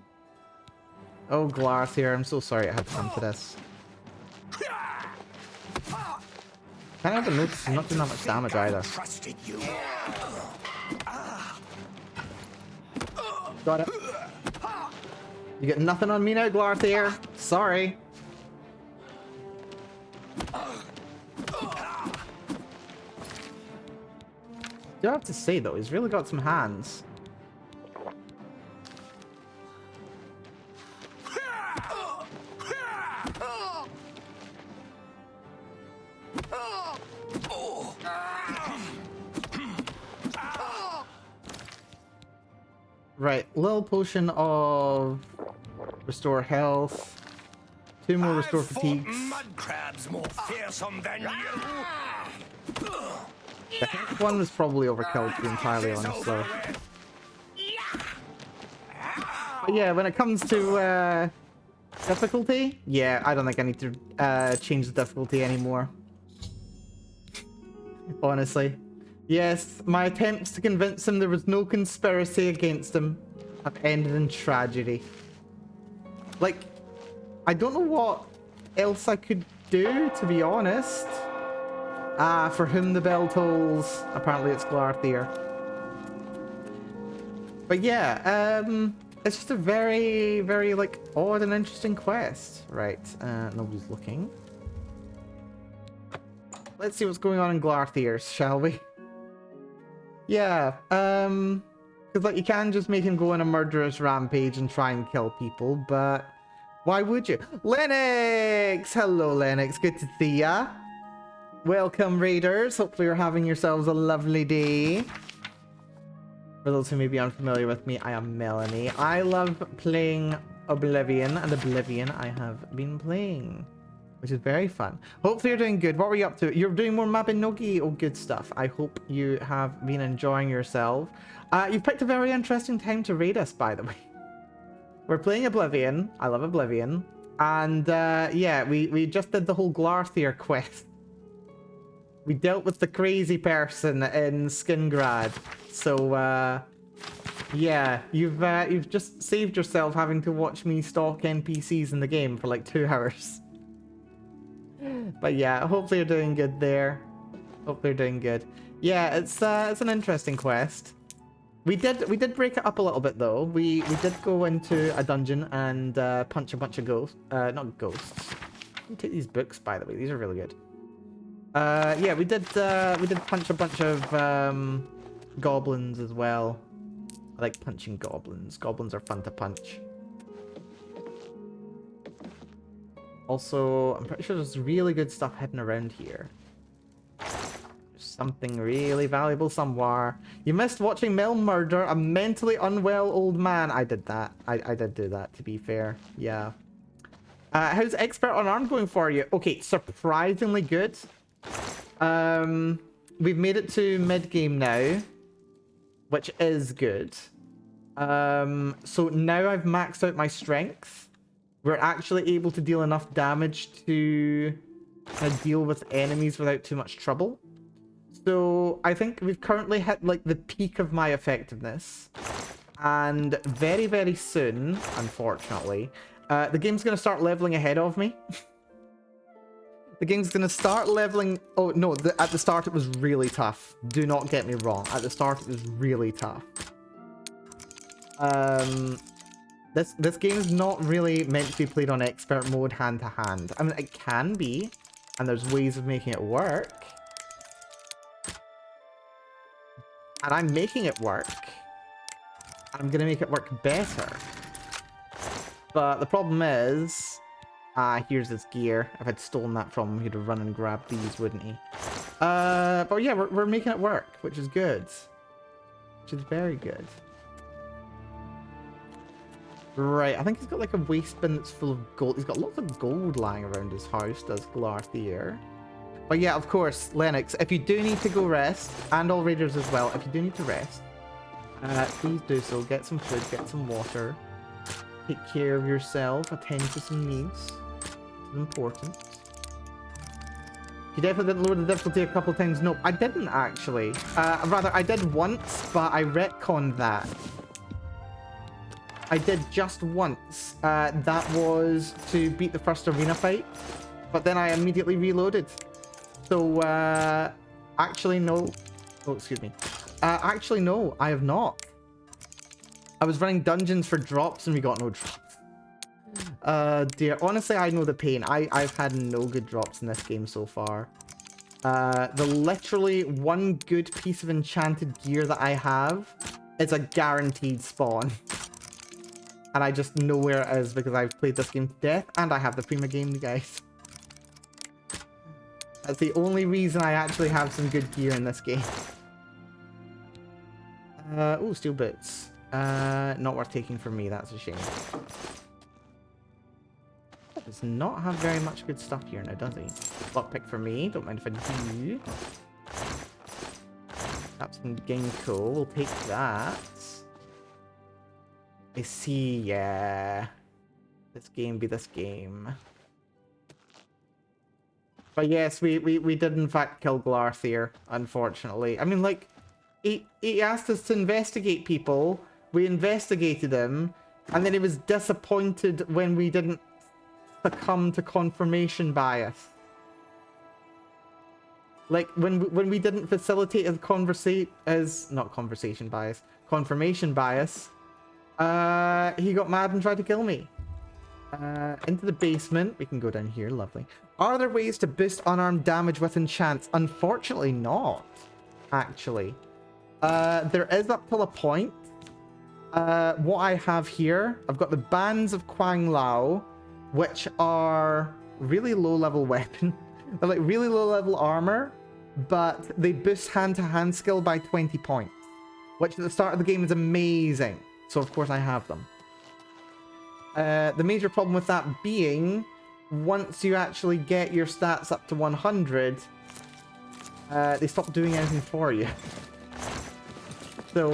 Oh, Glarthier, I'm so sorry I had to come to this. Can't help but notice he's not doing that much damage either. Trusted you. Got it. You get nothing on me now, Glarthier. Sorry. Do have to say though, he's really got some hands. Right, little potion of restore health. 2 more restore fatigues. Mud crabs more fearsome than you. The health one was probably overkill, to be entirely honest, though. But yeah, when it comes to difficulty, yeah, I don't think I need to change the difficulty anymore. Honestly. Yes, my attempts to convince him there was no conspiracy against him have ended in tragedy. Like, I don't know what else I could do, to be honest. Ah, for whom the bell tolls. Apparently it's Glarthier. But yeah, it's just a very, very, like, odd and interesting quest. Right, nobody's looking. Let's see what's going on in Glarthier's, shall we? Yeah, because, like, you can just make him go on a murderous rampage and try and kill people, but why would you? Lennox! Hello, Lennox. Good to see ya. Welcome, Raiders. Hopefully you're having yourselves a lovely day. For those who may be unfamiliar with me, I am Melanie. I love playing Oblivion, and Oblivion I have been playing, which is very fun. Hopefully you're doing good. What were you up to? You're doing more Mabinogi? Oh, good stuff. I hope you have been enjoying yourself. You've picked a very interesting time to raid us, by the way. We're playing Oblivion. I love Oblivion. And yeah, we just did the whole Glarthier quest. We dealt with the crazy person in Skingrad. So yeah, you've just saved yourself having to watch me stalk NPCs in the game for like 2 hours. But yeah, hopefully you're doing good there. Hopefully you're doing good. Yeah, it's an interesting quest. We did break it up a little bit though. We did go into a dungeon and punch a bunch of ghosts. Not ghosts. You take these books, by the way. These are really good. Yeah, we did punch a bunch of goblins as well. I like punching goblins. Goblins are fun to punch. Also, I'm pretty sure there's really good stuff hidden around here. There's something really valuable somewhere. You missed watching Mel murder a mentally unwell old man. I did that. I did do that, to be fair. Yeah. How's Expert Unarmed going for you? Okay, surprisingly good. We've made it to mid-game now, which is good. So now I've maxed out my strength. We're actually able to deal enough damage to deal with enemies without too much trouble. So I think we've currently hit like the peak of my effectiveness. And very, very soon, unfortunately, the game's going to start leveling ahead of me. The game's going to start leveling... Oh, no, at the start it was really tough. Do not get me wrong. At the start it was really tough. This game is not really meant to be played on expert mode hand to hand. I mean, it can be, and there's ways of making it work. And I'm making it work. I'm going to make it work better. But the problem is... here's his gear. If I'd stolen that from him, he'd have run and grabbed these, wouldn't he? But yeah, we're making it work, which is good. Which is very good. Right, I think he's got like a waste bin that's full of gold. He's got lots of gold lying around his house, does Glarthier. But yeah, of course, Lennox, if you do need to go rest, and all raiders as well, if you do need to rest, please do so. Get some food, get some water. Take care of yourself, attend to some needs. It's important. You definitely didn't lower the difficulty a couple of times. No, I didn't actually. Rather, I did once, but I retconned that. I did just once. That was to beat the first arena fight, but then I immediately reloaded. So, actually, no. Oh, excuse me. Actually, no, I have not. I was running dungeons for drops and we got no drops. Dear. Honestly, I know the pain. I've had no good drops in this game so far. The literally one good piece of enchanted gear that I have is a guaranteed spawn. And I just know where it is because I've played this game to death and I have the Prima game, guys. That's the only reason I actually have some good gear in this game. Oh, steel boots. Not worth taking from me, that's a shame. Does not have very much good stuff here now, does he? Lockpick for me, don't mind if I do. That's some Ginkgo, we'll take that. I see, yeah. This game be this game. But yes, we did in fact kill Glarthier, unfortunately. I mean, like, he asked us to investigate people. We investigated him, and then he was disappointed when we didn't succumb to confirmation bias. Like, when we didn't facilitate his confirmation bias, he got mad and tried to kill me. Into the basement. We can go down here. Lovely. Are there ways to boost unarmed damage with enchants? Unfortunately not, actually. There is up till a point. What I have here, I've got the Bands of Quang Lao, which are really low-level weapon. They're like really low-level armor, but they boost hand-to-hand skill by 20 points, which at the start of the game is amazing. So of course I have them. The major problem with that being, once you actually get your stats up to 100, they stop doing anything for you. So,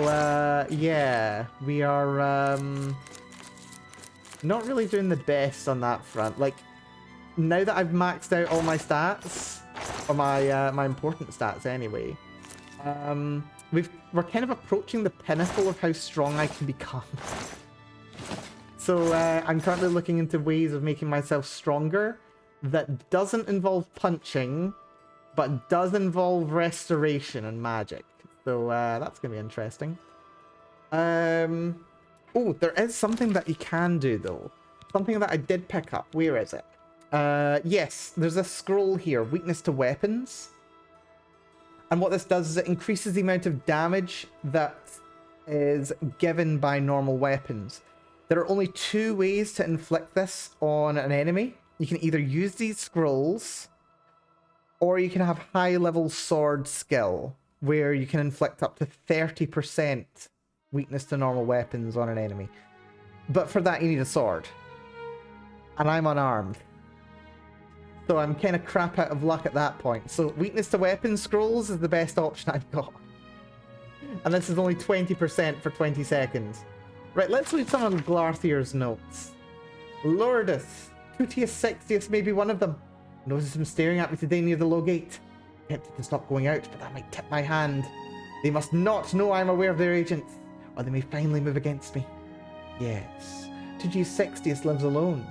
yeah, we are not really doing the best on that front. Like, now that I've maxed out all my stats, or my important stats anyway, we're kind of approaching the pinnacle of how strong I can become. So I'm currently looking into ways of making myself stronger that doesn't involve punching, but does involve restoration and magic. So that's going to be interesting. Oh, there is something that you can do, though. Something that I did pick up. Where is it? Yes, there's a scroll here. Weakness to weapons. And what this does is it increases the amount of damage that is given by normal weapons. There are only 2 ways to inflict this on an enemy. You can either use these scrolls, or you can have high-level sword skill, where you can inflict up to 30% weakness to normal weapons on an enemy. But for that, you need a sword. And I'm unarmed. So I'm kind of crap out of luck at that point. So weakness to weapon scrolls is the best option I've got. And this is only 20% for 20 seconds. Right, let's read some of Glarthier's notes. Lourdes, Tutius Sextius may be one of them. Noticed him staring at me today near the low gate. Tempted to stop going out, but that might tip my hand. They must not know I'm aware of their agents, or they may finally move against me. Yes, Tutius Sextius lives alone.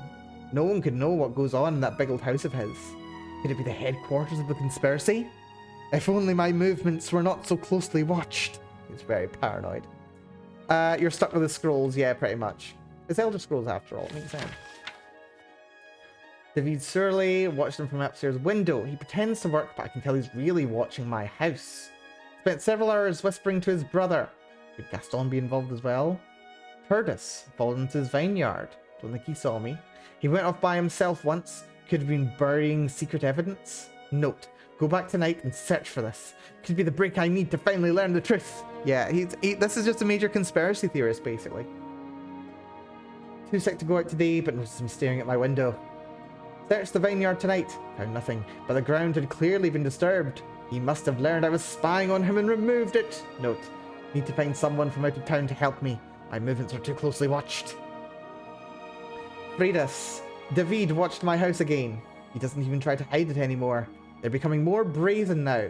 No one could know what goes on in that big old house of his. Could it be the headquarters of the conspiracy? If only my movements were not so closely watched. He's very paranoid. You're stuck with the scrolls, yeah, pretty much. It's Elder Scrolls after all, it makes sense. David Surley watched him from upstairs window. He pretends to work, but I can tell he's really watching my house. Spent several hours whispering to his brother. Could Gaston be involved as well? Perdus followed into his vineyard. Don't think he saw me. He went off by himself once. Could have been burying secret evidence. Note, go back tonight and search for this. Could be the break I need to finally learn the truth. Yeah, this is just a major conspiracy theorist, basically. Too sick to go out today, but noticed him staring at my window. Searched the vineyard tonight. Found nothing, but the ground had clearly been disturbed. He must have learned I was spying on him and removed it. Note, need to find someone from out of town to help me. My movements are too closely watched. Freitas, David watched my house again. He doesn't even try to hide it anymore. They're becoming more brazen now.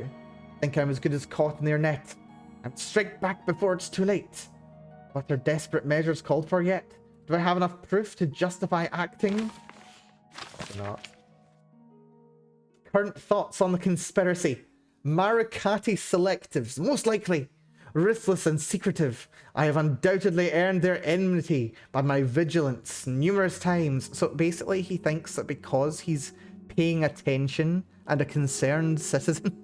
Think I'm as good as caught in their net. I'd strike back before it's too late. What are desperate measures called for yet? Do I have enough proof to justify acting? Probably not. Current thoughts on the conspiracy. Maracati selectives, most likely. Ruthless and secretive. I have undoubtedly earned their enmity by my vigilance numerous times. So basically he thinks that because he's paying attention and a concerned citizen,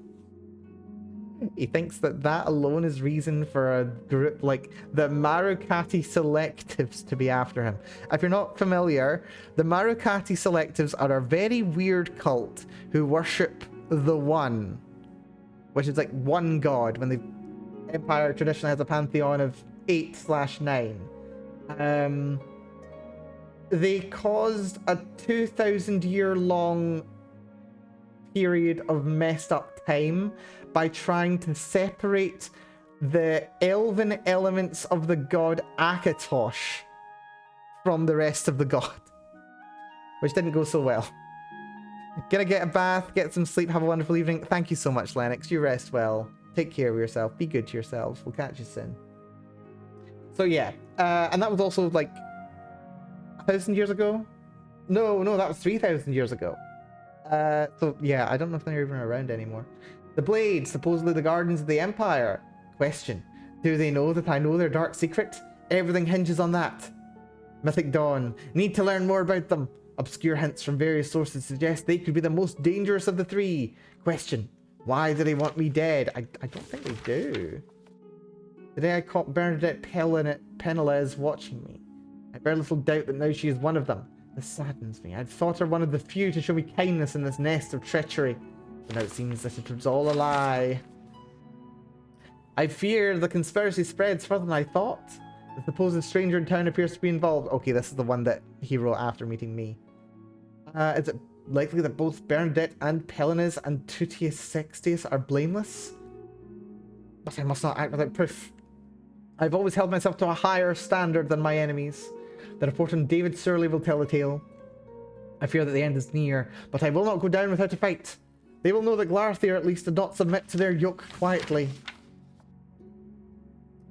he thinks that that alone is reason for a group like the Maracati Selectives to be after him. If you're not familiar, the Maracati Selectives are a very weird cult who worship the One, which is like one god, when the Empire traditionally has a pantheon of 8/9. They caused a 2,000-year-long period of messed up time by trying to separate the elven elements of the god Akatosh from the rest of the god, which didn't go so well. Gonna get a bath, get some sleep, have a wonderful evening. Thank you so much, Lennox. You rest well. Take care of yourself. Be good to yourselves. We'll catch you soon. So yeah, and that was also like 1,000 years ago? No, that was 3,000 years ago. So yeah, I don't know if they're even around anymore. The Blade, supposedly the guardians of the Empire. Question, do they know that I know their dark secret? Everything hinges on that. Mythic Dawn, need to learn more about them. Obscure hints from various sources suggest they could be the most dangerous of the 3. Question, why do they want me dead? I don't think they do. Today I caught Bernadette Penelez watching me. I very little doubt that now she is one of them. This saddens me. I'd thought her one of the few to show me kindness in this nest of treachery. But now it seems that it was all a lie. I fear the conspiracy spreads further than I thought. The supposed stranger in town appears to be involved. Okay, this is the one that he wrote after meeting me. Is it likely that both Bernadette and Pelinez and Tutius Sextius are blameless? But I must not act without proof. I've always held myself to a higher standard than my enemies. The report on David Surley will tell the tale. I fear that the end is near, but I will not go down without a fight. They will know that Glarthier at least did not submit to their yoke quietly.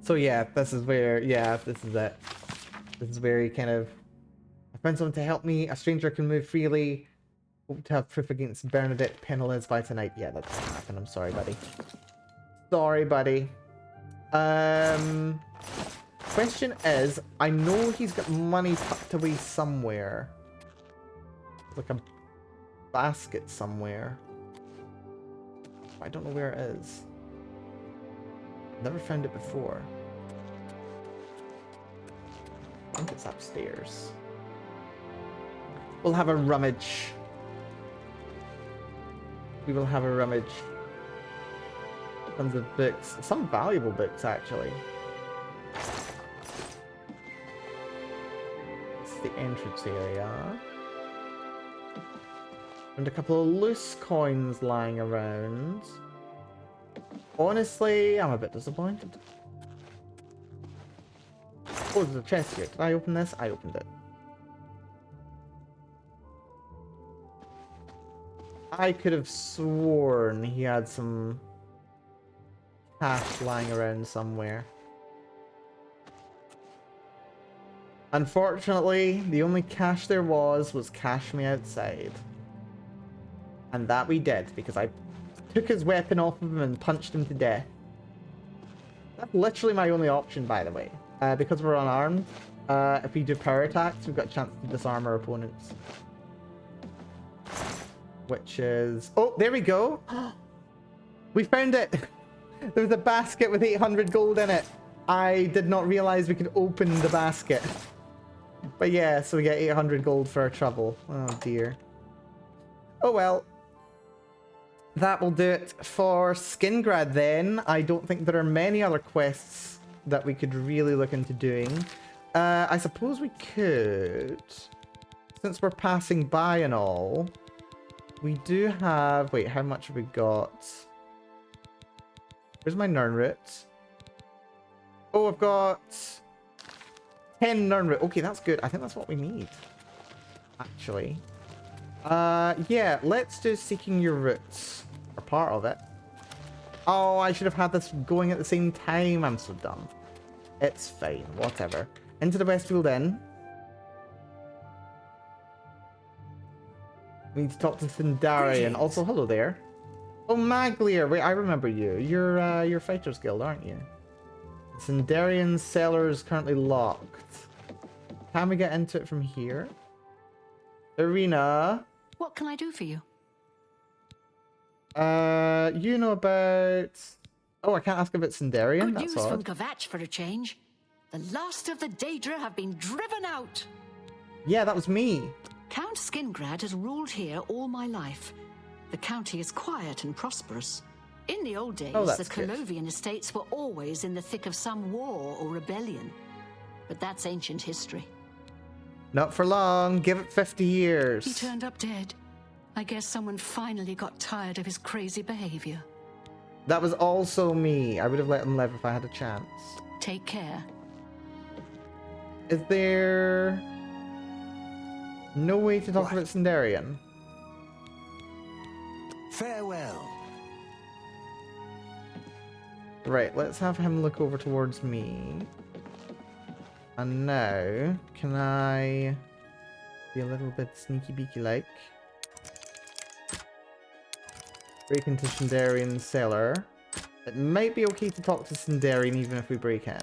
So yeah, this is where, this is it. This is where he kind of... I found someone to help me. A stranger can move freely. Hope to have proof against Bernadette Penelez by tonight. Yeah, that's not happening. I'm sorry, buddy. Sorry, buddy. Question is, I know he's got money tucked away somewhere. Like a basket somewhere. I don't know where it is. Never found it before. I think it's upstairs. We'll have a rummage. We will have a rummage. Tons of books. Some valuable books, actually. This is the entrance area. And a couple of loose coins lying around. Honestly, I'm a bit disappointed. Oh, there's a chest here. Did I open this? I opened it. I could have sworn he had some cash lying around somewhere. Unfortunately, the only cash there was cash me outside. And that we did, because I took his weapon off of him and punched him to death. That's literally my only option, by the way. Because we're unarmed, if we do power attacks, we've got a chance to disarm our opponents. Which is... Oh, there we go! We found it! There was a basket with 800 gold in it. I did not realize we could open the basket. But yeah, so we get 800 gold for our trouble. Oh dear. Oh well. That will do it for Skingrad then. I don't think there are many other quests that we could really look into doing. I suppose we could, since we're passing by and all, we do have... Wait, how much have we got? Where's my Nirnroot? Oh, I've got 10 Nirnroot. Okay, that's good. I think that's what we need, actually. Yeah, let's do Seeking Your Roots. Or part of it. Oh, I should have had this going at the same time. I'm so dumb. It's fine. Whatever. Into the Westfield Inn. We need to talk to Sindarian. Also, hello there. Oh, Maglier. Wait, I remember you. You're Fighters Guild, aren't you? Sindarian's cellar is currently locked. Can we get into it from here? Irina. What can I do for you? You know about... Oh, I can't ask about Sindarian? Good That's news from odd. Kvatch for a change. The last of the Daedra have been driven out. Yeah, that was me. Count Skingrad has ruled here all my life. The county is quiet and prosperous. In the old days, the Colovian estates were always in the thick of some war or rebellion. But that's ancient history. Not for long. Give it 50 years. He turned up dead. I guess someone finally got tired of his crazy behavior. That was also me. I would have let him live if I had a chance. Take care. Is there no way to talk about Sindarian? Farewell. Right, let's have him look over towards me. And now, can I be a little bit sneaky beaky like? Break into Sindarian's cellar. It might be okay to talk to Sindarian even if we break in.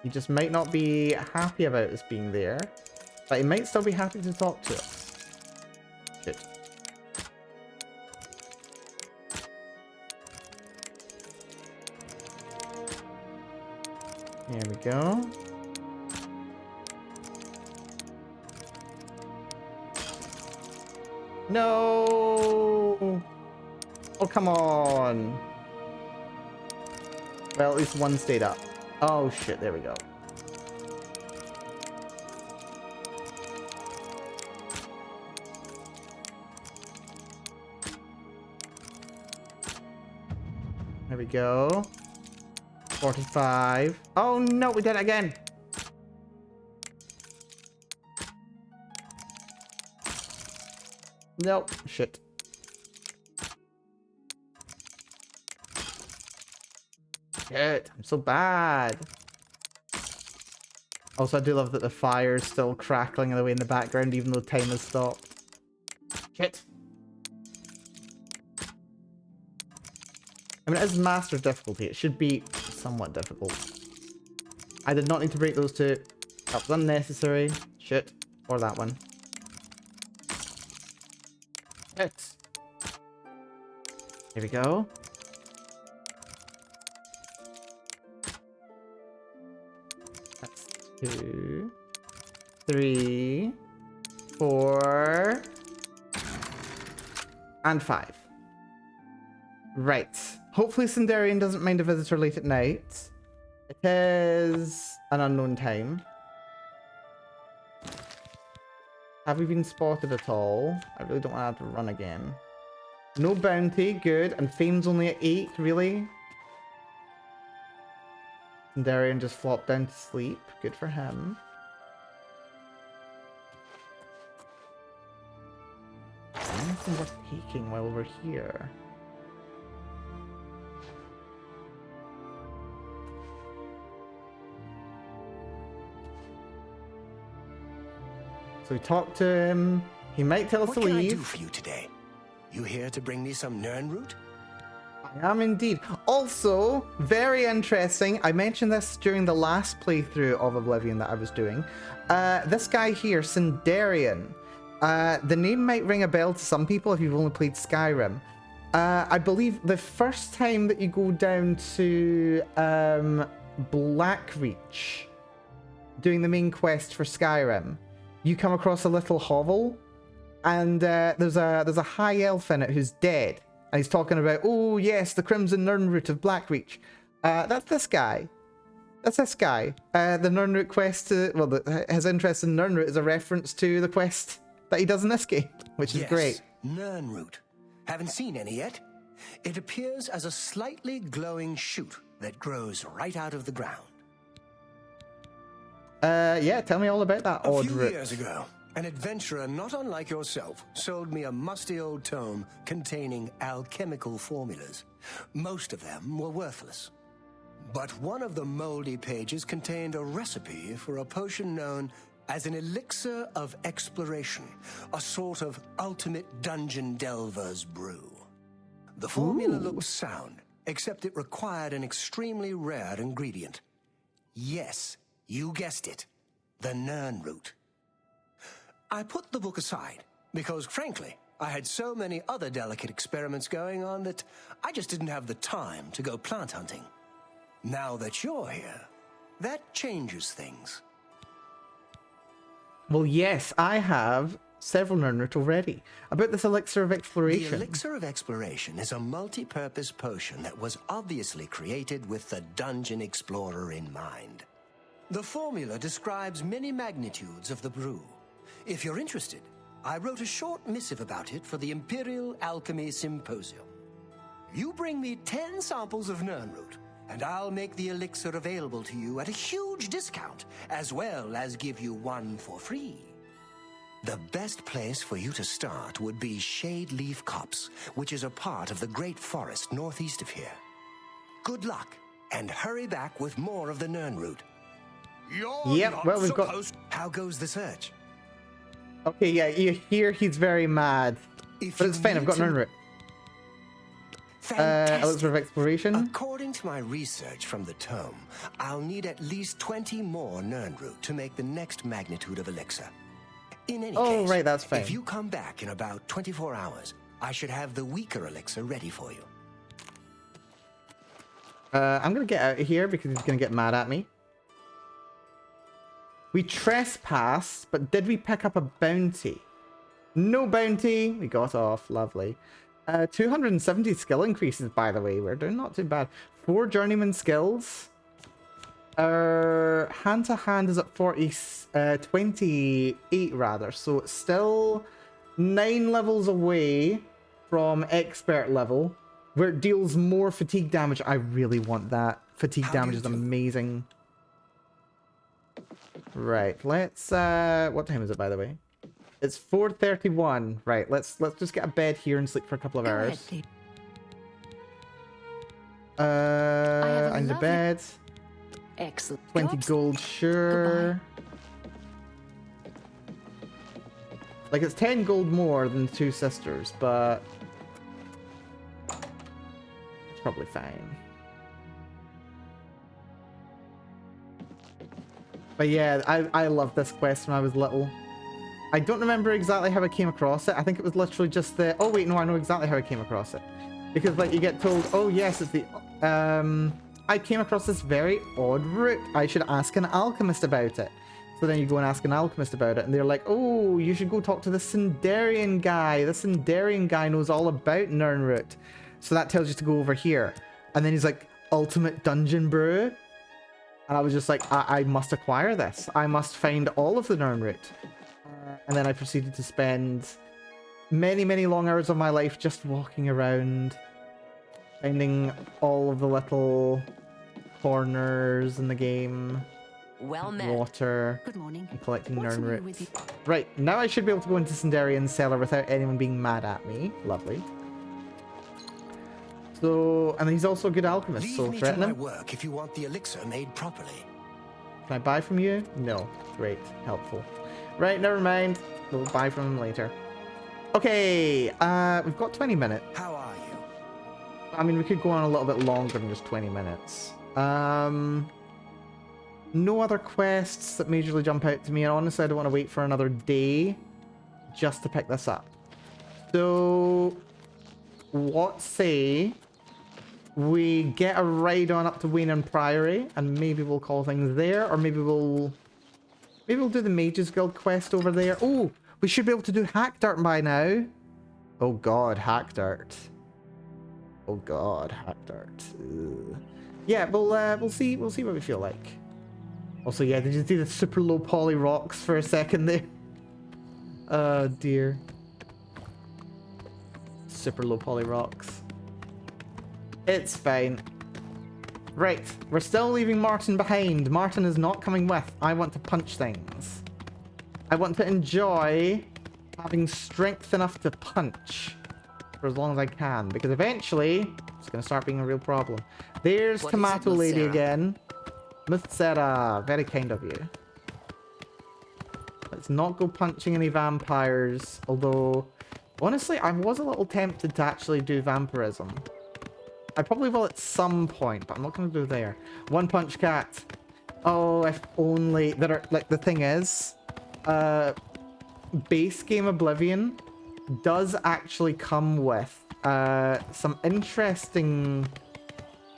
He just might not be happy about us being there. But he might still be happy to talk to us. Shit. There we go. No! Oh, come on. Well, at least one stayed up. Oh, shit. There we go. There we go. 45. Oh, no. We did it again. Nope. Shit. Shit. I'm so bad. Also, I do love that the fire's still crackling away in the background even though time has stopped. Shit. I mean, it is master difficulty. It should be somewhat difficult. I did not need to break those two. That was unnecessary. Shit. Or that one. Here we go. That's 2, 3, 4, and 5. Right. Hopefully Sindarian doesn't mind a visitor late at night. It is an unknown time. Have we been spotted at all? I really don't want to have to run again. No bounty, good. And fame's only at 8, really? Sindarian just flopped down to sleep. Good for him. Anything worth taking while we're here? So we talked to him. He might tell us to leave. What can I do for you today? You here to bring me some Nirnroot? I am indeed. Also, very interesting. I mentioned this during the last playthrough of Oblivion that I was doing. This guy here, Sindarian. The name might ring a bell to some people if you've only played Skyrim. I believe the first time that you go down to Blackreach, doing the main quest for Skyrim, you come across a little hovel, and there's a high elf in it who's dead, and he's talking about, oh yes, the Crimson Nirnroot of Blackreach. That's this guy. That's this guy. The Nirnroot quest, his interest in Nirnroot is a reference to the quest that he does in this game, which is great. Nirnroot. Haven't seen any yet? It appears as a slightly glowing shoot that grows right out of the ground. Yeah, tell me all about that odd root. A few years ago, an adventurer not unlike yourself sold me a musty old tome containing alchemical formulas. Most of them were worthless. But one of the moldy pages contained a recipe for a potion known as an elixir of exploration, a sort of ultimate dungeon delver's brew. The formula looked sound, except it required an extremely rare ingredient. Yes, you guessed it, the Nirnroot. I put the book aside because, frankly, I had so many other delicate experiments going on that I just didn't have the time to go plant hunting. Now that you're here, that changes things. Well, yes, I have several Nirnroot already. About this elixir of exploration. The elixir of exploration is a multi-purpose potion that was obviously created with the dungeon explorer in mind. The formula describes many magnitudes of the brew. If you're interested, I wrote a short missive about it for the Imperial Alchemy Symposium. You bring me 10 samples of Nirnroot, and I'll make the elixir available to you at a huge discount, as well as give you one for free. The best place for you to start would be Shade Leaf Copse, which is a part of the Great Forest northeast of here. Good luck, and hurry back with more of the Nirnroot. Yep, well, we've got... How goes the search? Okay, yeah, you hear he's very mad. But it's fine, I've got Nirnroot. Elixir of exploration. According to my research from the tome, I'll need at least 20 more Nirnroot to make the next magnitude of elixir. In any case, right, that's fine. If you come back in about 24 hours, I should have the weaker elixir ready for you. I'm gonna get out of here because he's gonna get mad at me. We trespassed, but did we pick up a bounty? No bounty. We got off. Lovely. 270 skill increases, by the way. We're doing not too bad. 4 journeyman skills. Our hand-to-hand is at 28 rather. So it's still 9 levels away from expert level, where it deals more fatigue damage. I really want that. Fatigue damage is amazing. Right, let's what time is it, by the way? It's 4:31. Right, let's just get a bed here and sleep for a couple of hours. I need a bed. Excellent. 20 gold, sure. Like, it's 10 gold more than the 2 sisters, but it's probably fine. But yeah, I loved this quest when I was little. I don't remember exactly how I came across it. I think it was literally just the... Oh wait, no, I know exactly how I came across it. Because, like, you get told, oh, yes, it's the... I came across this very odd route. I should ask an alchemist about it. So then you go and ask an alchemist about it, and they're like, oh, you should go talk to the Sindarian guy. The Sindarian guy knows all about Nirnroot. So that tells you to go over here. And then he's like, ultimate dungeon brew. And I was just like, I must acquire this. I must find all of the Nirnroot. And then I proceeded to spend many, many long hours of my life just walking around, finding all of the little corners in the game. Well met. Water. Good morning. And collecting What's new Nirnroot. with you? Right, now I should be able to go into Sindarian's cellar without anyone being mad at me. Lovely. So, and he's also a good alchemist, Leave so me to threaten my him. work if you want the elixir made properly. Can I buy from you? No. Great. Helpful. Right, never mind. We'll buy from him later. Okay, we've got 20 minutes. How are you? I mean, we could go on a little bit longer than just 20 minutes. No other quests that majorly jump out to me, and honestly, I don't want to wait for another day just to pick this up. So, what say we get a ride on up to Wayne Priory, and maybe we'll call things there, or maybe we'll do the Mages Guild quest over there. Oh, we should be able to do Hack Dirt by now. Oh god, Hack Dirt. Oh god, Hack Dirt. Ugh. Yeah, we'll see what we feel like. Also, yeah, did you see the super low poly rocks for a second there? Oh dear. Super low poly rocks. It's fine. Right, we're still leaving Martin behind. Martin is not coming with. I want to punch things. I want to enjoy having strength enough to punch for as long as I can, because eventually it's going to start being a real problem. There's Tomato Lady again. Miss Sarah, very kind of you. Let's not go punching any vampires, although honestly I was a little tempted to actually do vampirism. I probably will at some point, but I'm not going to do there. One Punch Cat. Oh, if only... Like, the thing is, base game Oblivion does actually come with some interesting...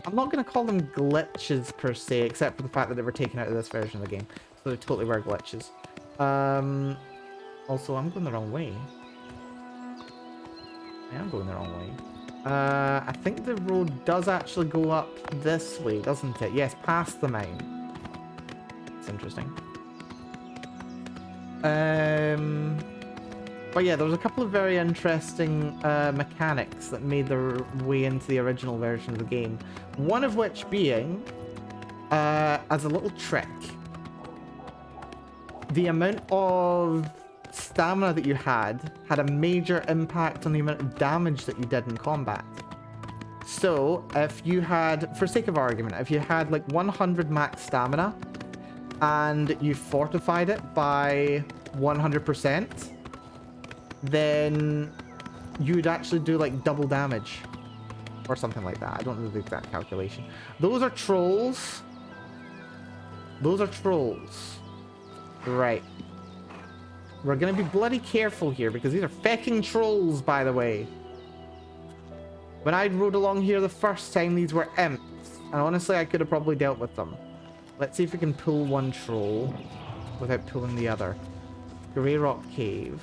I'm not going to call them glitches, per se, except for the fact that they were taken out of this version of the game. So they totally were glitches. Also, I'm going the wrong way. I am going the wrong way. I think the road does actually go up this way, doesn't it? Yes, past the mine. It's interesting. But yeah, there was a couple of very interesting mechanics that made their way into the original version of the game. One of which being, as a little trick, the amount of stamina that you had a major impact on the amount of damage that you did in combat. So if you had, for sake of argument, if you had like 100 max stamina and you fortified it by 100%, then you'd actually do like double damage or something like that. I don't know the exact calculation. Those are trolls. Those are trolls. Right. We're gonna be bloody careful here, because these are fecking trolls, by the way. When I rode along here the first time, these were imps. And honestly, I could have probably dealt with them. Let's see if we can pull one troll without pulling the other. Grey Rock Cave.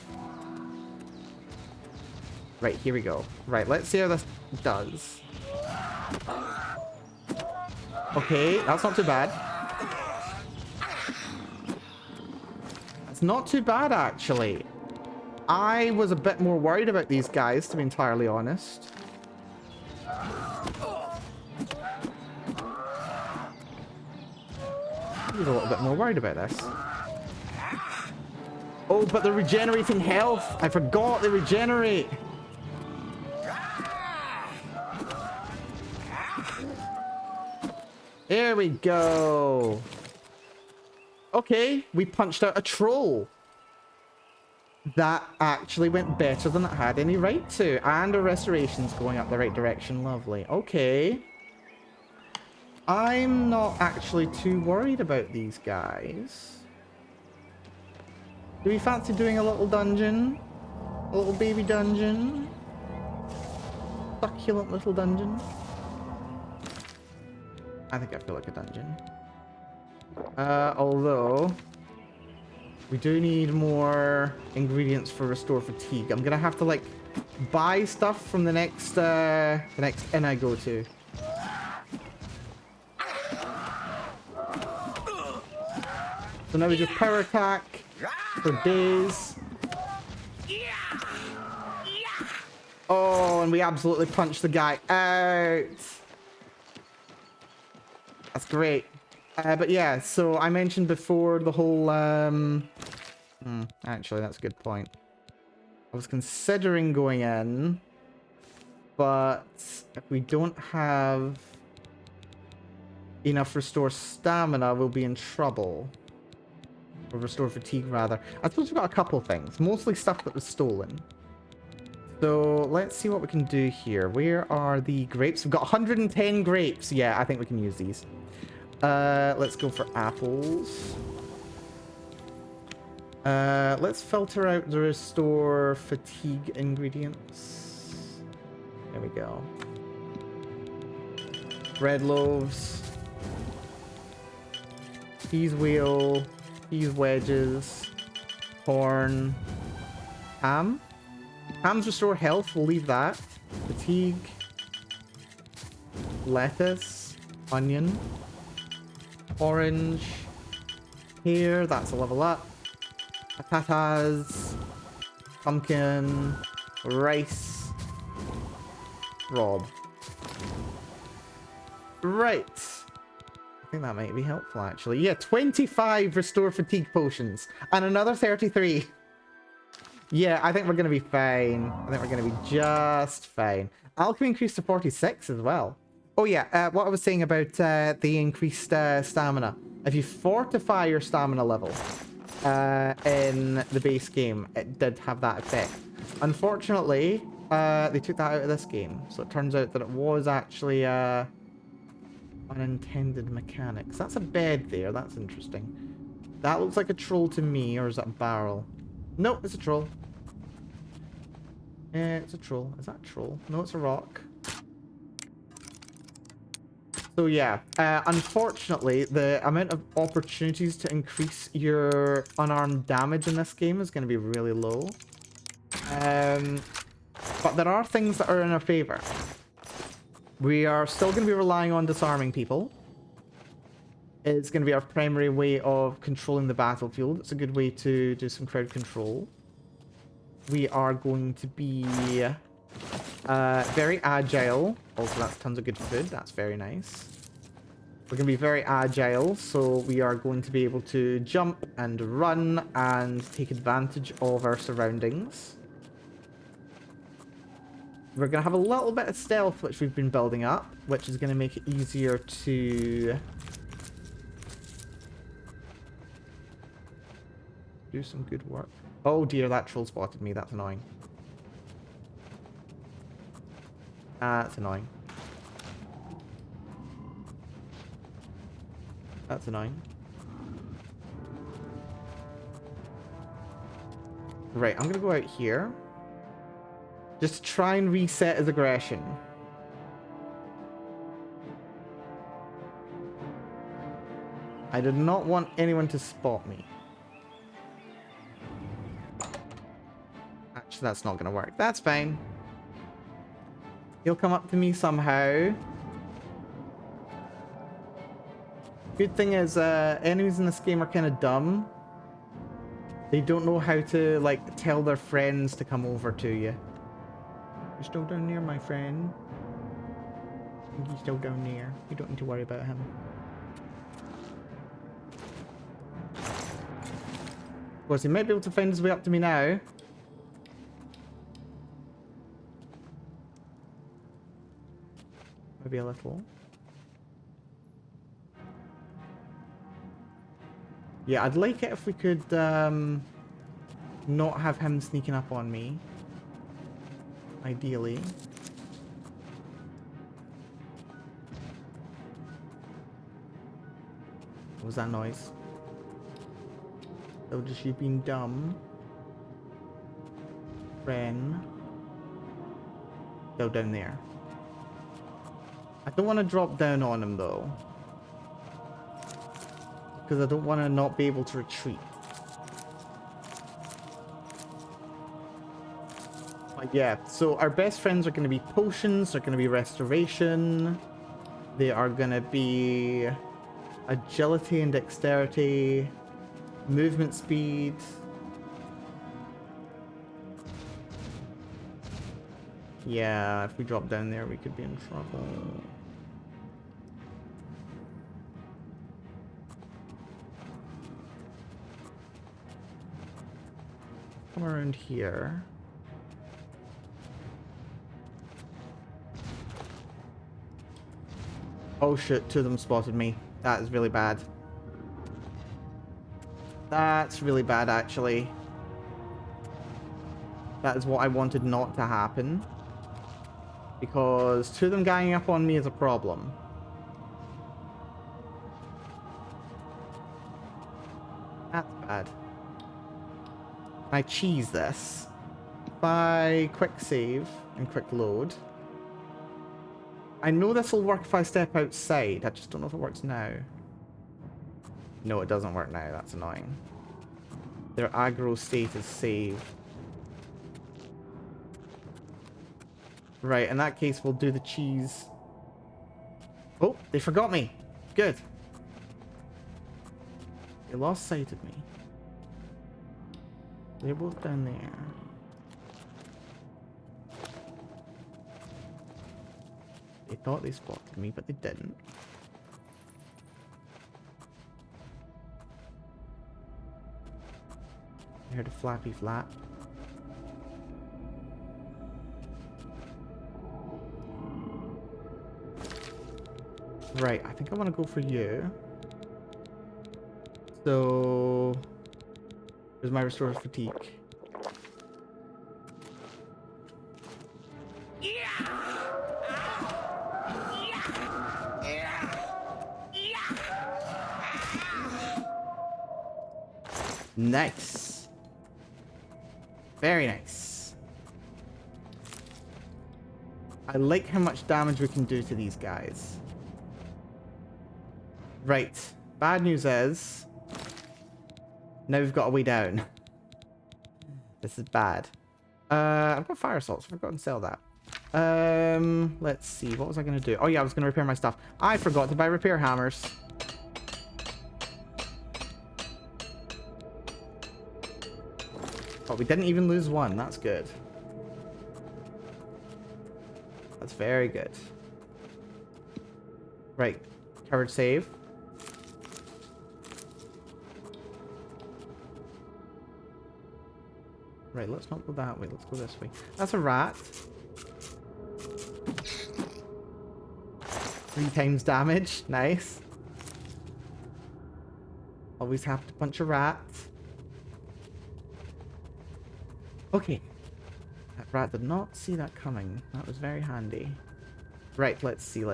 Right, here we go. Right, let's see how this does. Okay, that's not too bad. Not too bad, actually. I was a bit more worried about these guys, to be entirely honest. I was a little bit more worried about this. Oh, but they're regenerating health. I forgot they regenerate. There we go. Okay, we punched out a troll. That actually went better than it had any right to. And our restoration's going up the right direction. Lovely. Okay. I'm not actually too worried about these guys. Do we fancy doing a little dungeon? A little baby dungeon? succulent little dungeon. I think I feel like a dungeon. Although we do need more ingredients for restore fatigue. I'm gonna have to like buy stuff from the next inn I go to. So now we just power attack for days. Oh, and we absolutely punched the guy out. That's great. But yeah, so I mentioned before the whole... actually, that's a good point. I was considering going in, but if we don't have enough restore stamina, we'll be in trouble. Or restore fatigue, rather. I suppose we've got a couple things. Mostly stuff that was stolen. So let's see what we can do here. Where are the grapes? We've got 110 grapes. Yeah, I think we can use these. Let's go for apples. Let's filter out the restore fatigue ingredients. There we go. Bread loaves. Cheese wheel. Cheese wedges. Corn. Ham. Hams restore health. We'll leave that. Fatigue. Lettuce. Onion. Orange. Here. That's a level up. Patatas. Pumpkin. Rice. Rob. Right. I think that might be helpful, actually. Yeah, 25 restore fatigue potions. And another 33. Yeah, I think we're going to be fine. I think we're going to be just fine. Alchemy increased to 46 as well. Oh yeah, what I was saying about the increased stamina. If you fortify your stamina level in the base game, it did have that effect. Unfortunately, they took that out of this game. So it turns out that it was actually unintended mechanics. That's a bed there. That's interesting. That looks like a troll to me, or is that a barrel? Nope, it's a troll. It's a troll. Is that a troll? No, it's a rock. So yeah, unfortunately, the amount of opportunities to increase your unarmed damage in this game is going to be really low. But there are things that are in our favor. We are still going to be relying on disarming people. It's going to be our primary way of controlling the battlefield. It's a good way to do some crowd control. We are going to be very agile. Also, that's tons of good food. That's very nice. We're going to be very agile, so we are going to be able to jump and run and take advantage of our surroundings. We're going to have a little bit of stealth, which we've been building up, which is going to make it easier to do some good work. Oh dear, that troll spotted me. That's annoying. That's annoying. That's annoying. Right, I'm going to go out here. Just to try and reset his aggression. I did not want anyone to spot me. Actually, that's not going to work. That's fine. He'll come up to me somehow. Good thing is, enemies in this game are kind of dumb. They don't know how to, like, tell their friends to come over to you. You're still down there, my friend. He's still down there. You don't need to worry about him. Of course, he might be able to find his way up to me now. Maybe a little. Yeah, I'd like it if we could not have him sneaking up on me. Ideally. What was that noise? That was just you being dumb. Friend. go down there. I don't want to drop down on him though, because I don't want to not be able to retreat. But yeah, so our best friends are going to be potions, they're going to be restoration, they are going to be agility and dexterity, movement speed. Yeah, if we drop down there, we could be in trouble. Come around here. Oh shit, two of them spotted me. That is really bad. That's really bad, actually. That is what I wanted not to happen. Because two of them ganging up on me is a problem. That's bad. Can I cheese this? By quick save and quick load. I know this will work if I step outside. I just don't know if it works now. No, it doesn't work now. That's annoying. Their aggro state is saved. Right, in that case, we'll do the cheese. Oh, they forgot me. Good. They lost sight of me. They're both down there. They thought they spotted me, but they didn't. I heard a flappy flap. Right, I think I want to go for you. So... Here's my restored fatigue. Nice. Very nice. I like how much damage we can do to these guys. Right. Bad news is... Now we've got a way down. This is bad. I've got fire salts. I forgot to sell that. Let's see. What was I going to do? Oh yeah, I was going to repair my stuff. I forgot to buy repair hammers. Oh, we didn't even lose one. That's good. That's very good. Right. Covered save. Right, let's not go that way. Let's go this way. That's a rat. 3 times damage. Nice. Always have to punch a rat. Okay. That rat did not see that coming. That was very handy. Right, let's see.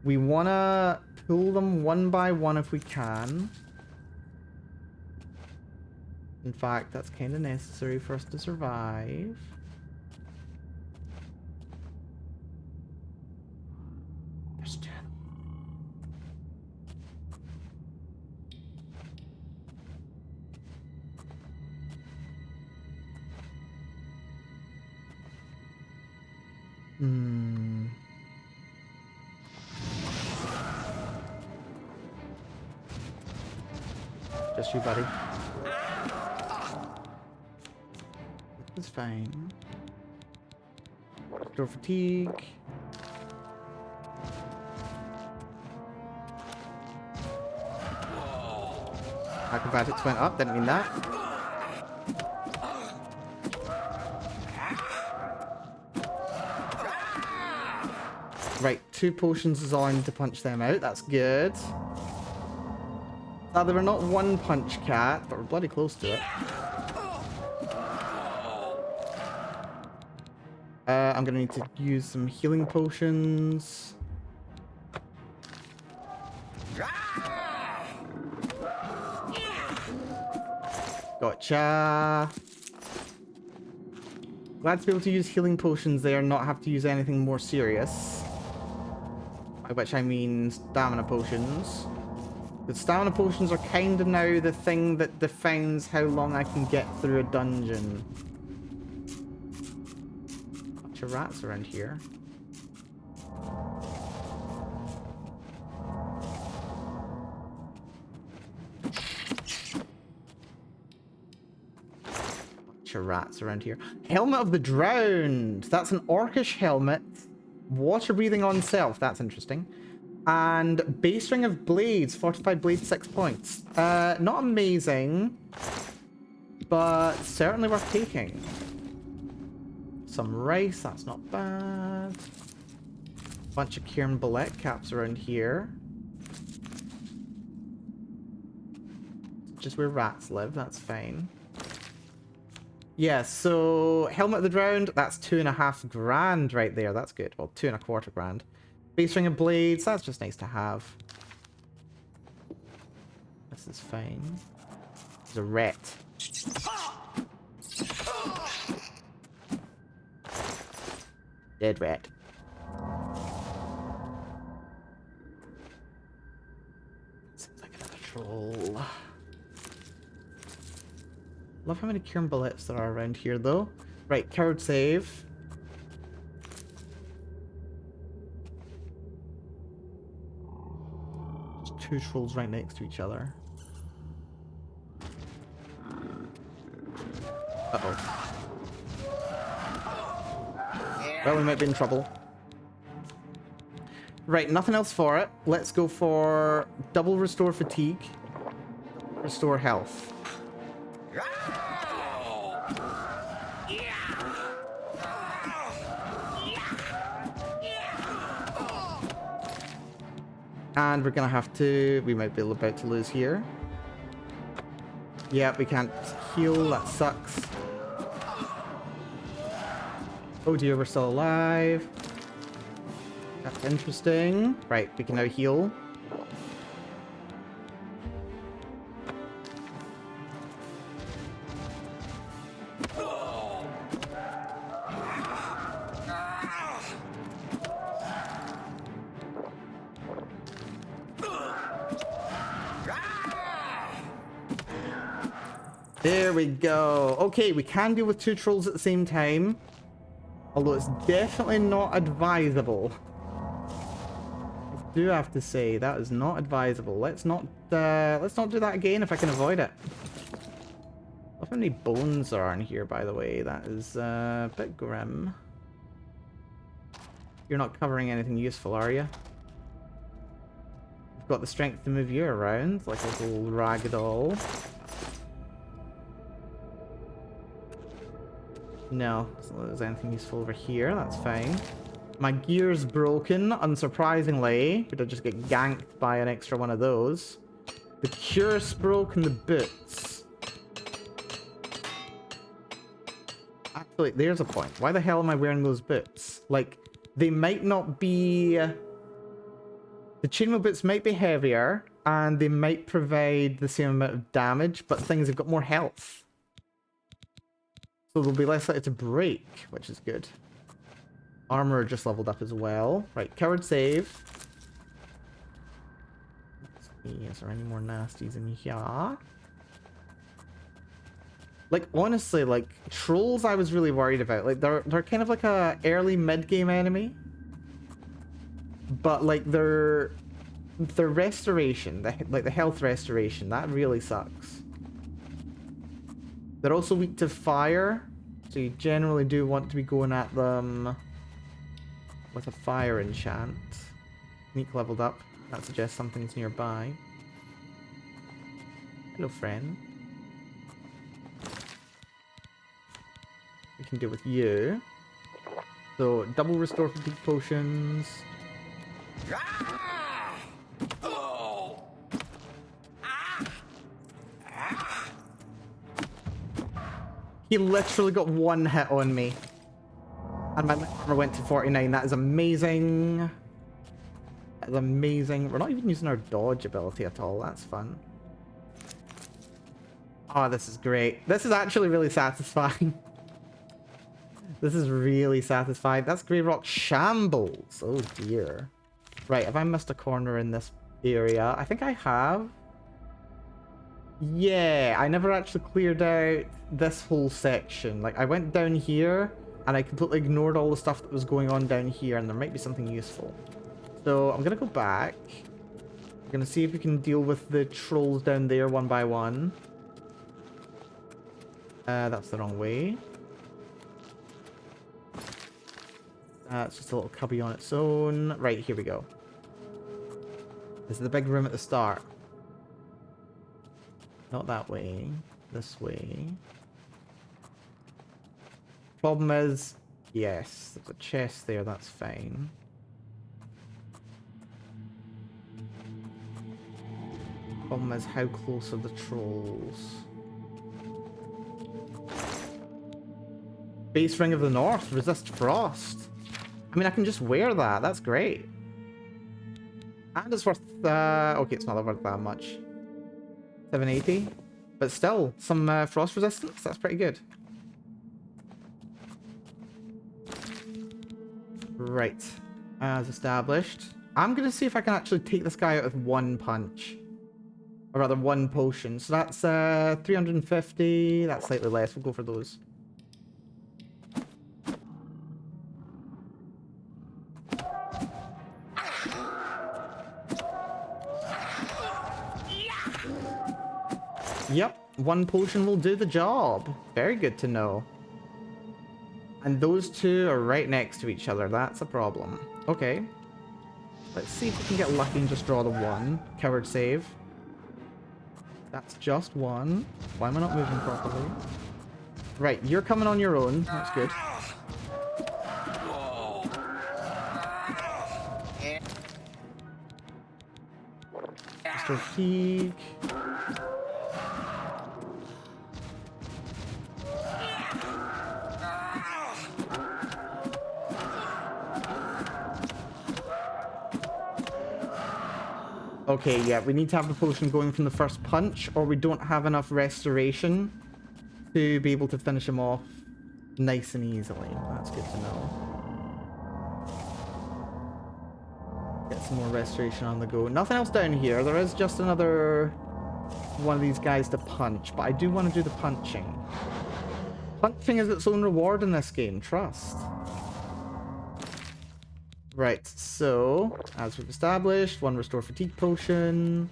We want to pull them one by one if we can. In fact, that's kind of necessary for us to survive. There's 2. Just you, buddy. It's fine. Restore fatigue. Acrobatics went up, didn't mean that. Right, 2 potions is all I need to punch them out. That's good. Now, they were not one punch cat, but we're bloody close to it. I'm gonna need to use some healing potions. Gotcha. Glad to be able to use healing potions there and not have to use anything more serious. By which I mean stamina potions. The stamina potions are kind of now the thing that defines how long I can get through a dungeon. Bunch of rats around here. Bunch of rats around here. Helmet of the Drowned! That's an orcish helmet. Water breathing on self. That's interesting. And base ring of blades. Fortified blades, 6 points. Not amazing, but certainly worth taking. Some rice. That's not bad. Bunch of Kieran Bullet caps around here. Just where rats live. That's fine. Yeah, so Helmet of the Drowned, that's 2.5 grand right there. That's good. Well, 2.25 grand. Base ring of blades, that's just nice to have. This is fine. There's a rat. Dead rat. Seems like another troll. Love how many Kieran bullets there are around here, though. Right, coward save. There's 2 trolls right next to each other. Uh-oh. Well, we might be in trouble. Right, nothing else for it. Let's go for double restore fatigue. Restore health. And we're gonna have to... We might be about to lose here. Yeah, we can't heal. That sucks. Oh dear, we're still alive. That's interesting. Right, we can now heal. There we go. Okay, we can deal with 2 trolls at the same time. Although it's definitely not advisable. I do have to say, that is not advisable. Let's not do that again if I can avoid it. Look how many bones there are in here, by the way. That is a bit grim. You're not covering anything useful, are you? You've got the strength to move you around, like a little ragdoll. No, so there's anything useful over here. That's fine. My gear's broken, unsurprisingly. Could I just get ganked by an extra one of those? The cuirass broke and the boots. Actually, there's a point. Why the hell am I wearing those boots? Like, they might not be... The chainmail boots might be heavier, and they might provide the same amount of damage, but things have got more health. So they'll be less likely to break, which is good. Armor just leveled up as well. Right, coward save. Let's see, is there any more nasties in here? Like, honestly, like, trolls I was really worried about. Like, they're kind of like a early mid-game enemy. But, like, their restoration, the health restoration, that really sucks. They're also weak to fire, so you generally do want to be going at them with a fire enchant. Sneak leveled up. That suggests something's nearby. Hello, friend. We can deal with you. So, double restore fatigue potions. He literally got 1 hit on me. And my armor went to 49. That is amazing. That is amazing. We're not even using our dodge ability at all. That's fun. Oh, this is great. This is actually really satisfying. This is really satisfying. That's Grey Rock Shambles. Oh dear. Right, have I missed a corner in this area? I think I have. Yeah, I never actually cleared out this whole section. Like, I went down here, and I completely ignored all the stuff that was going on down here, and there might be something useful. So, I'm gonna go back. I'm gonna see if we can deal with the trolls down there one by one. That's the wrong way. It's just a little cubby on its own. Right, here we go. This is the big room at the start. Not that way. This way. Problem is, yes, there's a chest there, that's fine. Problem is, how close are the trolls? Base Ring of the North, resist frost. I mean, I can just wear that, that's great. And it's worth, okay, it's not worth that much. 780, but still, some frost resistance, that's pretty good. Right, as established. I'm going to see if I can actually take this guy out with one punch. Or rather, one potion. So that's 350, that's slightly less, we'll go for those. Yep, one potion will do the job. Very good to know. And those two are right next to each other. That's a problem. Okay. Let's see if we can get lucky and just draw the one. Coward save. That's just one. Why am I not moving properly? Right, you're coming on your own. That's good. Mr. Fatigue. Okay, yeah, we need to have the potion going from the first punch, or we don't have enough restoration to be able to finish him off nice and easily. That's good to know. Get some more restoration on the go. Nothing else down here. There is just another one of these guys to punch, but I do want to do the punching. Punching is its own reward in this game, trust. Right, so, as we've established, one restore fatigue potion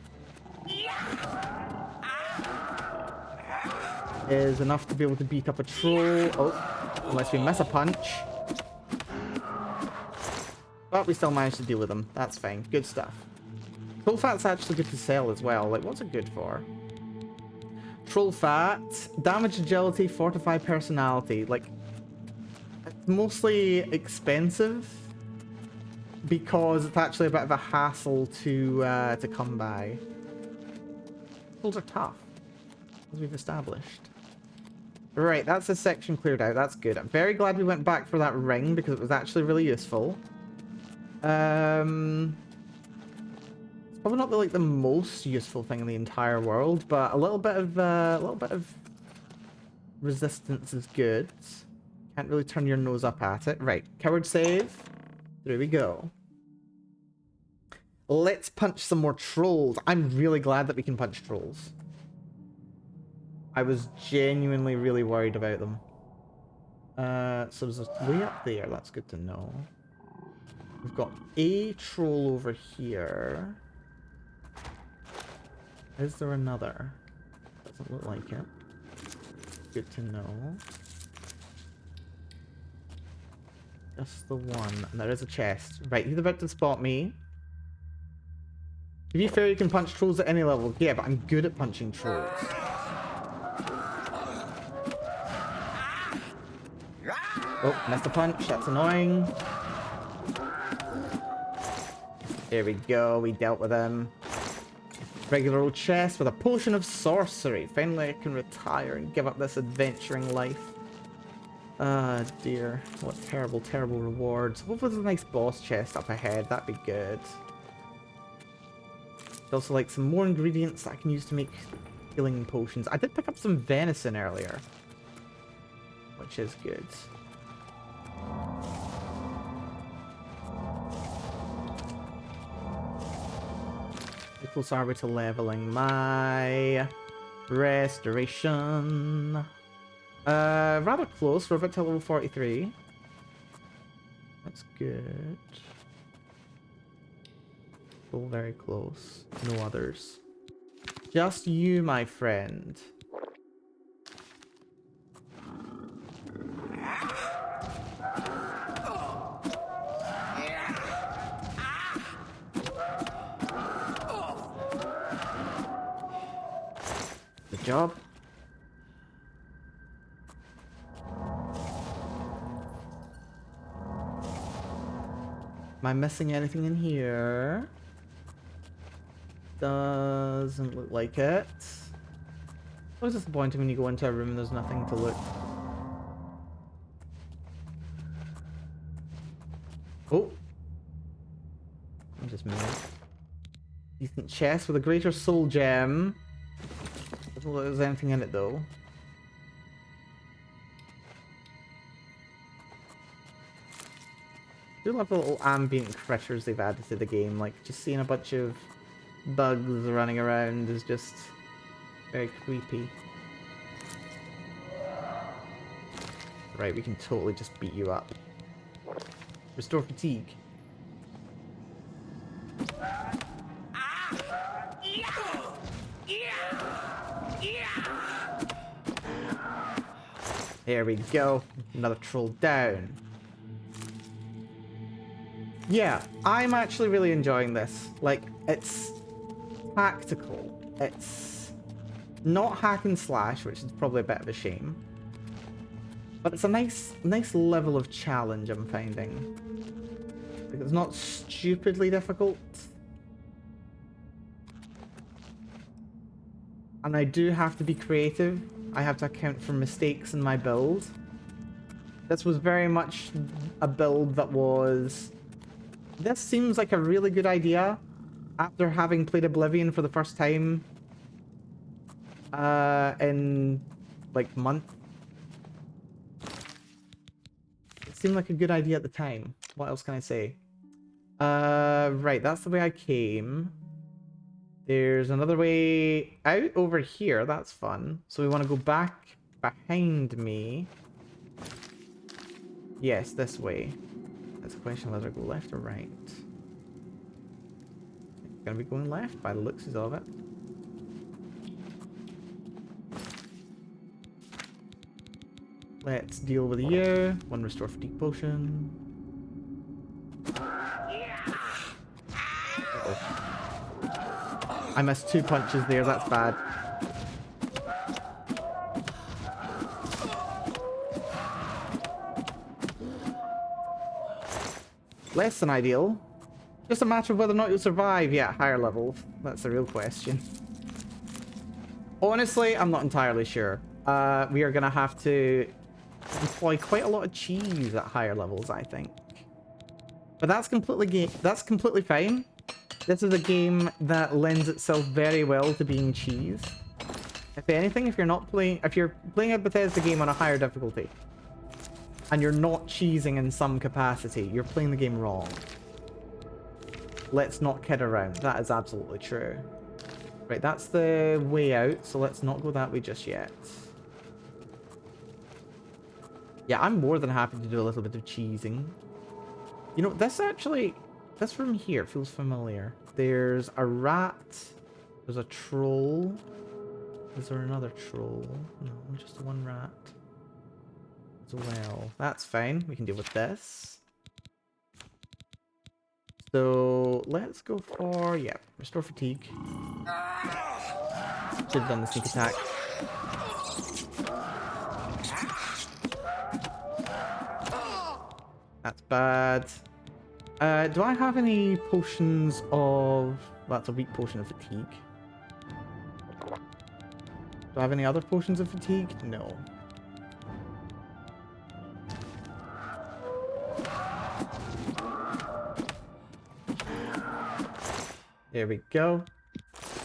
is enough to be able to beat up a troll. Oh, unless we miss a punch. But we still managed to deal with them. That's fine. Good stuff. Troll fat's actually good to sell as well. Like, what's it good for? Troll fat, damage agility, fortify personality. Like, it's mostly expensive, because it's actually a bit of a hassle to come by. Trolls are tough, as we've established. Right, that's a section cleared out. That's good. I'm very glad we went back for that ring, because it was actually really useful. It's probably not the most useful thing in the entire world, but a little bit of resistance is good. Can't really turn your nose up at it. Right, coward save. There we go. Let's punch some more trolls. I'm really glad that we can punch trolls. I was genuinely really worried about them. So there's a way up there. That's good to know. We've got a troll over here. Is there another? Doesn't look like it. Good to know. Just the one. And there is a chest. Right, he's about to spot me. To be fair, you can punch trolls at any level. Yeah, but I'm good at punching trolls. Oh, missed a punch. That's annoying. There we go. We dealt with him. Regular old chest with a potion of sorcery. Finally, I can retire and give up this adventuring life. Ah, dear. What terrible, terrible rewards. Hopefully there's a nice boss chest up ahead. That'd be good. I'd also like some more ingredients that I can use to make healing potions. I did pick up some venison earlier, which is good. How close are we to leveling my restoration? Rather close. We're about to level 43. That's good. Still very close. No others. Just you, my friend. Good job. Am I missing anything in here? Doesn't look like it. Always disappointing when you go into a room and there's nothing to look. Oh! I just moved. Decent chest with a greater soul gem. Doesn't look like there's anything in it though. I do love the little ambient critters they've added to the game, like just seeing a bunch of bugs running around is just very creepy. Right, we can totally just beat you up. Restore fatigue. There we go. Another troll down. Yeah, I'm actually really enjoying this. Like, it's tactical. It's not hack and slash, which is probably a bit of a shame. But it's a nice level of challenge I'm finding. Like, it's not stupidly difficult. And I do have to be creative. I have to account for mistakes in my build. This was very much a build that was... This seems like a really good idea after having played Oblivion for the first time in like month. It seemed like a good idea at the time. What else can I say? Right, that's the way I came. There's another way out over here. That's fun. So we want to go back behind me. Yes, this way. That's a question whether I go left or right. I'm gonna be going left by the looks of it. Let's deal with you. One restore fatigue potion. I missed 2 punches there, that's bad. Less than ideal. Just a matter of whether or not you'll survive. Yeah, higher levels. That's the real question. Honestly, I'm not entirely sure. We are going to have to employ quite a lot of cheese at higher levels, I think. But that's completely fine. This is a game that lends itself very well to being cheese. If anything, if you're playing a Bethesda game on a higher difficulty, and you're not cheesing in some capacity, you're playing the game wrong. Let's not kid around. That is absolutely true. Right, that's the way out, so let's not go that way just yet. Yeah, I'm more than happy to do a little bit of cheesing. You know, this room here feels familiar. There's a rat. There's a troll. Is there another troll? No, just the one rat. As well. That's fine. We can deal with this. So let's go for, yeah, restore fatigue. Should have done the sneak attack. That's bad. Do I have any potions of... That's a weak potion of fatigue. Do I have any other potions of fatigue? No. There we go.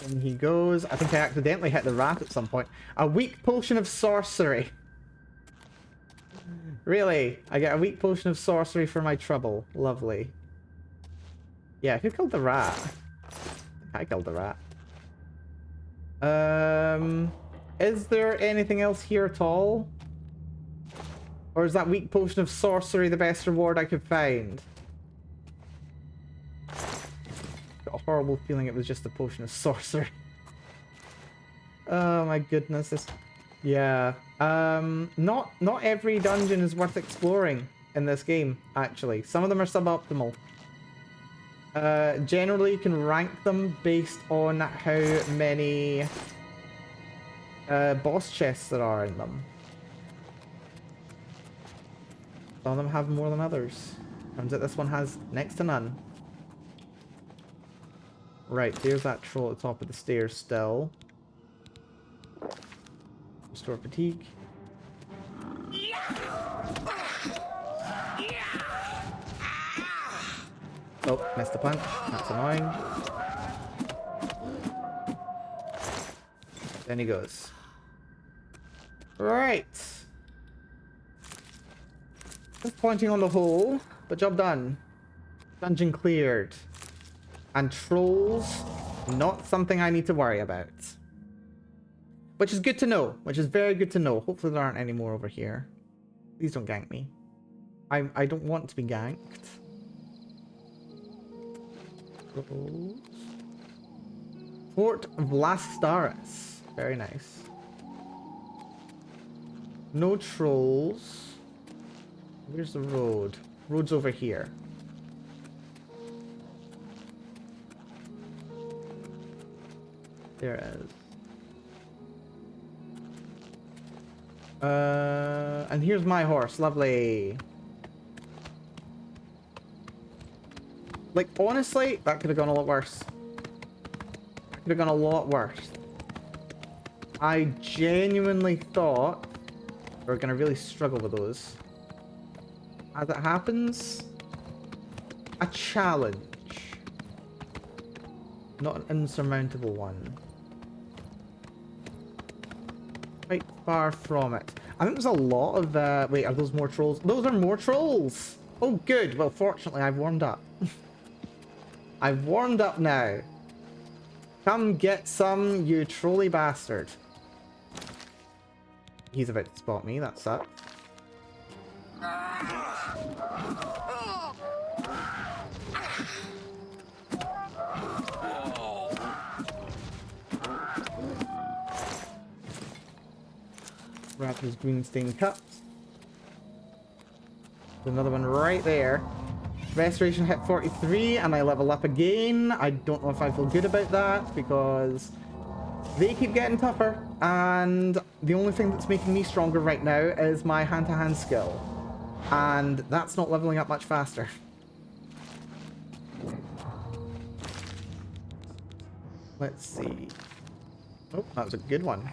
In he goes. I think I accidentally hit the rat at some point. A weak potion of sorcery. Really? I get a weak potion of sorcery for my trouble. Lovely. Yeah, who killed the rat? I killed the rat. Is there anything else here at all? Or is that weak potion of sorcery the best reward I could find? Got a horrible feeling it was just a potion of sorcery. Oh my goodness, this... Yeah. Not every dungeon is worth exploring in this game, actually. Some of them are suboptimal. Generally, you can rank them based on how many boss chests there are in them. Some of them have more than others. Turns out this one has next to none. Right, there's that troll at the top of the stairs still. Restore fatigue. Oh, missed the punch. That's annoying. Then he goes. Right. Just pointing on the hole, but job done. Dungeon cleared. And trolls, not something I need to worry about. Which is good to know. Which is very good to know. Hopefully there aren't any more over here. Please don't gank me. I don't want to be ganked. Trolls. Fort Vlastaris. Very nice. No trolls. Where's the road? Road's over here. There it is. And here's my horse. Lovely. Like, honestly, that could have gone a lot worse. That could have gone a lot worse. I genuinely thought we were going to really struggle with those. As it happens, a challenge. Not an insurmountable one. Quite far from it. I think there's a lot of, wait, are those more trolls? Those are more trolls! Oh, good. Well, fortunately, I've warmed up. I've warmed up now. Come get some, you trolly bastard. He's about to spot me. That sucks. Grab his green stained cups. There's another one right there. Restoration hit 43 and I level up again. I don't know if I feel good about that because they keep getting tougher. And the only thing that's making me stronger right now is my hand-to-hand skill. And that's not leveling up much faster. Let's see. Oh, that was a good one.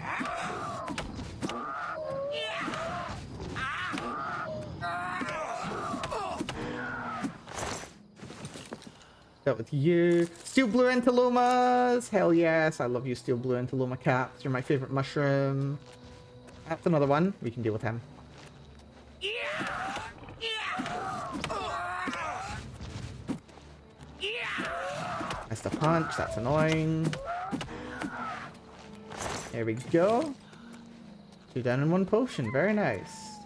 Dealt with you. Steel blue Entalomas! Hell yes, I love you, steel blue Entaloma caps. You're my favorite mushroom. That's another one. We can deal with him. Missed a punch. That's annoying. There we go. 2 down in 1 potion. Very nice.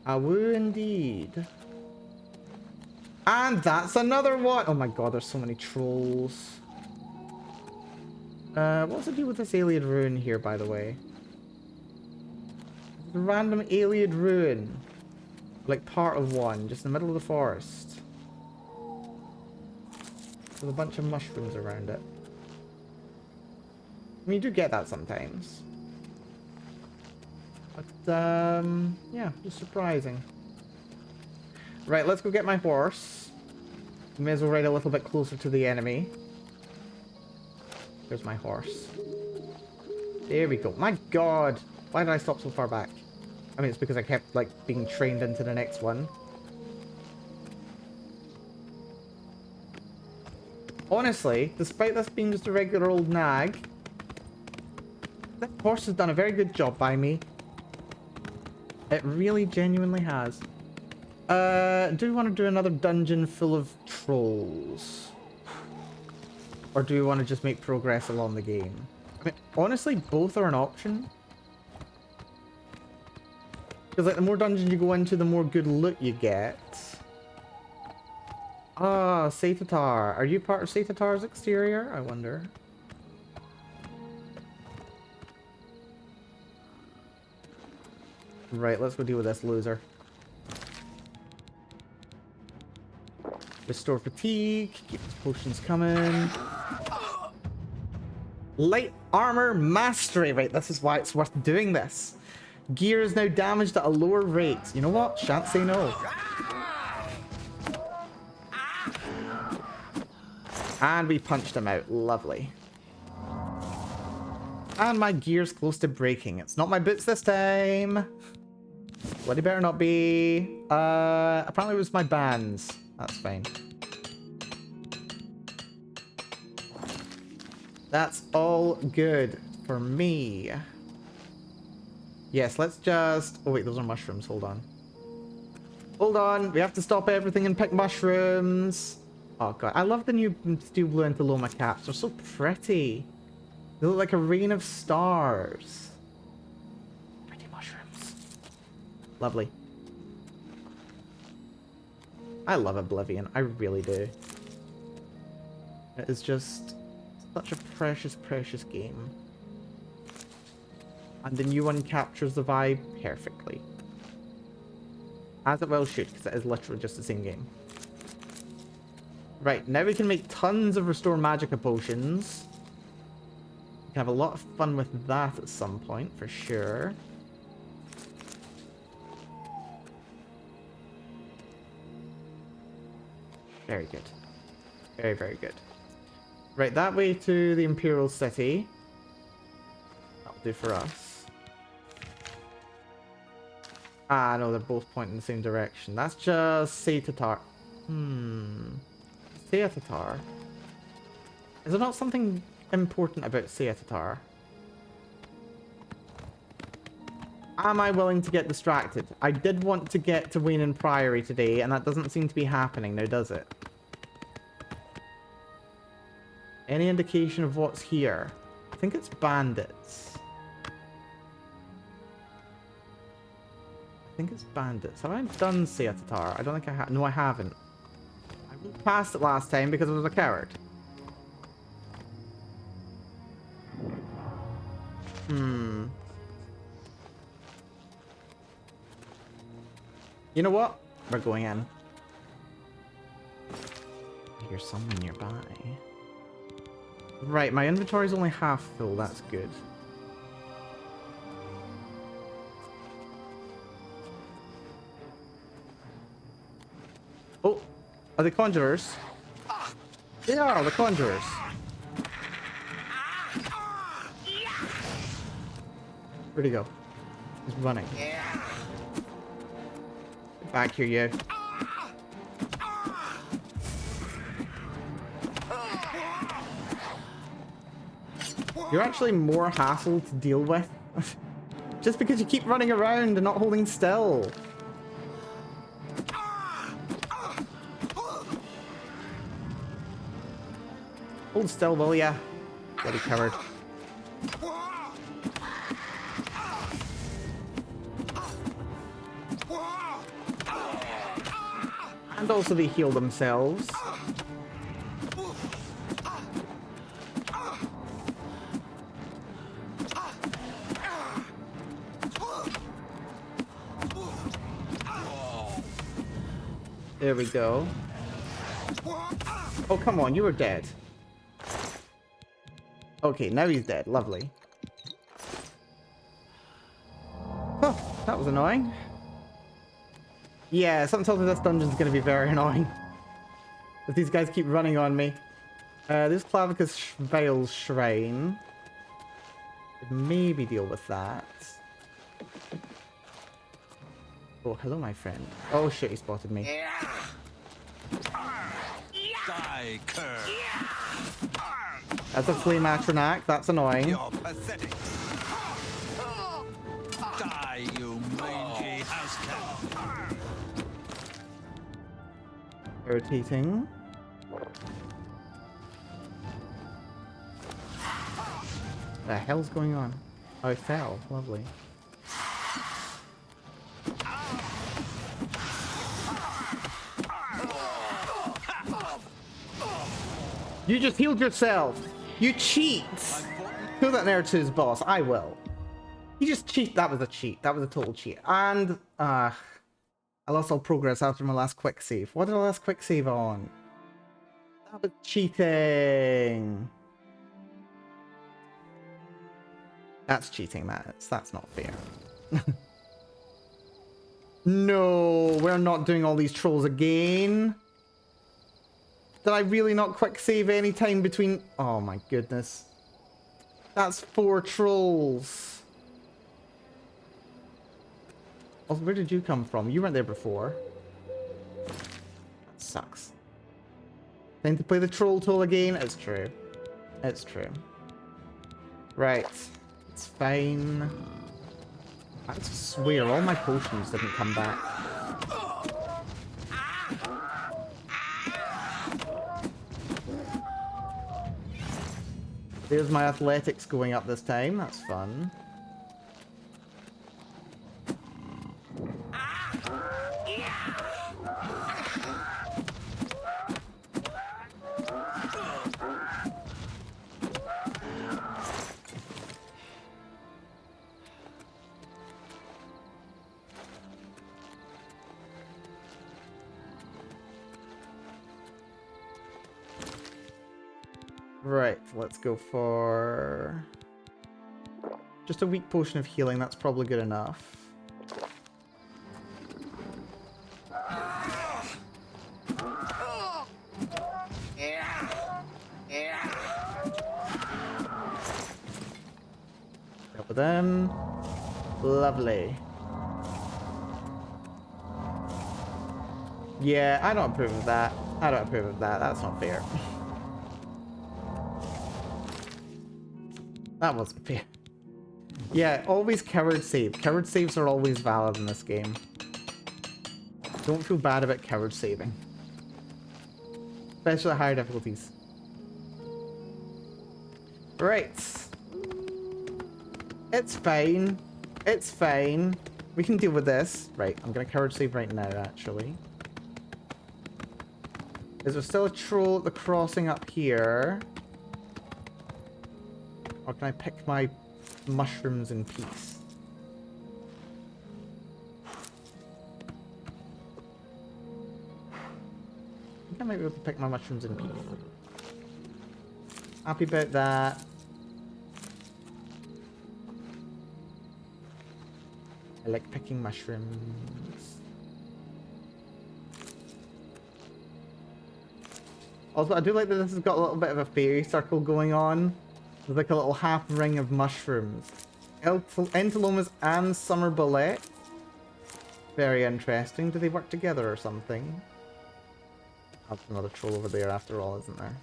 A woo indeed. And that's another one! Oh my god, there's so many trolls. What's the deal with this alien ruin here, by the way? The random alien ruin. Like part of one, just in the middle of the forest. With a bunch of mushrooms around it. I mean, you do get that sometimes. But, yeah, just surprising. Right, let's go get my horse. May as well ride a little bit closer to the enemy. There's my horse. There we go. My god! Why did I stop so far back? I mean, it's because I kept, like, being trained into the next one. Honestly, despite this being just a regular old nag, that horse has done a very good job by me. It really genuinely has. Do we want to do another dungeon full of trolls? Or do we want to just make progress along the game? I mean, honestly, both are an option. Because like the more dungeons you go into, the more good loot you get. Ah, Satatar. Are you part of Satatar's exterior? I wonder. Right, let's go deal with this loser. Restore fatigue. Keep those potions coming. Light armor mastery. Right, this is why it's worth doing this. Gear is now damaged at a lower rate. You know what? Shan't say no. And we punched him out. Lovely. And my gear's close to breaking. It's not my boots this time. Bloody better not be. Apparently it was my bands. That's fine. That's all good for me. Yes, let's just... Oh wait, those are mushrooms. Hold on. Hold on. We have to stop everything and pick mushrooms. Oh god, I love the new Steel Blue and Loma caps. They're so pretty. They look like a rain of stars. Pretty mushrooms. Lovely. I love Oblivion. I really do. It is just such a precious, precious game. And the new one captures the vibe perfectly. As it well should, because it is literally just the same game. Right, now we can make tons of Restore Magicka potions. We can have a lot of fun with that at some point, for sure. Very good. Very, very good. Right, that way to the Imperial City. That'll do for us. Ah, no, they're both pointing in the same direction. That's just Satatar. Satatar. Is there not something important about Satatar? Am I willing to get distracted? I did want to get to Wayne and Priory today, and that doesn't seem to be happening now, does it? Any indication of what's here? I think it's bandits. I think it's bandits. Have I done Satatar? I don't think I have. No, I haven't. I moved past it last time because I was a coward. You know what? We're going in. I hear someone nearby. Right, my inventory's only half full. That's good. Oh, are they conjurers? They are the conjurers. Where'd he go? He's running. Get back here, you. You're actually more hassle to deal with. Just because you keep running around and not holding still. Hold still, will ya? Bloody coward. And also they heal themselves. There we go. Oh, come on, you were dead. Okay, now he's dead. Lovely. Oh, that was annoying. Yeah, something tells me this dungeon's going to be very annoying. If these guys keep running on me. This Clavicus Vale's Shrine. Could maybe deal with that. Oh, hello, my friend. Oh, shit, he spotted me. Die, cur. That's a flame atronac. That's annoying. You're pathetic. Die, you mangy Rotating. The hell's going on? Oh, it fell. Lovely. You just healed yourself. You cheat. Kill that Naruto's boss. I will. You just cheat. That was a cheat. That was a total cheat. And I lost all progress after my last quick save. What did I last quick save on? That was cheating. That's cheating, that's not fair. No, we're not doing all these trolls again. Did I really not quick save any time between... Oh my goodness. That's 4 trolls. Also, where did you come from? You weren't there before. That sucks. Time to play the troll tool again? It's true. It's true. Right. It's fine. I swear, all my potions didn't come back. There's my athletics going up this time. That's fun. Right, let's go for just a weak potion of healing. That's probably good enough. Deal with them. Lovely. Yeah, I don't approve of that. I don't approve of that. That's not fair. That wasn't fair. Yeah, always coward save. Coward saves are always valid in this game. Don't feel bad about coward saving. Especially at higher difficulties. Right. It's fine. It's fine. We can deal with this. Right, I'm gonna coward save right now, actually. Is there still a troll at the crossing up here? Or can I pick my mushrooms in peace? I think I might be able to pick my mushrooms in peace. Happy about that. I like picking mushrooms. Also, I do like that this has got a little bit of a fairy circle going on. There's like a little half ring of mushrooms. Entalomas and summer bullet. Very interesting. Do they work together or something? That's another troll over there after all, isn't there?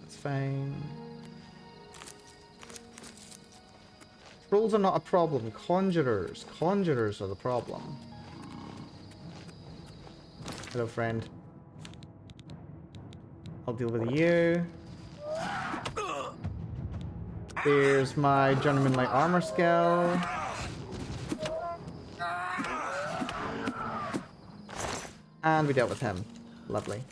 That's fine. Trolls are not a problem. Conjurers. Conjurers are the problem. Hello, friend. I'll deal with you. There's my Journeyman Light Armor skill. And we dealt with him. Lovely.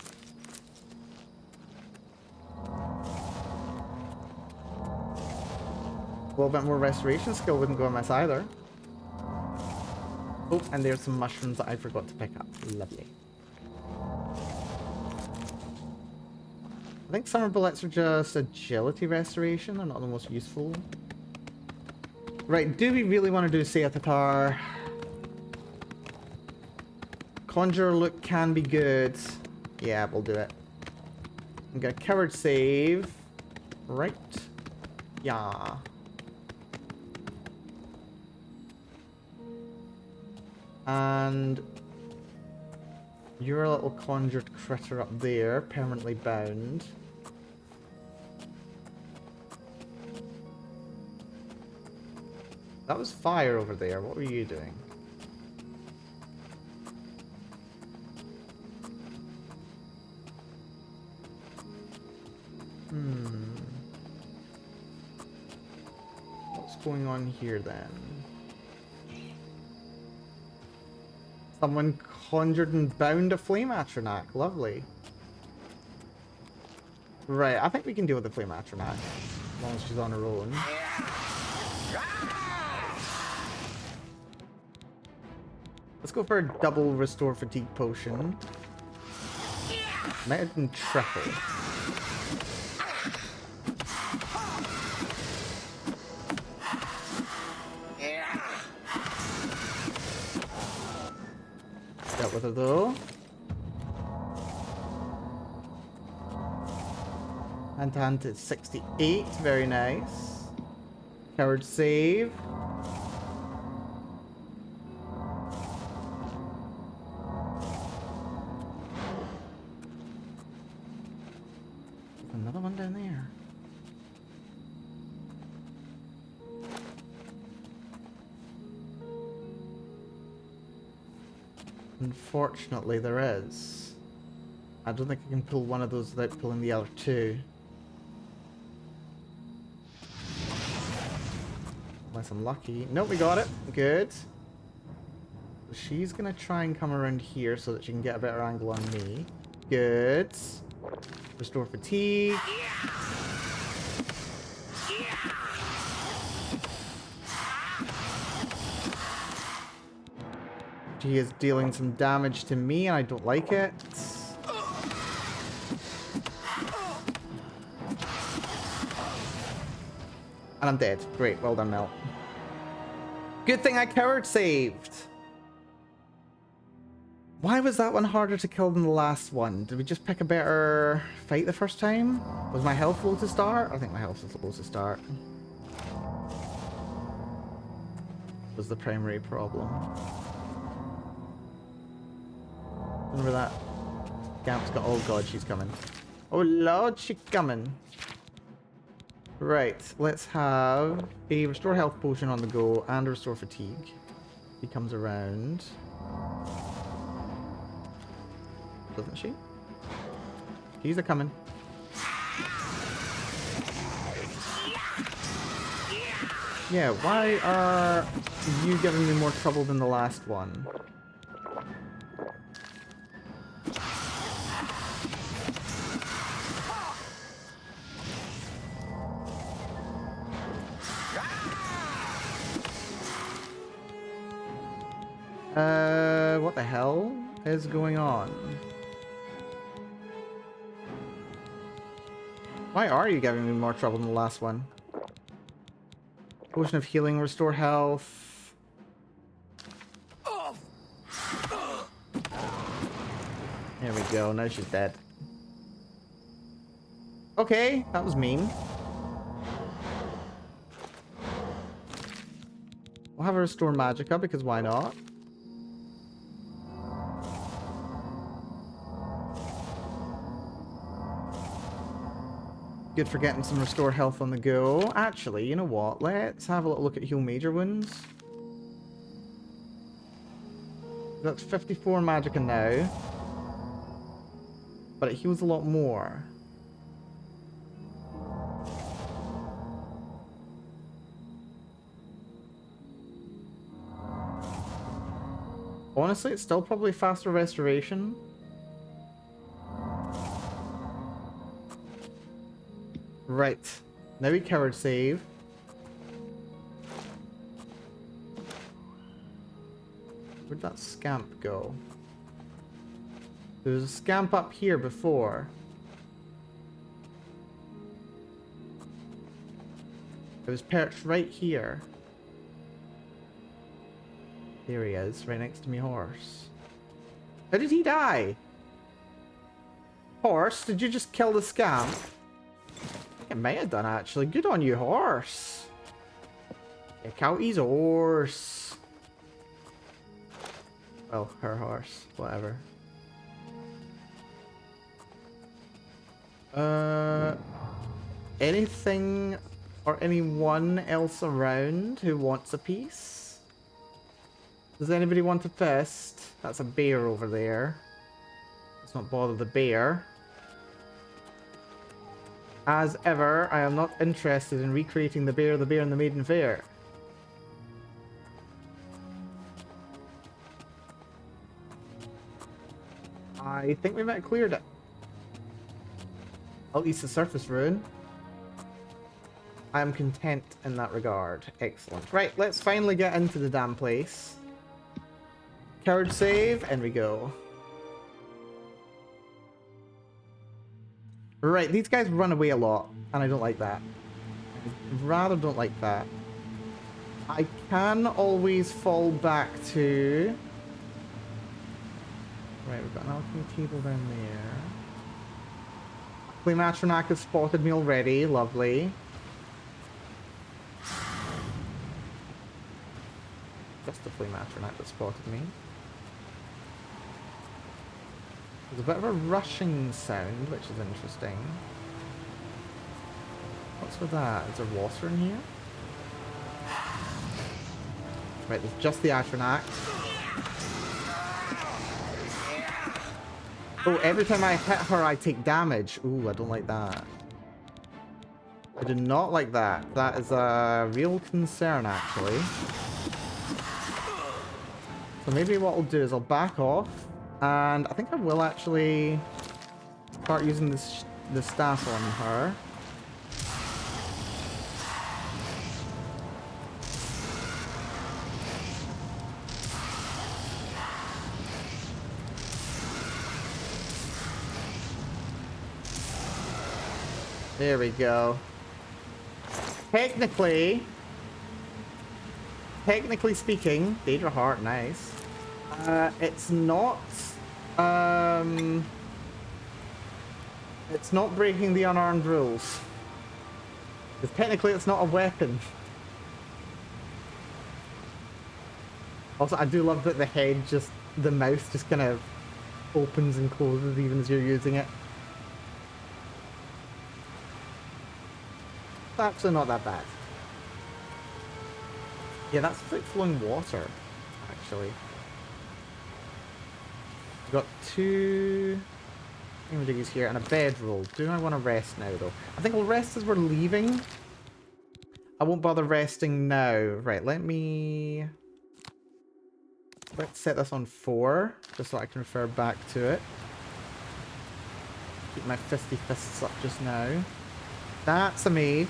A little bit more restoration skill wouldn't go amiss either. Oh, and there's some mushrooms that I forgot to pick up. Lovely. I think summer bullets are just agility restoration. They're not the most useful. Right, do we really want to do Seatatar? Conjure look can be good. Yeah, we'll do it. I'm gonna coward save. Right. Yeah. And you're a little conjured critter up there, permanently bound. That was fire over there. What were you doing? going on here then? Someone conjured and bound a flame atronach. Lovely. Right, I think we can deal with the flame atronach as long as she's on her own. Let's go for a double restore fatigue potion. Might have been triple. Dealt with her though. Hand to hand to 68. Very nice. Coward save. Another one down there. Unfortunately, there is. I don't think I can pull one of those without pulling the other two. Unless I'm lucky. Nope, we got it. Good. She's gonna try and come around here so that she can get a better angle on me. Good. Restore fatigue. She is dealing some damage to me and I don't like it. And I'm dead. Great, well done, Mel. Good thing I coward saved. Why was that one harder to kill than the last one? Did we just pick a better fight the first time? Was my health low to start? I think my health was low to start. Was the primary problem. Remember that? Gamp's got... Oh god, she's coming. Oh lord, she's coming. Right, let's have a restore health potion on the go and a restore fatigue. He comes around. Doesn't she? She's a coming. Yeah, why are you giving me more trouble than the last one? What the hell is going on? Why are you giving me more trouble than the last one? Potion of healing, restore health. There we go, now she's dead. Okay, that was mean. We'll have her restore magicka because why not? Good for getting some restore health on the go. Actually, you know what? Let's have a little look at heal major wounds. That's 54 magicka now. But it heals a lot more. Honestly, it's still probably faster restoration. Right. Now we coward save. Where'd that scamp go? There was a scamp up here before. It was perched right here. There he is, right next to me horse. How did he die? Horse, did you just kill the scamp? I might have done actually. Good on you, horse. Check out his horse. Well, her horse, whatever. Anything or anyone else around who wants a piece? Does anybody want a fist? That's a bear over there. Let's not bother the bear. As ever, I am not interested in recreating the bear, and the maiden fair. I think we might have cleared it. At least the surface ruin. I am content in that regard. Excellent. Right, let's finally get into the damn place. Coward save, and we go. Right, these guys run away a lot, and I don't like that. I rather don't like that. I can always fall back to... Right, we've got an alchemy table down there. Flame Atronach has spotted me already. Lovely. Just the Flame Atronach that spotted me. There's a bit of a rushing sound, which is interesting. What's with that? Is there water in here? Right, there's just the Atronach. Oh, every time I hit her, I take damage. Ooh, I don't like that. I do not like that. That is a real concern, actually. So maybe what I'll do is I'll back off. And I think I will actually start using the staff on her. There we go. Technically speaking, Daedra Heart, nice. It's not breaking the unarmed rules. Because technically it's not a weapon. Also, I do love that the head the mouth just kind of opens and closes even as you're using it. It's actually not that bad. Yeah, that's like flowing water, actually. We've got 2 thingamajiggies here and a bedroll. Do I want to rest now, though? I think I'll rest as we're leaving. I won't bother resting now. Right, let's set this on 4, just so I can refer back to it. Keep my fisty fists up just now. That's a mage.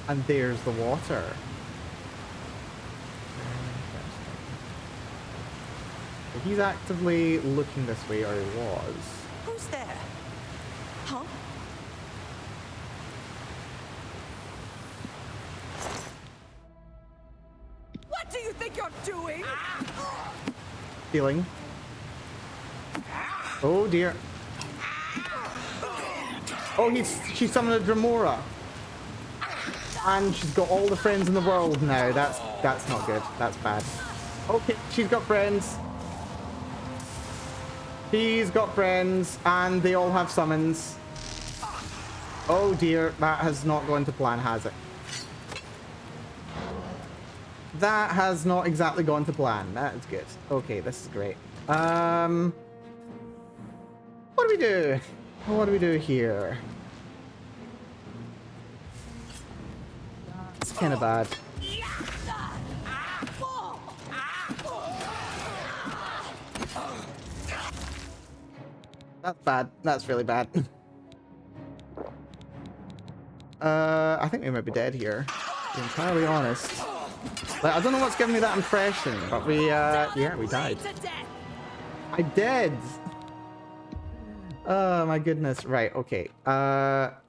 And there's the water. So he's actively looking this way, or he was. Who's there? Huh? What do you think you're doing? Healing. Oh dear. Oh, she summoned a Dremora. And she's got all the friends in the world now. That's not good. That's bad. Okay, she's got friends. She's got friends, and they all have summons. Oh dear, that has not gone to plan, has it? That has not exactly gone to plan. That is good. Okay, this is great. What do we do? What do we do here? It's kind of bad. That's bad. That's really bad. I think we might be dead here, to be entirely honest. Like, I don't know what's giving me that impression, but yeah, we died. I did! Oh my goodness. Right, okay.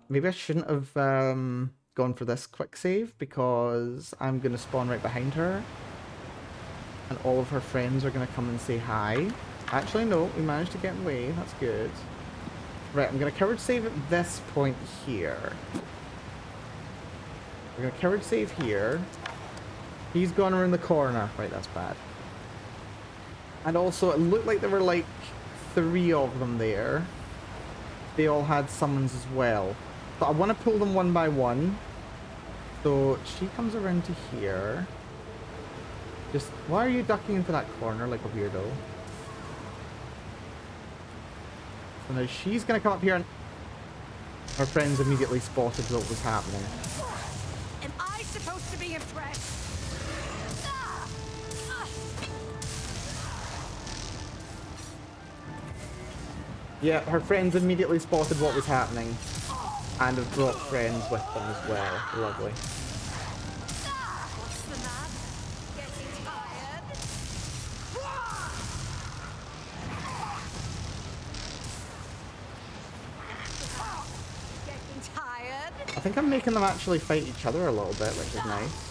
Maybe I shouldn't have gone for this quick save, because I'm going to spawn right behind her. And all of her friends are going to come and say hi. Actually, no, we managed to get away. That's good. Right, I'm going to courage save at this point here. We're going to courage save here. He's gone around the corner. Right, that's bad. And also, it looked like there were like 3 of them there. They all had summons as well. But I want to pull them one by one. So she comes around to here. Just, why are you ducking into that corner like a weirdo? So now she's gonna come up here and her friends immediately spotted what was happening. Am I supposed to be impressed? Yeah, her friends immediately spotted what was happening and have brought friends with them as well. Lovely. What's the matter? Getting tired? Getting tired? I think I'm making them actually fight each other a little bit, which is nice.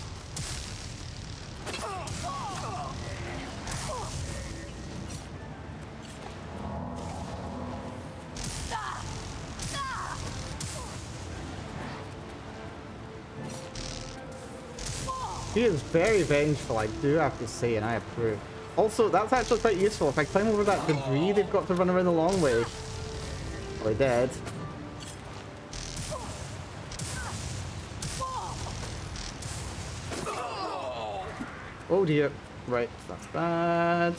He is very vengeful, I do have to say, and I approve. Also, that's actually quite useful. If I climb over that debris, they've got to run around the long way. Well, they're dead. Oh dear. Right, that's bad.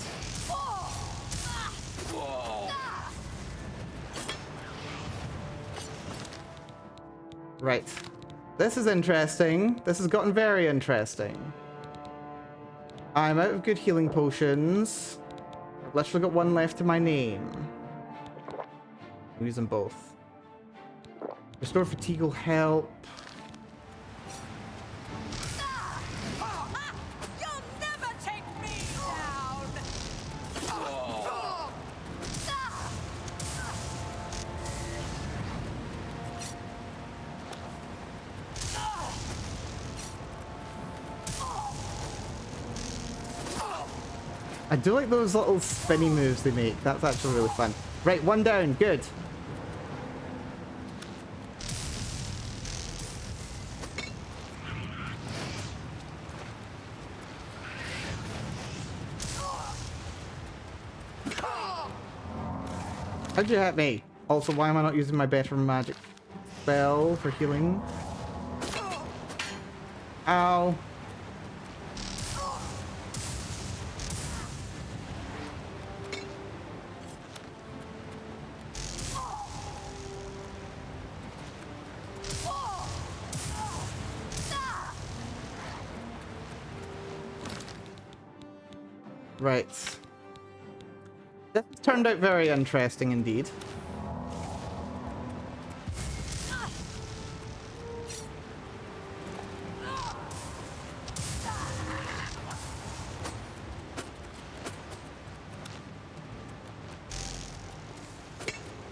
Right. This is interesting. This has gotten very interesting. I'm out of good healing potions. I've literally got one left to my name. I'm using both. Restore fatigue will help. You'll never take me down! I do like those little spinny moves they make. That's actually really fun. Right, one down. Good. How'd you hit me? Also, why am I not using my better magic spell for healing? Ow. Right. This turned out very interesting indeed.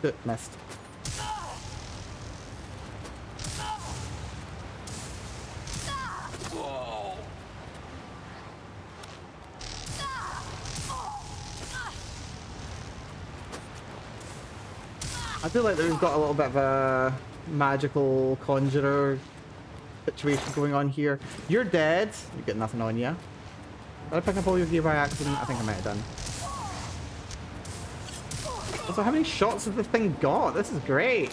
Good, missed. I feel like we've got a little bit of a magical conjurer situation going on here. You're dead. You get nothing on you. Did I pick up all your gear by accident? I think I might have done. Also, how many shots has this thing got? This is great.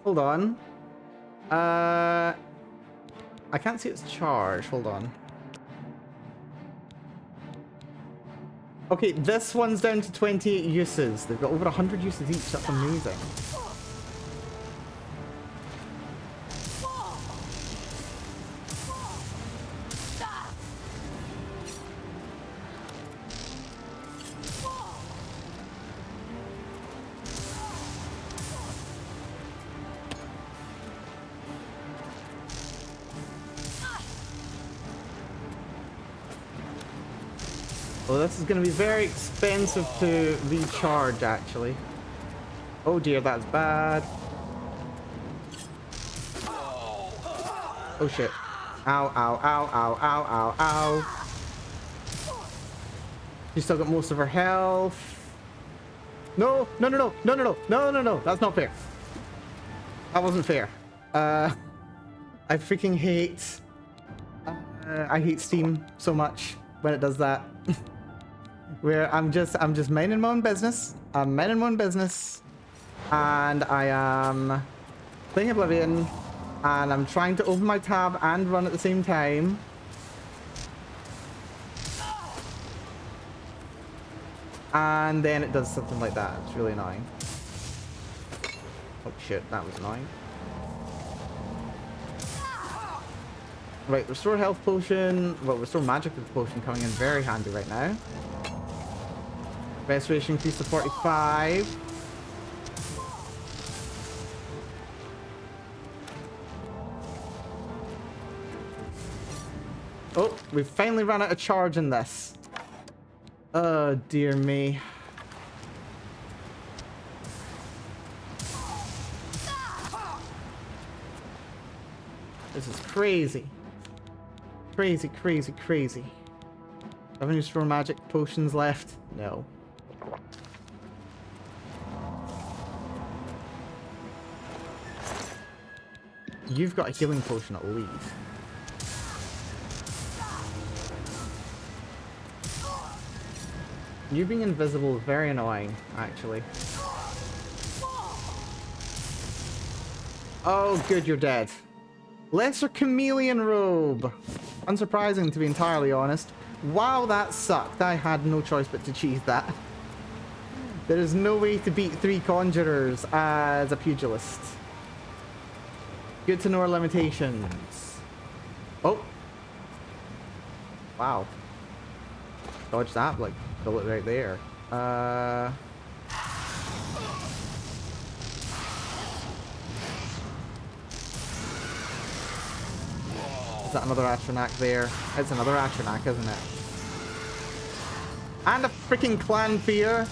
Hold on. I can't see its charge. Hold on. Okay, this one's down to 28 uses. They've got over 100 uses each. That's amazing. Well, this is going to be very expensive to recharge, actually. Oh dear, that's bad. Oh shit. Ow, ow, ow, ow, ow, ow, ow. She's still got most of her health. No, no, no, no, no, no, no, no, no, no. That's not fair. That wasn't fair. I freaking hate... I hate Steam so much when it does that. Where I'm just minding my own business. I'm minding my own business. And I am playing Oblivion. And I'm trying to open my tab and run at the same time. And then it does something like that. It's really annoying. Oh shit, that was annoying. Right, restore health potion. Well, restore magic potion coming in very handy right now. Restoration increase to 45. Oh, we've finally run out of charge in this. Oh, dear me. This is crazy. Crazy, crazy, crazy. Have any restore magic potions left? No. You've got a healing potion at least. You being invisible is very annoying, actually. Oh, good, you're dead. Lesser Chameleon Robe. Unsurprising, to be entirely honest. Wow, that sucked. I had no choice but to choose that. There is no way to beat 3 Conjurers as a Pugilist. Good to know our limitations. Oh. Wow. Dodge that, like, bullet right there. Is that another Atronach there? It's another Atronach, isn't it? And a freaking Clan Fear.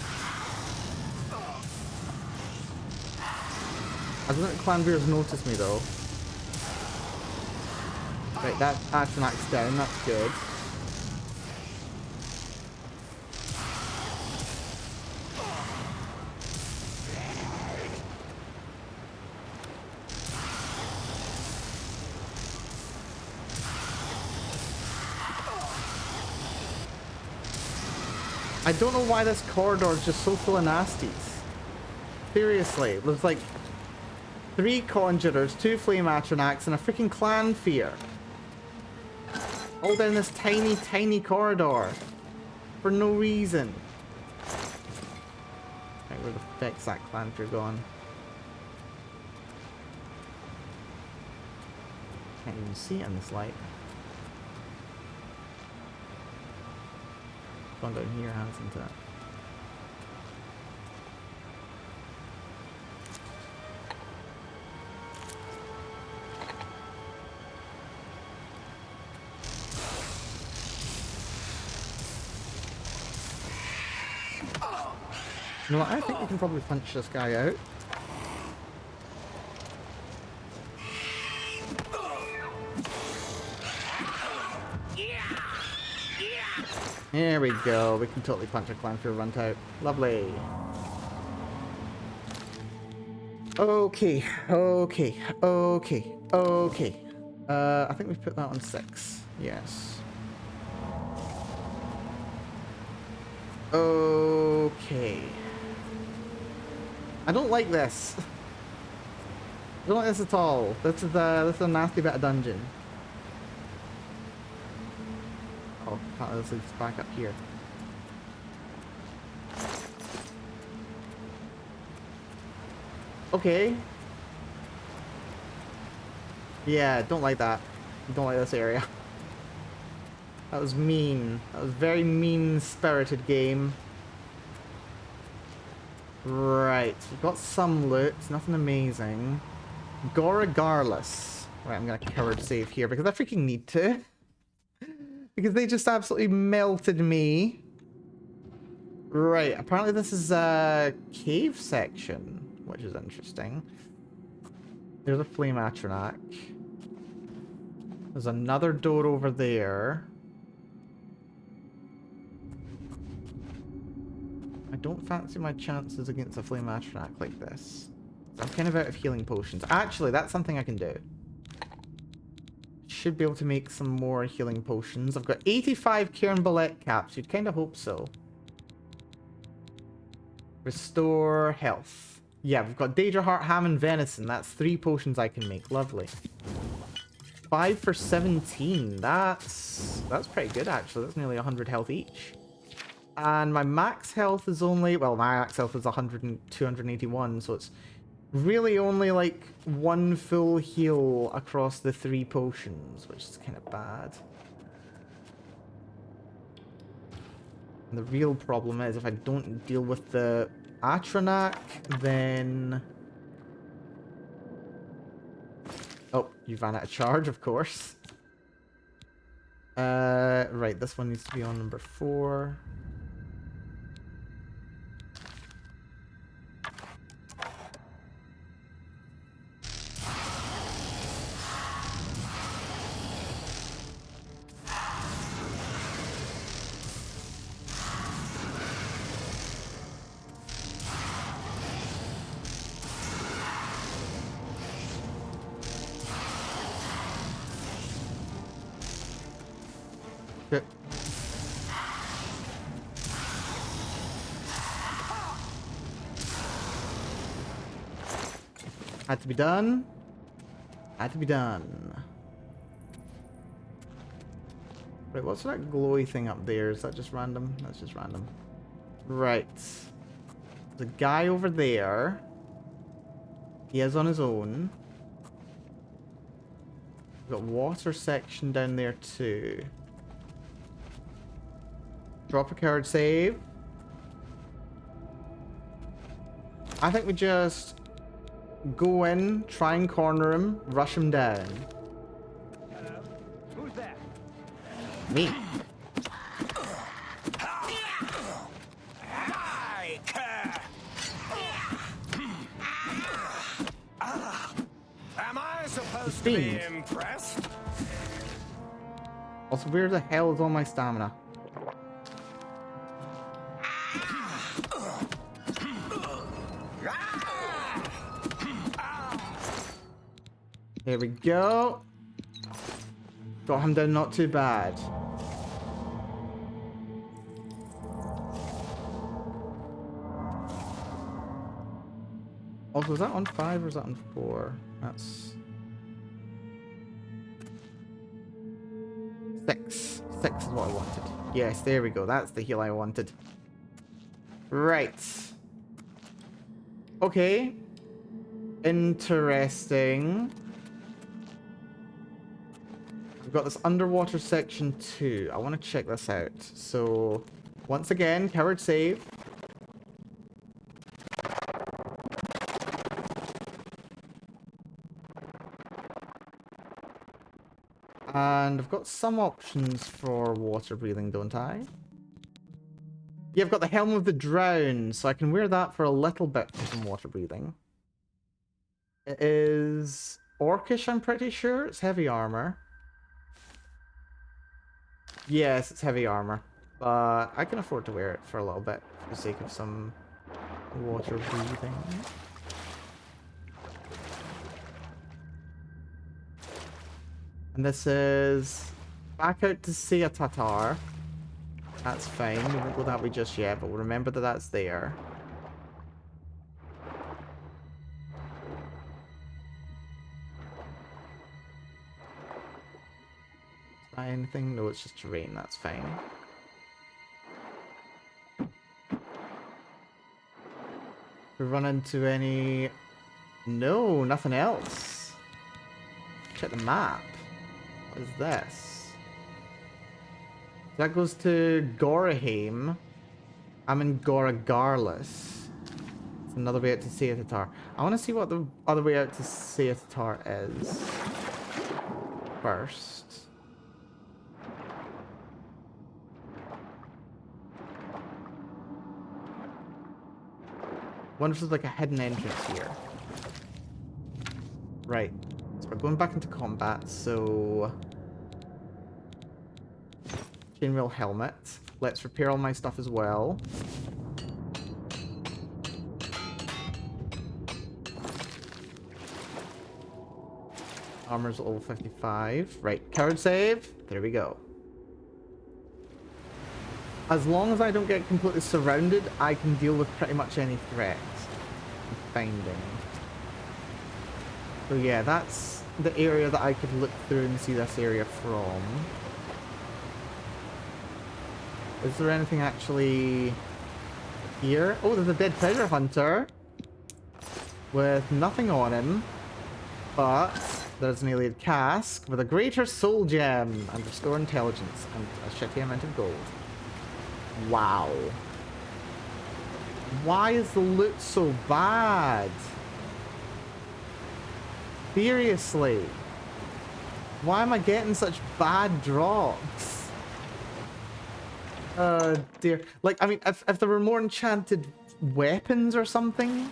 I don't think Clan Fear's noticed me though. Right, that Atronach's down, that's good. I don't know why this corridor is just so full of nasties. Seriously, there's like 3 Conjurers, 2 Flame Atronachs, and a freaking Clan Fear. All down this tiny, tiny corridor. For no reason. Right, where the heck's that Clan Fear gone? Can't even see it in this light. Gone down here, hasn't it? You know what? I think we can probably punch this guy out. There we go. We can totally punch a Clan Fear runt out. Lovely. Okay. Okay. Okay. Okay. I think we've put that on 6. Yes. Okay. I don't like this. I don't like this at all. This is a nasty bit of dungeon. Oh, this leads back up here. Okay. Yeah, don't like that. Don't like this area. That was mean. That was very mean-spirited game. Right, we've got some loot. Nothing amazing. Regardless. Right, I'm gonna coward save here because I freaking need to. Because they just absolutely melted me. Right, apparently this is a cave section, which is interesting. There's a Flame Atronach. There's another door over there. I don't fancy my chances against a Flame Atronach like this. I'm kind of out of healing potions. Actually, that's something I can do. Should be able to make some more healing potions. I've got 85 Cairn Ballet caps. You'd kind of hope so. Restore health. Yeah, we've got Daedra Heart, Ham, and Venison. That's 3 potions I can make. Lovely. 5 for 17. That's pretty good, actually. That's nearly 100 health each. And my max health is only, well, my max health is 281, so it's really only like one full heal across the 3 potions, which is kind of bad. And the real problem is if I don't deal with the Atronak, then... Oh, you ran out of charge, of course. Right, this one needs to be on number 4. Okay. Had to be done. Had to be done. Right, what's that glowy thing up there? Is that just random? That's just random. Right. There's a guy over there. He is on his own. We've got water section down there too. Drop a card save. I think we just go in, try and corner him, rush him down. Hello? Who's there? Me. Am I supposed to be impressed? Also, where the hell is all my stamina? Here we go. Got him down not too bad. Also, is that on 5 or is that on 4? That's 6. 6 is what I wanted. Yes, there we go. That's the heal I wanted. Right. Okay. Interesting. We've got this underwater section too. I want to check this out. So, once again, coward save. And I've got some options for water breathing, don't I? Yeah, I've got the Helm of the Drowned, so I can wear that for a little bit for some water breathing. It is Orcish, I'm pretty sure. It's heavy armor. Yes, it's heavy armor. But I can afford to wear it for a little bit for the sake of some water breathing. And this is back out to Sea Tatar. That's fine. We won't go that way just yet, but we'll remember that that's there. Is that anything? No, it's just terrain. That's fine. We run into any... No, nothing else. Check the map. What is this? That goes to Goraheim. I'm in Goragarlus. It's another way out to Seatatar. I want to see what the other way out to Seatatar is. First. Wonder if there's like a hidden entrance here. Right. So we're going back into combat, so... Chainmail helmet. Let's repair all my stuff as well. Armor's level 55. Right, card save. There we go. As long as I don't get completely surrounded, I can deal with pretty much any threat I'm finding. So yeah, that's the area that I could look through and see this area from. Is there anything actually here? Oh, there's a dead treasure hunter with nothing on him, but there's an alien cask with a greater soul gem and restore intelligence and a shitty amount of gold. Wow. Why is the loot so bad? Seriously. Why am I getting such bad drops? Oh dear. Like, I mean, if there were more enchanted weapons or something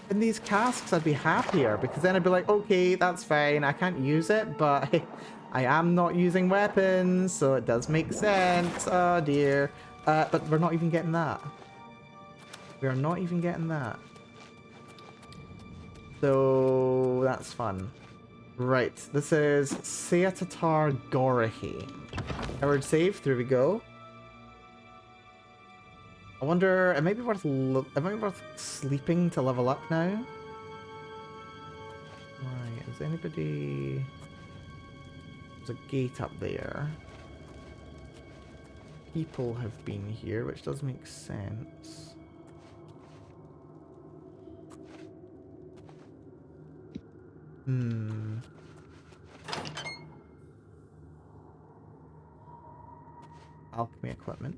in these casks, I'd be happier, because then I'd be like, okay, that's fine, I can't use it, but I am not using weapons, so it does make sense. Oh dear. But we're not even getting that. We are not even getting that. So that's fun. Right, this is Seatatar Gorahi. Howard save, through we go. I wonder, it might be worth sleeping to level up now. Right, is anybody... There's a gate up there. People have been here, which does make sense. Alchemy equipment.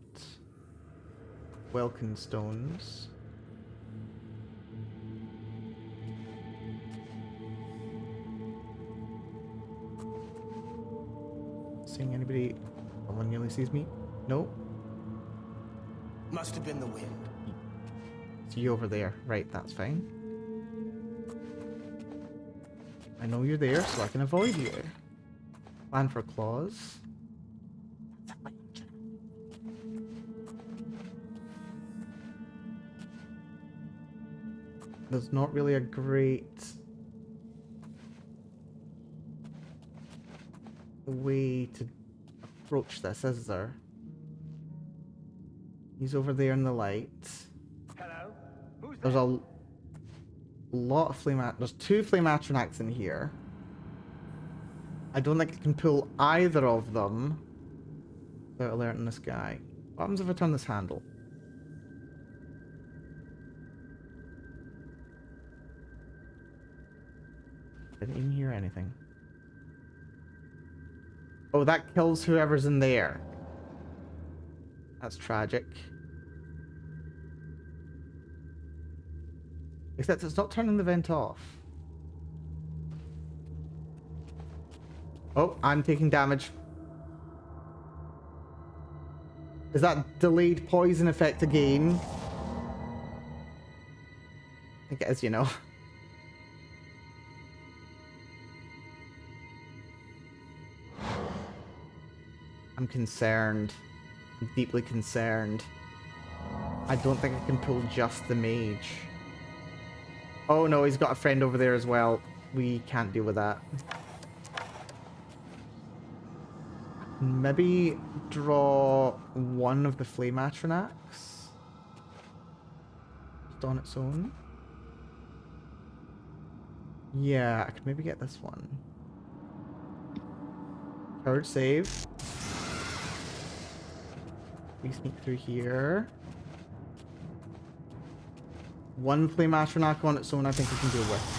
Welkin stones. Seeing anybody? Someone nearly sees me? No? Must have been the wind. It's you over there. Right, that's fine. I know you're there, so I can avoid you. Plan for claws. There's not really a great way to approach this, is there? He's over there in the light. Hello? Who's There's a lot of there's 2 Flamatronachs in here. I don't think I can pull either of them without alerting this guy. What happens if I turn this handle? Didn't even hear anything. Oh, that kills whoever's in there. That's tragic. Except it's not turning the vent off. Oh, I'm taking damage. Is that delayed poison effect again? I think it is, you know. I'm concerned. I'm deeply concerned. I don't think I can pull just the mage. Oh no, he's got a friend over there as well. We can't deal with that. Maybe draw one of the Flamatronachs just on its own. Yeah, I could maybe get this one. Card save. We sneak through here. One Flamatronach on its own, I think we can deal with.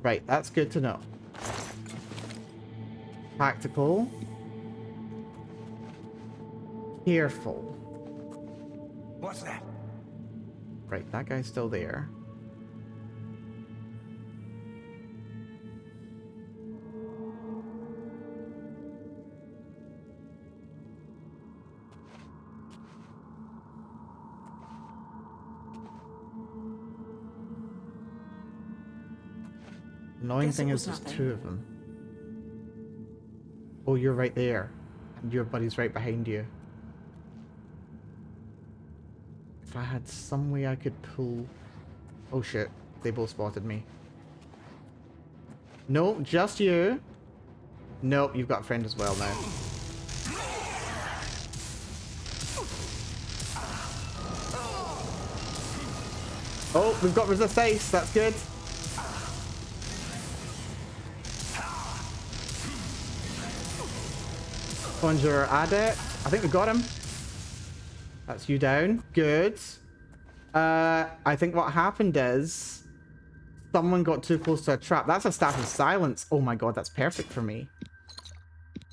Right, that's good to know. Tactical. Careful. What's that? Right, that guy's still there. Annoying thing is there's 2 of them. Oh, you're right there. And your buddy's right behind you. If I had some way I could pull... Oh shit, they both spotted me. No, just you. Nope, you've got a friend as well now. Oh, we've got resist ice. That's good. Conjurer Adept. I think we got him. That's you down. Good. I think what happened is someone got too close to a trap. That's a Staff of Silence. Oh my god, that's perfect for me.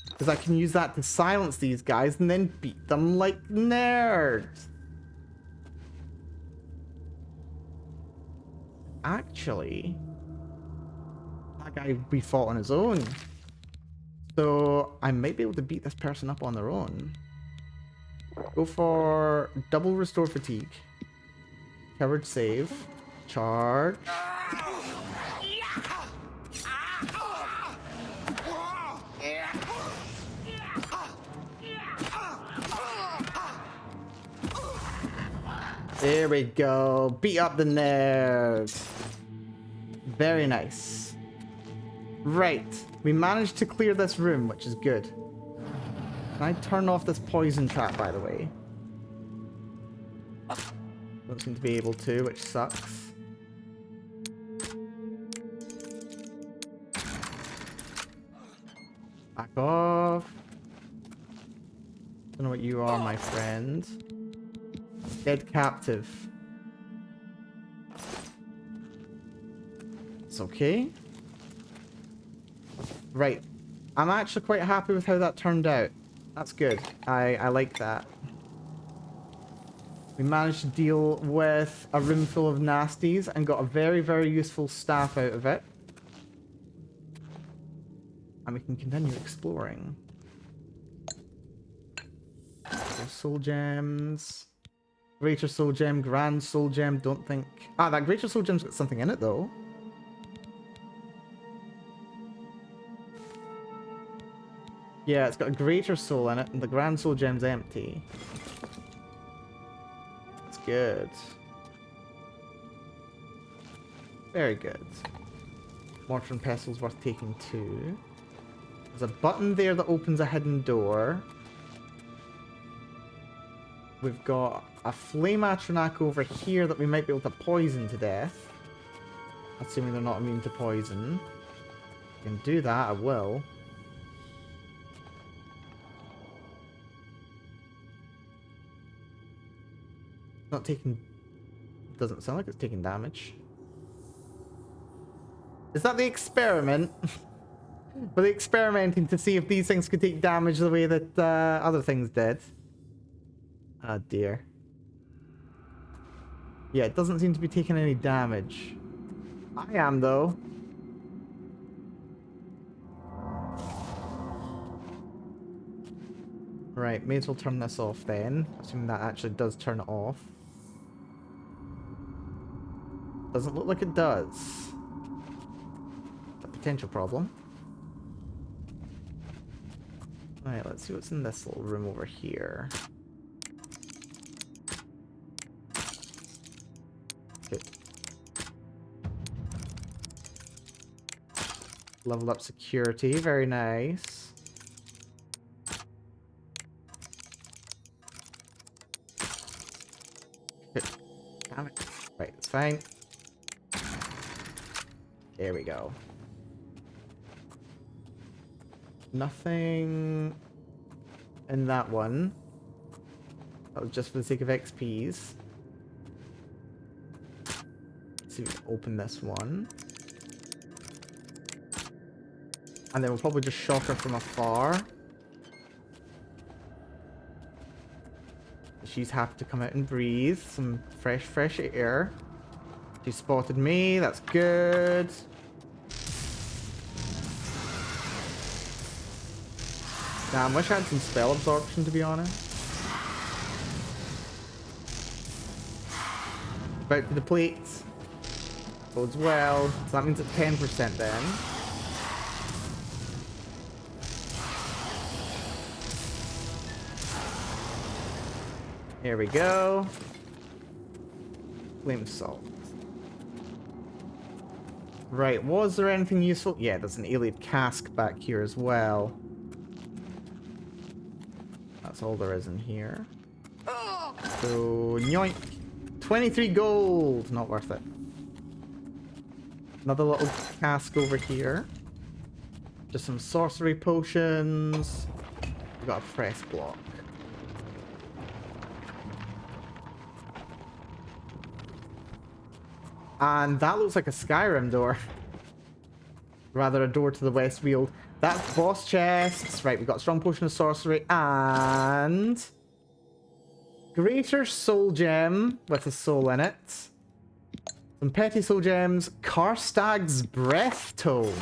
Because I can use that to silence these guys and then beat them like nerds. Actually, that guy we fought on his own. So I might be able to beat this person up on their own. Go for double restore fatigue. Covered save. Charge. There we go. Beat up the nerds. Very nice. Right. We managed to clear this room, which is good. Can I turn off this poison trap, by the way? Don't seem to be able to, which sucks. Back off. Don't know what you are, my friend. Dead captive. It's okay. Right. I'm actually quite happy with how that turned out. That's good. I like that. We managed to deal with a room full of nasties and got a very, very useful staff out of it. And we can continue exploring. There's soul gems. Greater soul gem, grand soul gem, don't think... Ah, that greater soul gem's got something in it though. Yeah, it's got a greater soul in it, and the grand soul gem's empty. That's good. Very good. Mortar and pestle's worth taking too. There's a button there that opens a hidden door. We've got a flame atronach over here that we might be able to poison to death. Assuming they're not immune to poison. If I can do that, I will. Not taking... Doesn't sound like it's taking damage. Is that the experiment? Were they experimenting to see if these things could take damage the way that other things did? Oh dear. Yeah, it doesn't seem to be taking any damage. I am though. Right, may as well turn this off then. Assuming that actually does turn it off. Doesn't look like it does. A potential problem. Alright, let's see what's in this little room over here. Okay. Leveled up security, very nice. Okay. Damn it. Right, it's fine. There we go. Nothing in that one. That was just for the sake of XPs. Let's see if we can open this one. And then we'll probably just shock her from afar. She's happy to come out and breathe some fresh air. She spotted me, that's good. Damn, wish I had some spell absorption, to be honest. About to deplete. Bodes well. So that means it's 10% then. Here we go. Flame salt. Right, was there anything useful? Yeah, there's an alien cask back here as well. That's all there is in here. So, yoink. 23 gold. Not worth it. Another little cask over here. Just some sorcery potions. We got a press block. And that looks like a Skyrim door. Rather a door to the Westfield. That's boss chests. Right, we've got a strong potion of sorcery and greater soul gem with a soul in it. Some petty soul gems. Karstag's breath tome.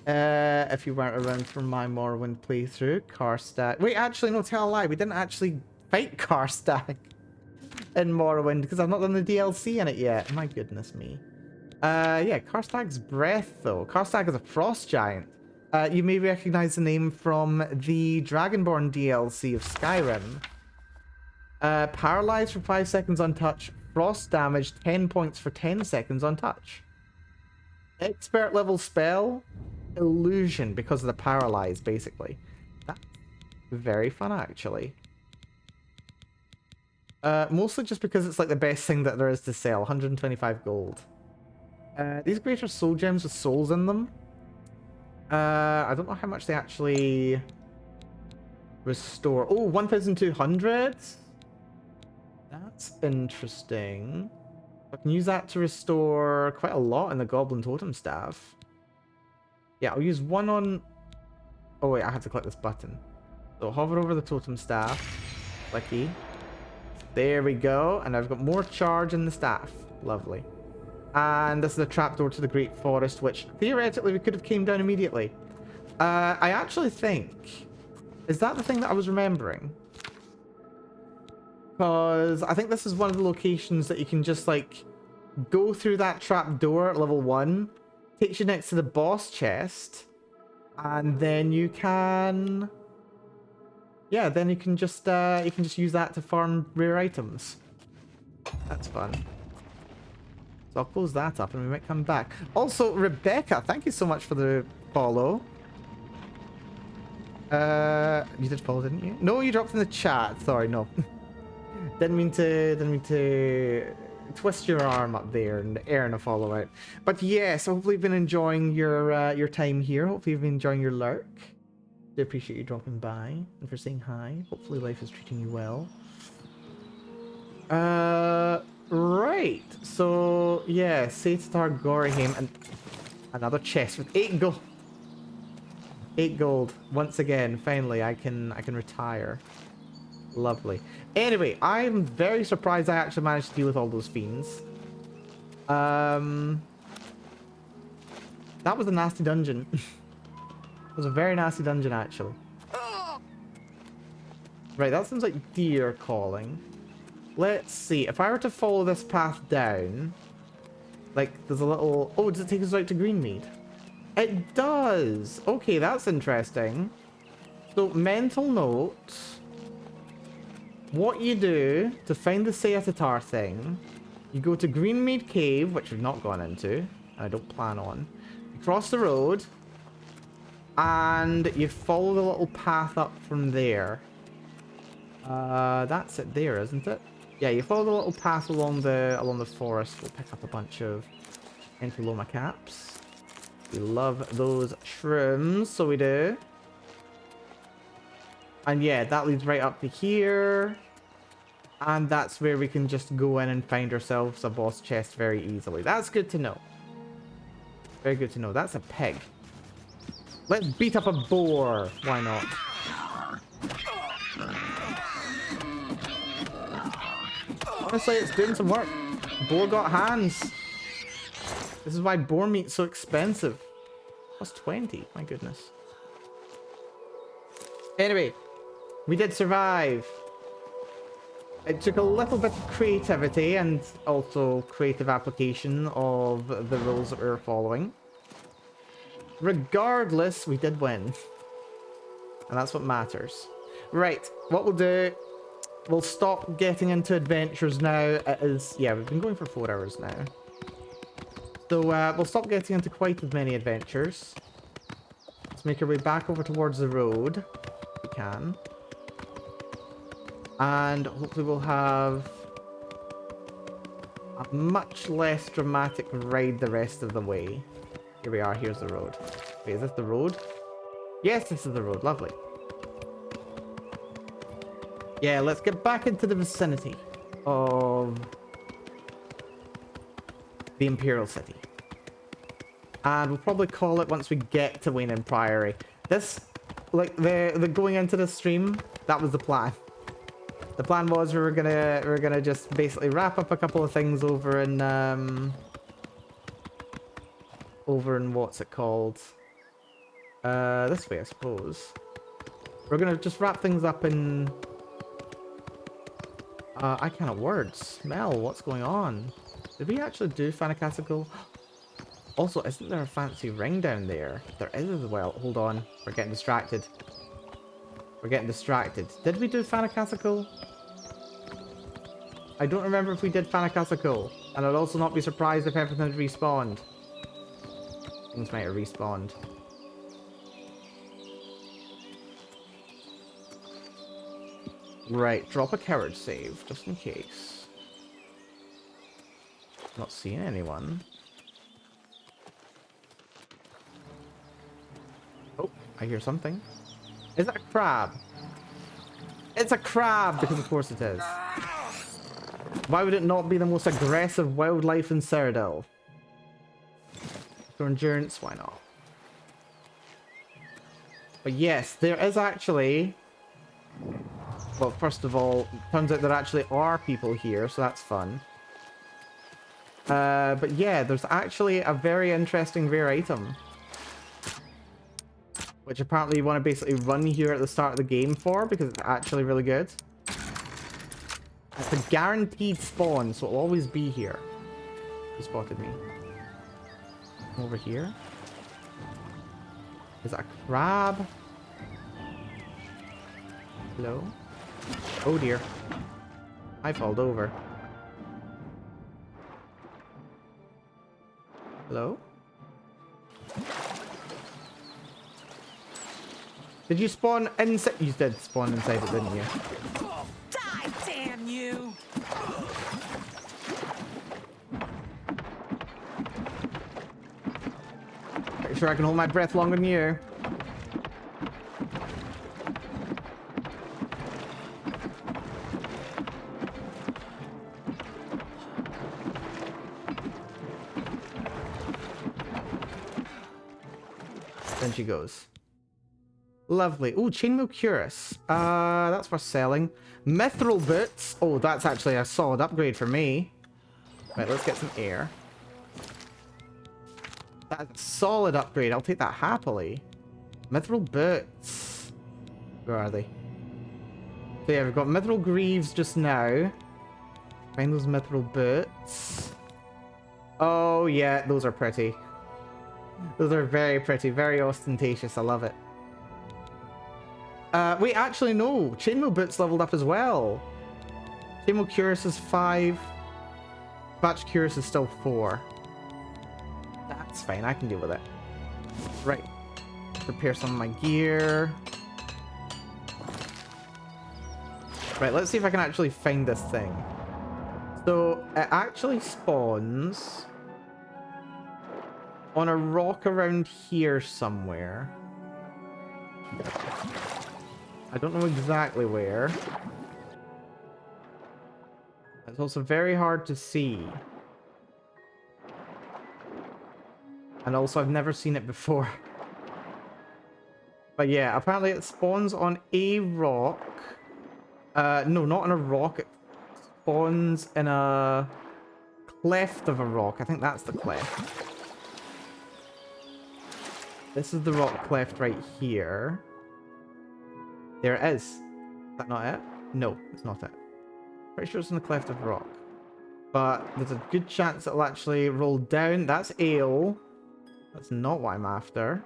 If you weren't around for my Morrowind playthrough, Karstag. Wait, actually, no, tell a lie. We didn't actually fight Karstag in Morrowind because I've not done the DLC in it yet. My goodness me. Yeah, Karstag's breath, though. Karstag is a frost giant. You may recognize the name from the Dragonborn DLC of Skyrim. Paralyzed for 5 seconds on touch. Frost damage 10 points for 10 seconds on touch. Expert level spell. Illusion because of the paralyze, basically. That's very fun, actually. Mostly just because it's like the best thing that there is to sell. 125 gold. These greater soul gems with souls in them. I don't know how much they actually restore. Oh, 1,200? That's interesting. I can use that to restore quite a lot in the Goblin Totem Staff. Yeah, I'll use one on... Oh wait, I have to click this button. So hover over the Totem Staff. Clicky. There we go. And I've got more charge in the staff. Lovely. And this is a trapdoor to the Great Forest, which theoretically we could have came down immediately. I actually think... Is that the thing that I was remembering? Because I think this is one of the locations that you can just, like, go through that trapdoor at level 1. Takes you next to the boss chest. And then you can... Yeah, then you can just use that to farm rare items. That's fun. So I'll close that up and we might come back. Also, Rebecca, thank you so much for the follow. You did follow, didn't you? No, you dropped in the chat. Sorry, no. didn't mean to twist your arm up there and earn a follow out. But yes, hopefully you've been enjoying your time here. Hopefully you've been enjoying your lurk. Do appreciate you dropping by and for saying hi. Hopefully life is treating you well. Right. So yeah, Satar Gorihim and another chest with 8 gold. 8 gold. Once again, finally I can retire. Lovely. Anyway, I'm very surprised I actually managed to deal with all those fiends. That was a nasty dungeon. It was a very nasty dungeon, actually. Right, that sounds like deer calling. Let's see. If I were to follow this path down, like, there's a little... Oh, does it take us right to Greenmead? It does! Okay, that's interesting. So, mental note. What you do to find the Seatatar thing, you go to Greenmead Cave, which we've not gone into, and I don't plan on. You cross the road, and you follow the little path up from there. That's it there, isn't it? Yeah, you follow the little path along the forest. We'll pick up a bunch of Enthaloma caps. We love those shrooms, so we do. And yeah, that leads right up to here. And that's where we can just go in and find ourselves a boss chest very easily. That's good to know. Very good to know. That's a pig. Let's beat up a boar. Why not? Honestly, it's doing some work. Boar got hands. This is why boar meat's so expensive. Plus 20. My goodness. Anyway, we did survive. It took a little bit of creativity and also creative application of the rules that we were following. Regardless, we did win. And that's what matters. Right, what we'll do, we'll stop getting into adventures now. It is, yeah, we've been going for 4 hours now. So we'll stop getting into quite as many adventures. Let's make our way back over towards the road, if we can. And hopefully we'll have a much less dramatic ride the rest of the way. Here we are, here's the road. Wait, is this the road? Yes, this is the road, lovely. Yeah, let's get back into the vicinity of the Imperial City. And we'll probably call it once we get to Wayne Priory. This, like, the going into the stream, that was the plan. The plan was we were gonna just basically wrap up a couple of things over in what's it called? This way, I suppose. We're gonna just wrap things up in I cannot words. Mel, what's going on? Did we actually do Fanacasical? Also, isn't there a fancy ring down there? There is as well. Hold on. We're getting distracted. We're getting distracted. Did we do Fanacasical? I don't remember if we did Fanacasical. And I'd also not be surprised if everything had respawned. Things might have respawned. Right, drop a coward save, just in case. Not seeing anyone. Oh, I hear something. Is that a crab? It's a crab, because of course it is. Why would it not be the most aggressive wildlife in Cyrodiil? For endurance, why not? But yes, there is actually... Well, first of all, turns out there actually are people here, so that's fun. But yeah, there's actually a very interesting rare item. Which apparently you want to basically run here at the start of the game for, because it's actually really good. It's a guaranteed spawn, so it'll always be here. He spotted me. Over here. Is that a crab? Hello? Oh dear. I falled over. Hello? Did you spawn inside? You did spawn inside it, didn't you? Die, damn you! Pretty sure I can hold my breath longer than you. Then she goes. Lovely. Oh, chainmail cuirass. That's for selling. Mithril boots. Oh, that's actually a solid upgrade for me. Right, let's get some air. That's a solid upgrade. I'll take that happily. Mithril boots. Where are they? So yeah, we've got mithril greaves just now. Find those mithril boots. Oh yeah, those are pretty. Those are very pretty, very ostentatious. I love it. Wait, actually, no. Chainmail boots leveled up as well. Chainmail cuirass is 5. Batch cuirass is still 4. That's fine. I can deal with it. Right. Prepare some of my gear. Right, let's see if I can actually find this thing. So, it actually spawns on a rock around here somewhere. I don't know exactly where. It's also very hard to see. And also, I've never seen it before. But yeah, apparently it spawns on a rock. No, not on a rock. It spawns in a cleft of a rock. I think that's the cleft. This is the rock cleft right here. There it is. Is that not it? No, it's not it. Pretty sure it's in the cleft of rock. But there's a good chance it'll actually roll down. That's ale. That's not what I'm after.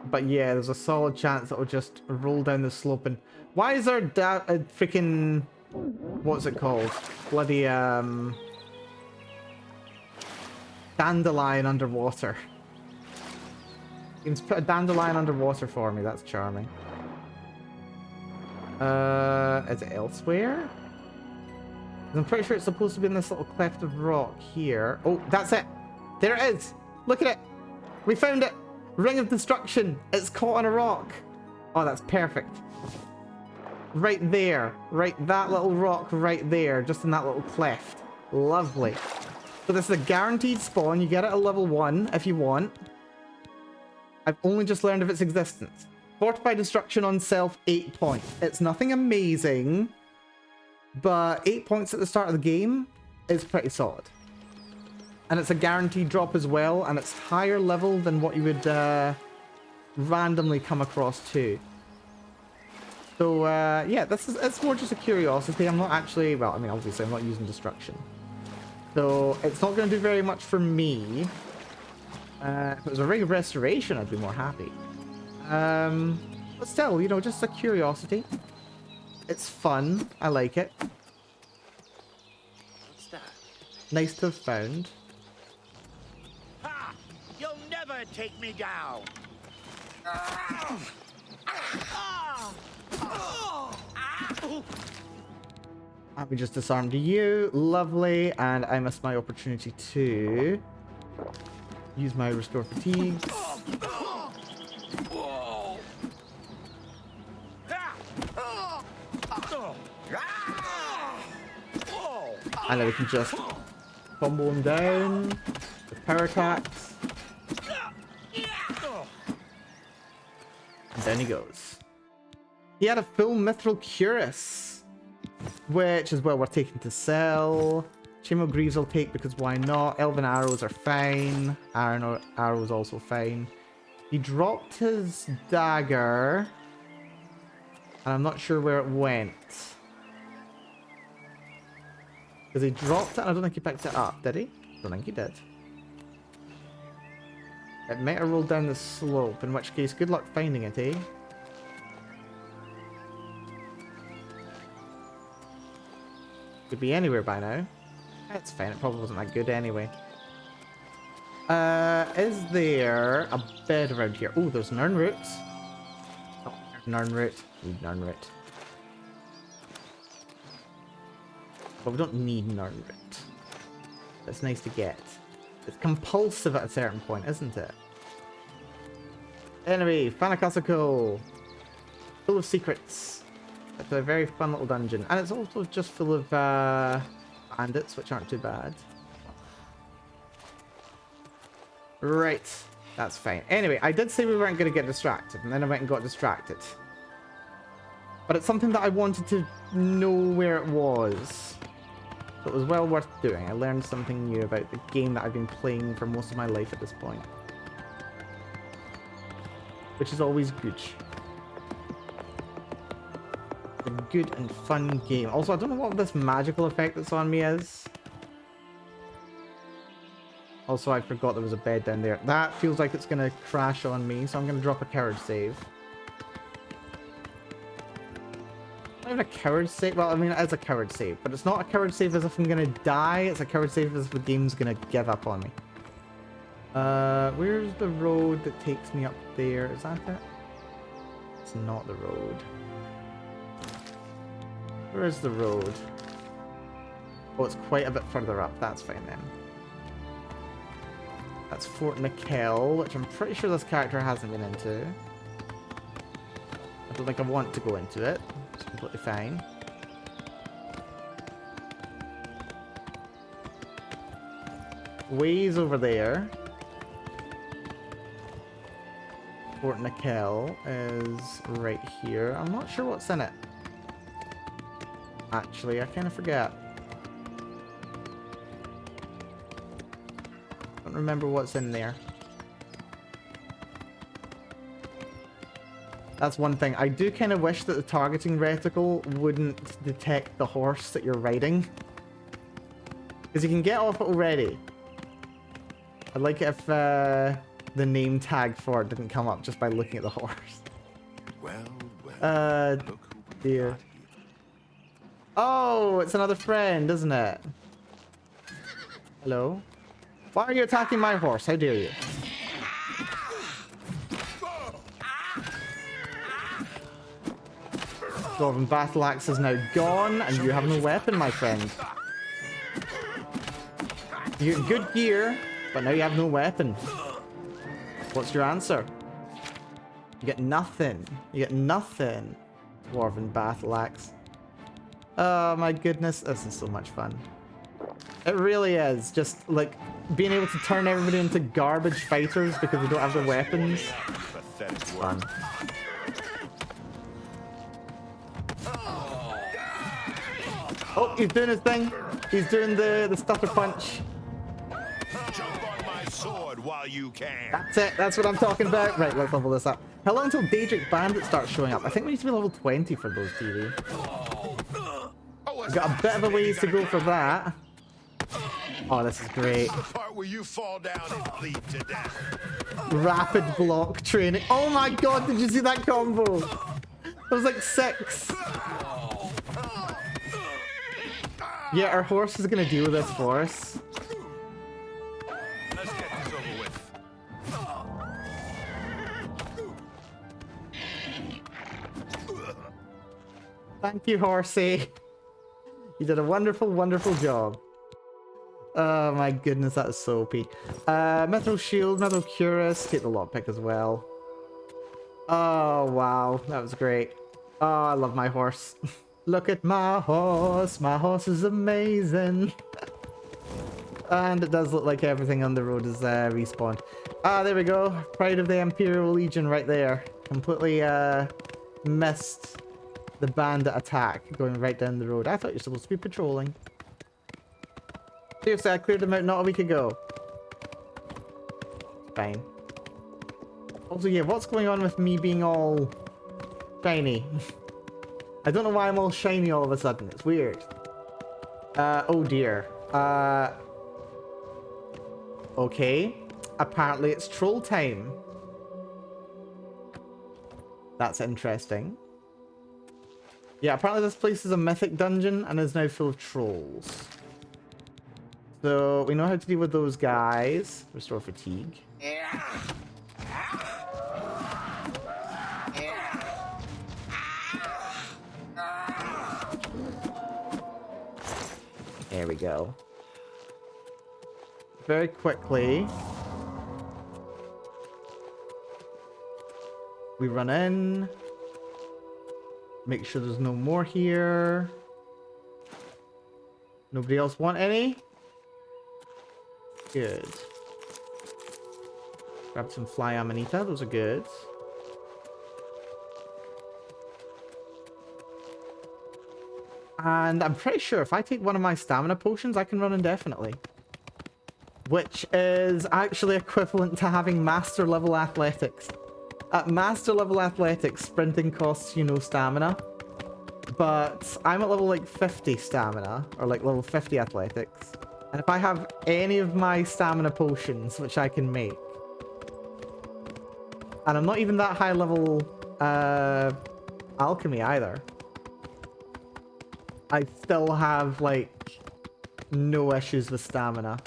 But yeah, there's a solid chance it'll just roll down the slope. And why is there a freaking... What's it called? Bloody, dandelion underwater. You can put a dandelion underwater for me. That's charming. Is it elsewhere? I'm pretty sure it's supposed to be in this little cleft of rock here. Oh, that's it. There it is. Look at it. We found it. Ring of Destruction. It's caught on a rock. Oh, that's perfect. Right there. Right, that little rock right there. Just in that little cleft. Lovely. So this is a guaranteed spawn. You get it at level 1 if you want. I've only just learned of its existence. Fortified Destruction on self, 8 points. It's nothing amazing, but 8 points at the start of the game is pretty solid. And it's a guaranteed drop as well, and it's higher level than what you would randomly come across too. So yeah, it's more just a curiosity. I'm not actually, well, I mean, obviously I'm not using Destruction. So it's not going to do very much for me. If it was a Ring of Restoration, I'd be more happy. But still, you know, just a curiosity. It's fun. I like it. What's that? Nice to have found. Ha! You'll never take me down. We just disarmed you. Lovely. And I missed my opportunity to use my Restore Fatigues. And then we can just combo him down with power attacks. And down he goes. He had a full Mithril Cuirass, which is well worth taking to sell. Chainmail Greaves I'll take because why not? Elven Arrows are fine. Iron Arrows also fine. He dropped his dagger, and I'm not sure where it went. Because he dropped it, and I don't think he picked it up, did he? I don't think he did. It might have rolled down the slope, in which case, good luck finding it, eh? Could be anywhere by now. That's fine, it probably wasn't that good anyway. Is there a bed around here? Oh, there's Nern Roots. Oh, Nern Root. Need Nern Root. But we don't need Nern Root. That's nice to get. It's compulsive at a certain point, isn't it? Anyway, Fanakasako. Full of secrets. It's a very fun little dungeon. And it's also just full of bandits, which aren't too bad. Right. That's fine. Anyway, I did say we weren't going to get distracted, and then I went and got distracted. But it's something that I wanted to know where it was. So it was well worth doing. I learned something new about the game that I've been playing for most of my life at this point. Which is always good. A good and fun game. Also, I don't know what this magical effect that's on me is. Also, I forgot there was a bed down there. That feels like it's going to crash on me, so I'm going to drop a coward save. Not even a coward save. Well, I mean, it is a coward save, but it's not a coward save as if I'm going to die. It's a coward save as if the game's going to give up on me. Where's the road that takes me up there? Is that it? It's not the road. Where is the road? Oh, it's quite a bit further up. That's fine then. That's Fort Mikkel, which I'm pretty sure this character hasn't been into. I don't think I want to go into it. It's completely fine. Ways over there. Fort Mikkel is right here. I'm not sure what's in it. Actually, I kind of forget. Don't remember what's in there. That's one thing. I do kind of wish that the targeting reticle wouldn't detect the horse that you're riding. Because you can get off it already. I'd like it if the name tag for it didn't come up just by looking at the horse. Well, dear. Oh, it's another friend, isn't it? Hello? Why are you attacking my horse? How dare you? Dwarven battle axe is now gone, and you have no weapon, my friend. You get good gear, but now you have no weapon. What's your answer? You get nothing. You get nothing. Dwarven battle axe. Oh my goodness, this is so much fun. It really is. Just like being able to turn everybody into garbage fighters because they don't have the weapons. It's fun. Oh, he's doing his thing. He's doing the stutter punch. Jump on my sword while you can. That's it. That's what I'm talking about. Right, let's level this up. How long until Daedric Bandit starts showing up? I think we need to be level 20 for those TV. We've got a bit of a ways to go for that. Oh, this is great. The part where you fall down and bleed to death. Rapid block training. Oh my god, did you see that combo? It was like 6. Yeah, our horse is gonna deal with this for us. Let's get this over with. Thank you, horsey. You did a wonderful, wonderful job. Oh my goodness, that is so OP. Metal Shield, Metal Cuirass, take the lockpick as well. Oh wow, that was great. Oh, I love my horse. Look at my horse is amazing. And it does look like everything on the road is respawned. Ah, there we go. Pride of the Imperial Legion right there. Completely missed the bandit attack going right down the road. I thought you were supposed to be patrolling. Seriously, I cleared them out not a week ago. Fine. Also, yeah, what's going on with me being all shiny? I don't know why I'm all shiny all of a sudden. It's weird. Oh dear. Okay. Apparently it's troll time. That's interesting. Yeah, apparently this place is a mythic dungeon and is now full of trolls. So we know how to deal with those guys. Restore fatigue. There we go. Very quickly. We run in. Make sure there's no more here. Nobody else want any? Good. Grab some fly amanita. Those are good. And I'm pretty sure if I take one of my stamina potions, I can run indefinitely. Which is actually equivalent to having master level athletics. At master level athletics, sprinting costs you no stamina. But I'm at level like 50 stamina, or like level 50 athletics. And if I have any of my stamina potions, which I can make, and I'm not even that high level alchemy either, I still have like no issues with stamina.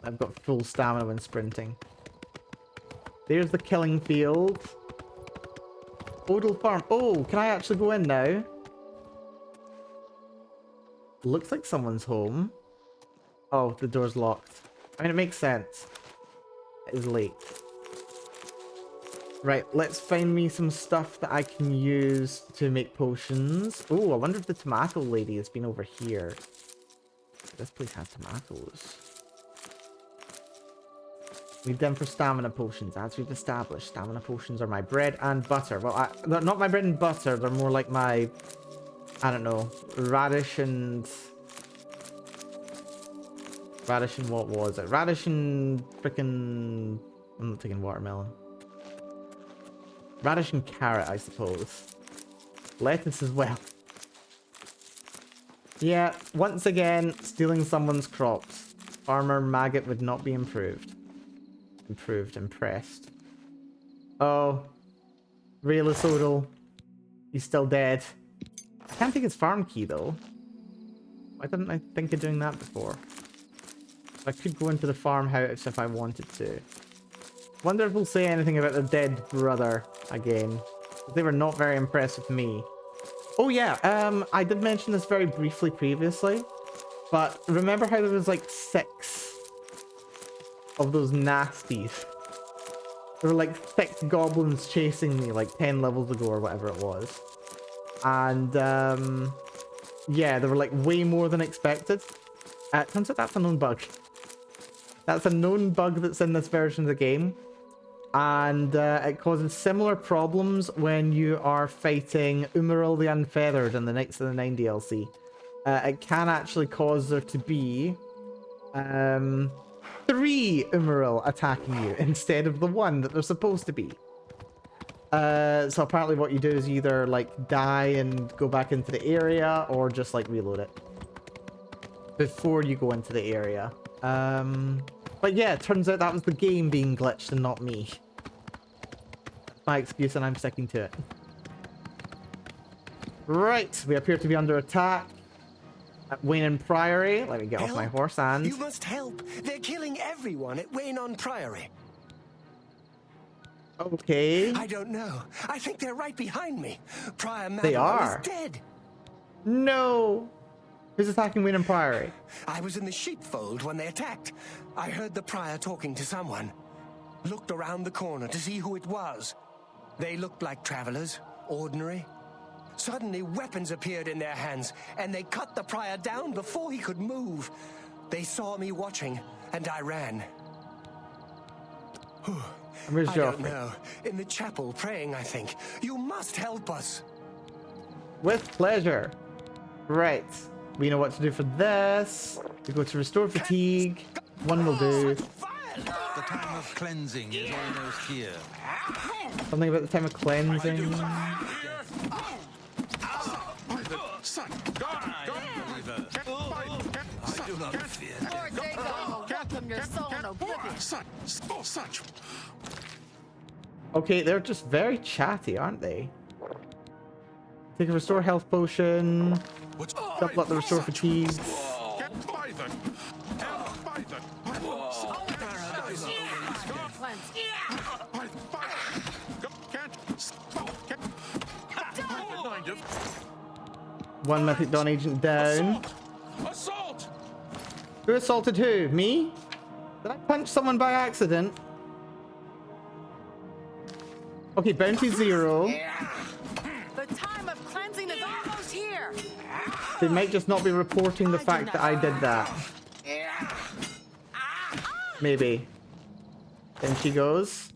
I've got full stamina when sprinting. There's the killing field. Odal Farm. Oh, can I actually go in now? Looks like someone's home. Oh, the door's locked. I mean, it makes sense. It is late. Right, let's find me some stuff that I can use to make potions. Oh, I wonder if the tomato lady has been over here. This place has tomatoes. Need them for stamina potions, as we've established. Stamina potions are my bread and butter. Well, they're not my bread and butter. They're more like my, I don't know, radish and what was it? Radish and frickin'... I'm not taking watermelon. Radish and carrot, I suppose. Lettuce as well. Yeah, once again, stealing someone's crops. Farmer Maggot would not be improved. Impressed. Oh. Rayless Odal. He's still dead. I can't take his farm key, though. Why didn't I think of doing that before? I could go into the farmhouse if I wanted to. Wonder if we'll say anything about the dead brother again. They were not very impressed with me. Oh yeah, I did mention this very briefly previously, but remember how there was like 6 of those nasties? There were like 6 goblins chasing me like 10 levels ago or whatever it was. And yeah, there were like way more than expected. Turns out that's a known bug. That's a known bug that's in this version of the game. And it causes similar problems when you are fighting Umaril the Unfeathered in the Knights of the Nine DLC. It can actually cause there to be 3 Umaril attacking you instead of the 1 that they're supposed to be. So apparently what you do is either like die and go back into the area or just like reload it before you go into the area. But yeah, it turns out that was the game being glitched and not me. My excuse, and I'm sticking to it. Right, we appear to be under attack at Wayne Priory. Let me get off my horse and... You must help! They're killing everyone at Wayne Priory. Okay. I don't know. I think they're right behind me. Prior They are. is dead. No! Who's attacking Wayne Priory? I was in the sheepfold when they attacked. I heard the prior talking to someone. Looked around the corner to see who it was. They looked like travelers, ordinary. Suddenly, weapons appeared in their hands, and they cut the prior down before he could move. They saw me watching, and I ran. Where's I Joffrey? don't know. In the chapel, praying, I think. You must help us. With pleasure. Right. We know what to do for this. We go to restore fatigue. 1 will do. The time of cleansing is almost here. Something about the time of cleansing. Okay, they're just very chatty, aren't they? Take a restore health potion. Double up the restore fatigue. One Mythic Dawn agent down. Assault! Who assaulted who? Me? Did I punch someone by accident? Okay, bounty 0. The time of cleansing is almost here. They might just not be reporting the fact that I did that. Maybe. Then she goes.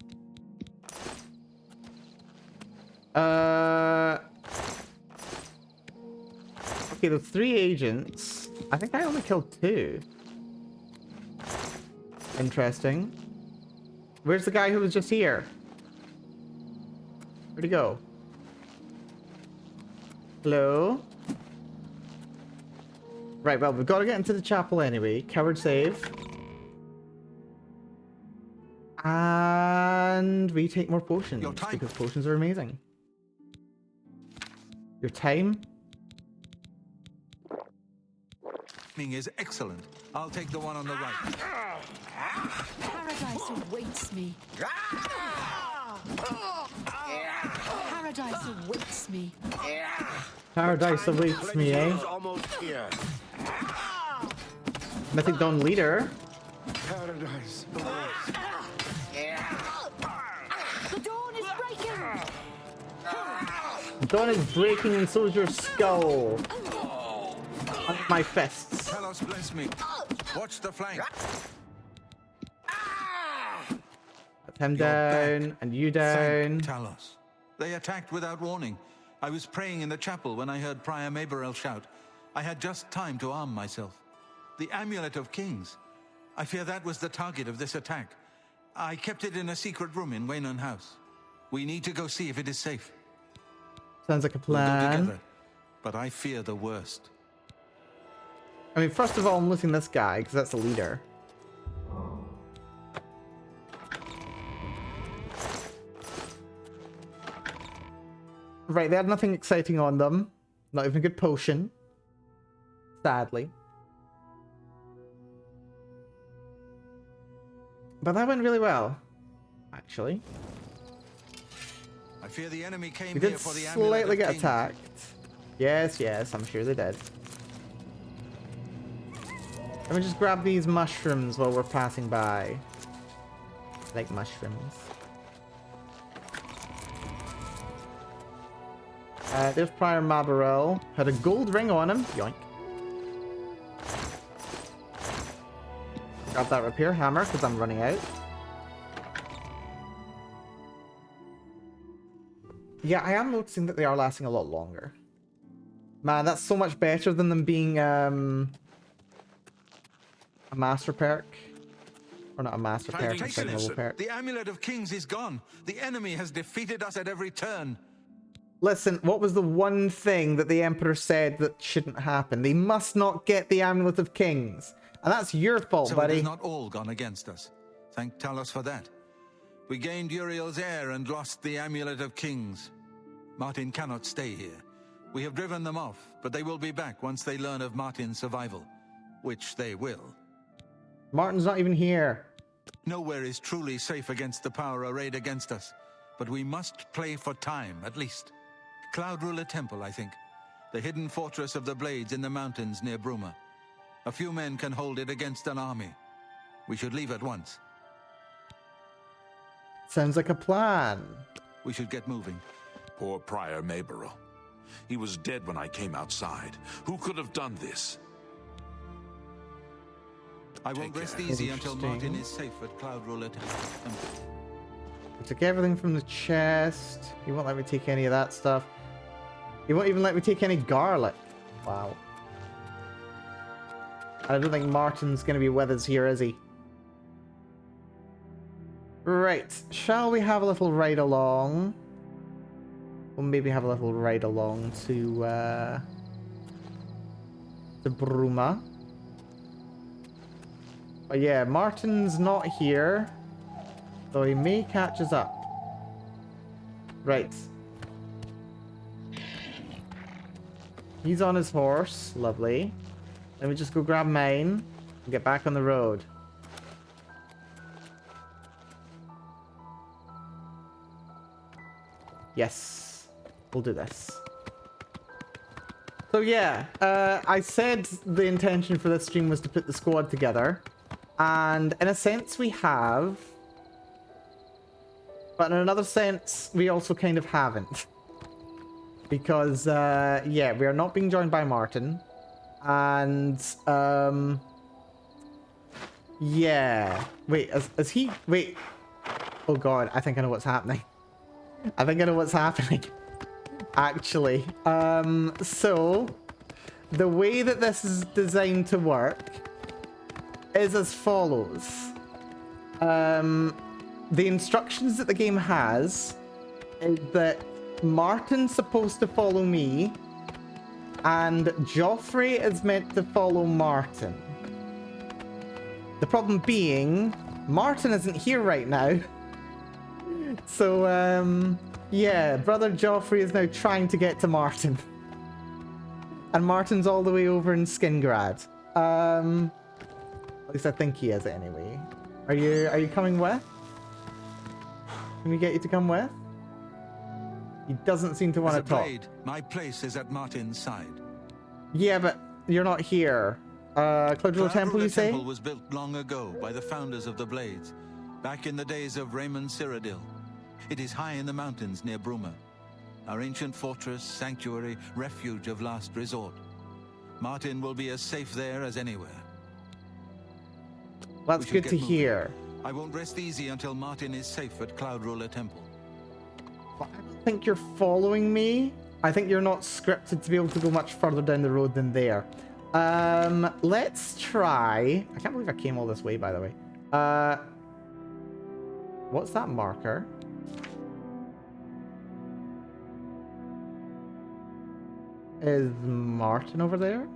Okay, there's 3 agents. I think I only killed 2. Interesting. Where's the guy who was just here? Where'd he go? Hello? Right, well, we've got to get into the chapel anyway. Coward save. And we take more potions because potions are amazing. Your time? Is excellent. I'll take the one on the right. Paradise awaits me. Paradise awaits me. Paradise awaits me, eh? Almost here. Mythic Dawn leader. Paradise. The dawn is breaking. Dawn is breaking and so is your skull. Under my fists. Talos bless me. Watch the flank. That's him down, and you down. Thank Talos. They attacked without warning. I was praying in the chapel when I heard Prior Maberel shout. I had just time to arm myself. The Amulet of Kings. I fear that was the target of this attack. I kept it in a secret room in Waynon House. We need to go see if it is safe. Sounds like a We'll go plan. together, but I fear the worst. I mean, first of all, I'm looting this guy because that's the leader. Right, they had nothing exciting on them. Not even a good potion. Sadly. But that went really well, actually. I fear the enemy came We here did for the Amulet slightly of get Kings. attacked. Yes, yes, I'm sure they did. Let me just grab these mushrooms while we're passing by. I like mushrooms. There's Prior Mabarel. Had a gold ring on him. Yoink. Grab that repair hammer because I'm running out. Yeah, I am noticing that they are lasting a lot longer. Man, that's so much better than them being a master perk. Or not a master perk, a second level perk. The Amulet of Kings is gone. The enemy has defeated us at every turn. Listen, what was the one thing that the Emperor said that shouldn't happen? They must not get the Amulet of Kings. And that's your fault, so buddy. It has not all gone against us. Thank Talos for that. We gained Uriel's heir and lost the Amulet of Kings. Martin cannot stay here. We have driven them off, but they will be back once they learn of Martin's survival. Which they will. Martin's not even here. Nowhere is truly safe against the power arrayed against us. But we must play for time, at least. Cloud Ruler Temple, I think. The hidden fortress of the Blades in the mountains near Bruma. A few men can hold it against an army. We should leave at once. Sounds like a plan. We should get moving. Poor Prior Maberel. He was dead when I came outside. Who could have done this? I won't rest easy until Martin is safe at Cloud Ruler Temple. I took everything from the chest. He won't let me take any of that stuff. He won't even let me take any garlic. Wow. I don't think Martin's going to be with us here, is he? Right. Shall we have a little ride along? We'll maybe have a little ride along to Bruma. But yeah, Martin's not here. So he may catch us up. Right. He's on his horse. Lovely. Let me just go grab mine and get back on the road. Yes. We'll do this. So yeah, I said the intention for this stream was to put the squad together. And in a sense we have. But in another sense, we also kind of haven't. Because, yeah, we are not being joined by Martin. And, yeah. Wait, is he... Wait. Oh god, I think I know what's happening. I think I know what's happening. Actually. So, the way that this is designed to work is as follows. The instructions that the game has is that Martin's supposed to follow me and Joffrey is meant to follow Martin. The problem being, Martin isn't here right now. So, yeah, Brother Joffrey is now trying to get to Martin. And Martin's all the way over in Skingrad. At least I think he is anyway. Are you coming with? Can we get you to come with? He doesn't seem to want to talk. My place is at Martin's side. Yeah, but you're not here. Cloud Ruler Temple, you say? The temple was built long ago by the founders of the Blades, back in the days of Raymond Cyrodiil. It is high in the mountains near Bruma. Our ancient fortress, sanctuary, refuge of last resort. Martin will be as safe there as anywhere. That's good to hear. I won't rest easy until Martin is safe at Cloud Ruler Temple. I don't think you're following me. I think you're not scripted to be able to go much further down the road than there. Let's try... I can't believe I came all this way, by the way. What's that marker? Is Martin over there?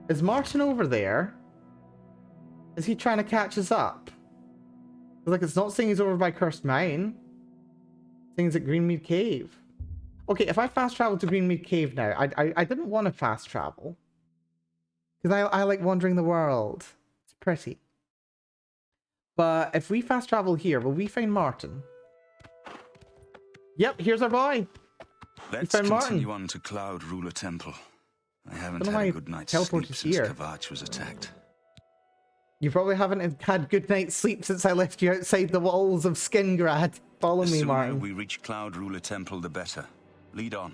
Is Martin over there? Is he trying to catch us up? Like, it's not saying he's over by Cursed Mine. It's saying he's at Greenmead Cave. Okay, if I fast travel to Greenmead Cave now, I didn't want to fast travel. Because I like wandering the world. It's pretty. But if we fast travel here, will we find Martin? Yep, here's our boy. Let's continue on to Cloud Ruler Temple. I haven't had a good night's sleep since Kavach was attacked. You probably haven't had good night's sleep since I left you outside the walls of Skingrad. Follow me, Martin. The sooner we reach Cloud Ruler Temple, the better. Lead on.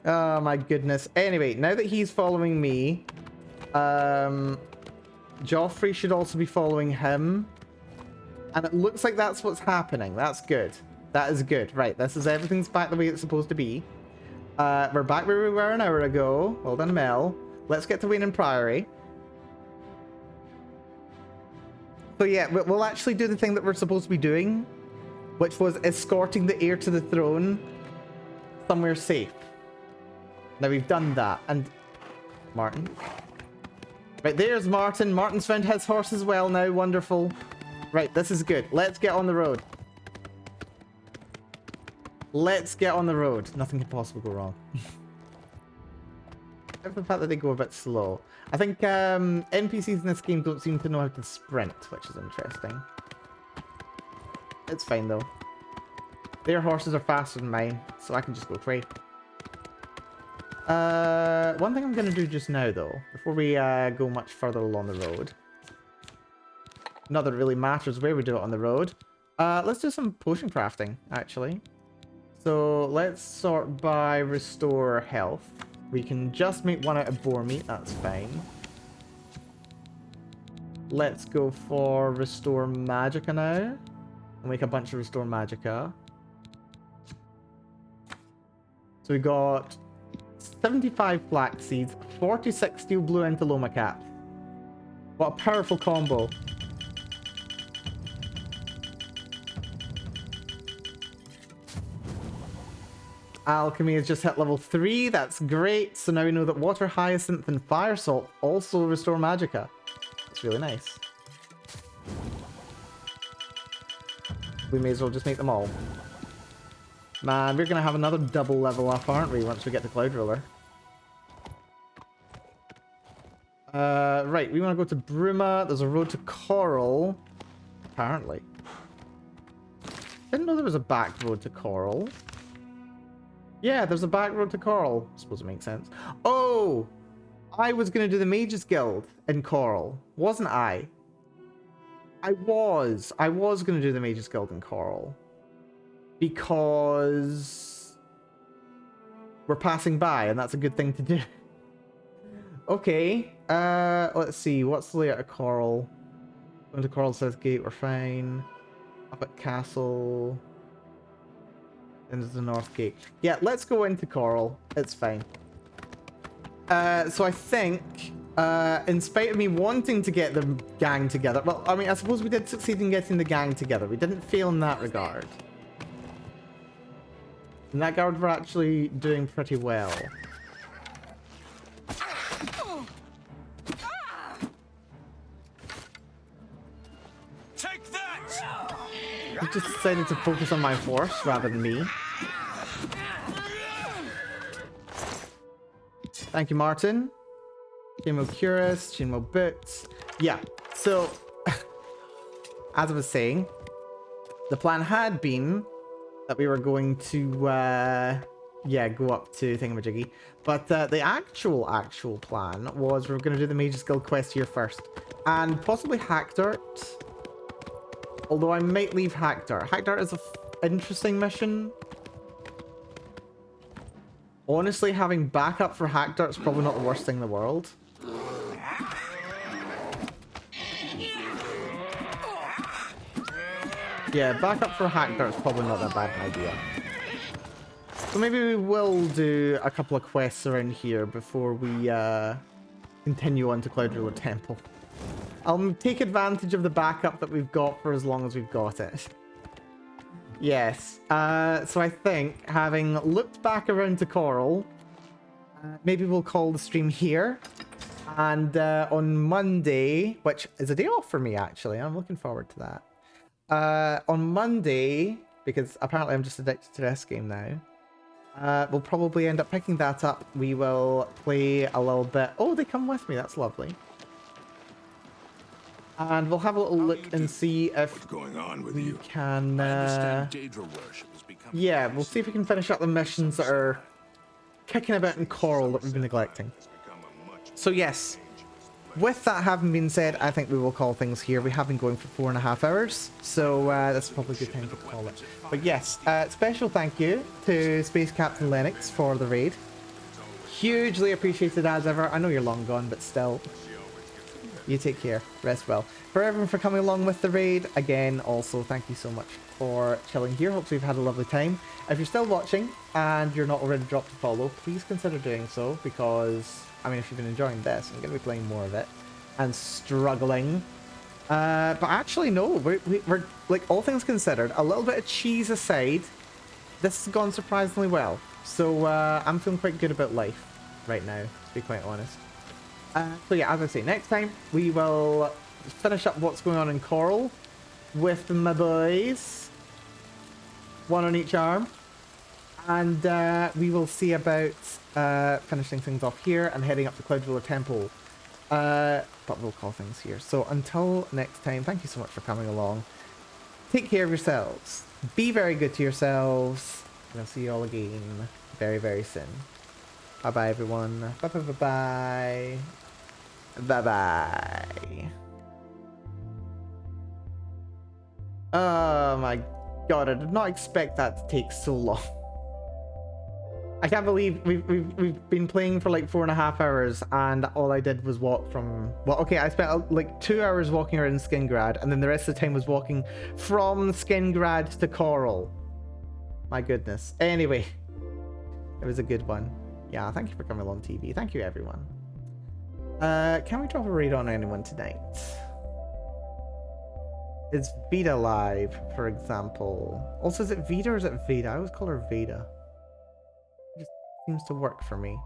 Oh my goodness. Anyway, now that he's following me, Joffrey should also be following him. And it looks like that's what's happening. That's good. That is good. Right, this is everything's back the way it's supposed to be. We're back where we were an hour ago. Well done, Mel. Let's get to Wayne and Priory. So yeah, we'll actually do the thing that we're supposed to be doing, which was escorting the heir to the throne somewhere safe. Now we've done that. And Martin. Right, there's Martin. Martin's found his horse as well now. Wonderful. Right, this is good. Let's get on the road. Let's get on the road. Nothing can possibly go wrong. Except for the fact that they go a bit slow. I think NPCs in this game don't seem to know how to sprint, which is interesting. It's fine though. Their horses are faster than mine, so I can just go free. One thing I'm going to do just now though, before we go much further along the road. Not that it really matters where we do it on the road. Let's do some potion crafting, actually. So let's sort by restore health. We can just make one out of boar meat, that's fine. Let's go for restore magicka now. I'll make a bunch of restore magicka. So we got 75 flax seeds, 46 steel blue entaloma cap. What a powerful combo. Alchemy has just hit level 3. That's great. So now we know that Water Hyacinth and Fire Salt also restore magicka. That's really nice. We may as well just make them all. Man, we're going to have another double level up, aren't we, once we get to Cloud Ruler? Right, we want to go to Bruma. There's a road to Coral. Apparently. Didn't know there was a back road to Coral. Yeah, there's a back road to Coral. I suppose it makes sense. Oh! I was going to do the Mages Guild in Coral, wasn't I? I was going to do the Mages Guild in Coral. Because we're passing by, and that's a good thing to do. Okay. Let's see. What's the layout of Coral? Going to Coral South Gate, we're fine. Up at Castle. Into the North Gate. Yeah, let's go into Coral. It's fine. So I think, in spite of me wanting to get the gang together, well, I mean, I suppose we did succeed in getting the gang together. We didn't fail in that regard. In that regard, we're actually doing pretty well. Take that! I just decided to focus on my horse rather than me. Thank you, Martin. Chainmail Cuirass, Chainmail Boots. Yeah, so, as I was saying, the plan had been that we were going to, yeah, go up to Thingamajiggy. But the actual plan was we were going to do the Mages Guild quest here first. And possibly Hackdirt. Although I might leave Hackdirt. Hackdirt is an interesting mission. Honestly, having backup for Hackdirt is probably not the worst thing in the world. Yeah, backup for Hackdirt is probably not that bad an idea. So maybe we will do a couple of quests around here before we continue on to Cloud Ruler Temple. I'll take advantage of the backup that we've got for as long as we've got it. Yes. So I think, having looked back around to Coral, maybe we'll call the stream here. And on Monday, which is a day off for me, actually. I'm looking forward to that. On Monday, because apparently I'm just addicted to this game now, we'll probably end up picking that up. We will play a little bit. Oh, they come with me. That's lovely. And we'll have a little look and see if what's going on with we you? can... I understand Daedra worship has become yeah, we'll see if we can finish up the missions that are kicking about in Coral that we've been neglecting. So yes, with that having been said, I think we will call things here. We have been going for 4.5 hours, so that's probably a good time to call it. But yes, special thank you to Space Captain Lennox for the raid. Hugely appreciated as ever. I know you're long gone, but still. You take care. Rest well. For everyone for coming along with the raid, again, also thank you so much for chilling here. Hopefully you've had a lovely time. If you're still watching and you're not already dropped a follow, please consider doing so, because, I mean, if you've been enjoying this, I'm going to be playing more of it and struggling. But actually, no, we're, like, all things considered, a little bit of cheese aside, this has gone surprisingly well. So I'm feeling quite good about life right now, to be quite honest. So yeah, as I say, next time we will finish up what's going on in Coral with my boys. One on each arm. And we will see about finishing things off here and heading up to Cloud Ruler Temple. But we'll call things here. So until next time, thank you so much for coming along. Take care of yourselves. Be very good to yourselves. And I'll see you all again very, very soon. Bye-bye, everyone. Bye-bye-bye-bye. Bye-bye. Oh my god, I did not expect that to take so long. I can't believe we've been playing for like 4.5 hours and all I did was walk from... Well, okay, I spent like 2 hours walking around Skingrad and then the rest of the time was walking from Skingrad to Coral. My goodness. Anyway, it was a good one. Yeah, thank you for coming along, TV. Thank you, everyone. Can we drop a raid on anyone tonight? Is Vita live, for example? Also, is it Vita or is it Veda? I always call her Veda. It just seems to work for me.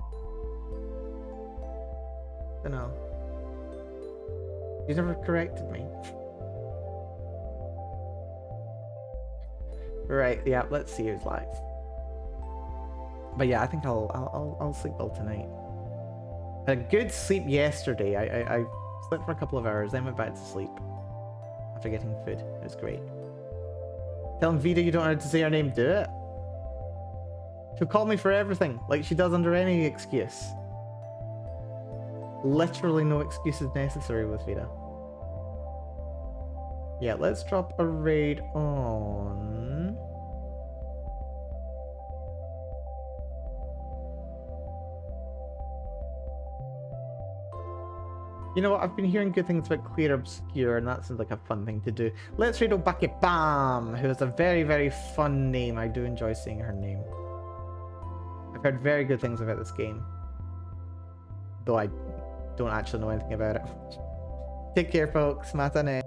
I don't know. She's never corrected me. Right, yeah, let's see who's live. But yeah, I think I'll sleep well tonight. A good sleep yesterday. I slept for a couple of hours, then went back to sleep after getting food. It was great. Telling Vita you don't have to say her name, do it. She'll call me for everything, like she does under any excuse. Literally no excuses necessary with Vita. Yeah, let's drop a raid on... You know what, I've been hearing good things about Clear Obscure, and that sounds like a fun thing to do. Let's raid Obake Bam, who has a very, very fun name. I do enjoy seeing her name. I've heard very good things about this game. Though I don't actually know anything about it. Take care, folks. Matane.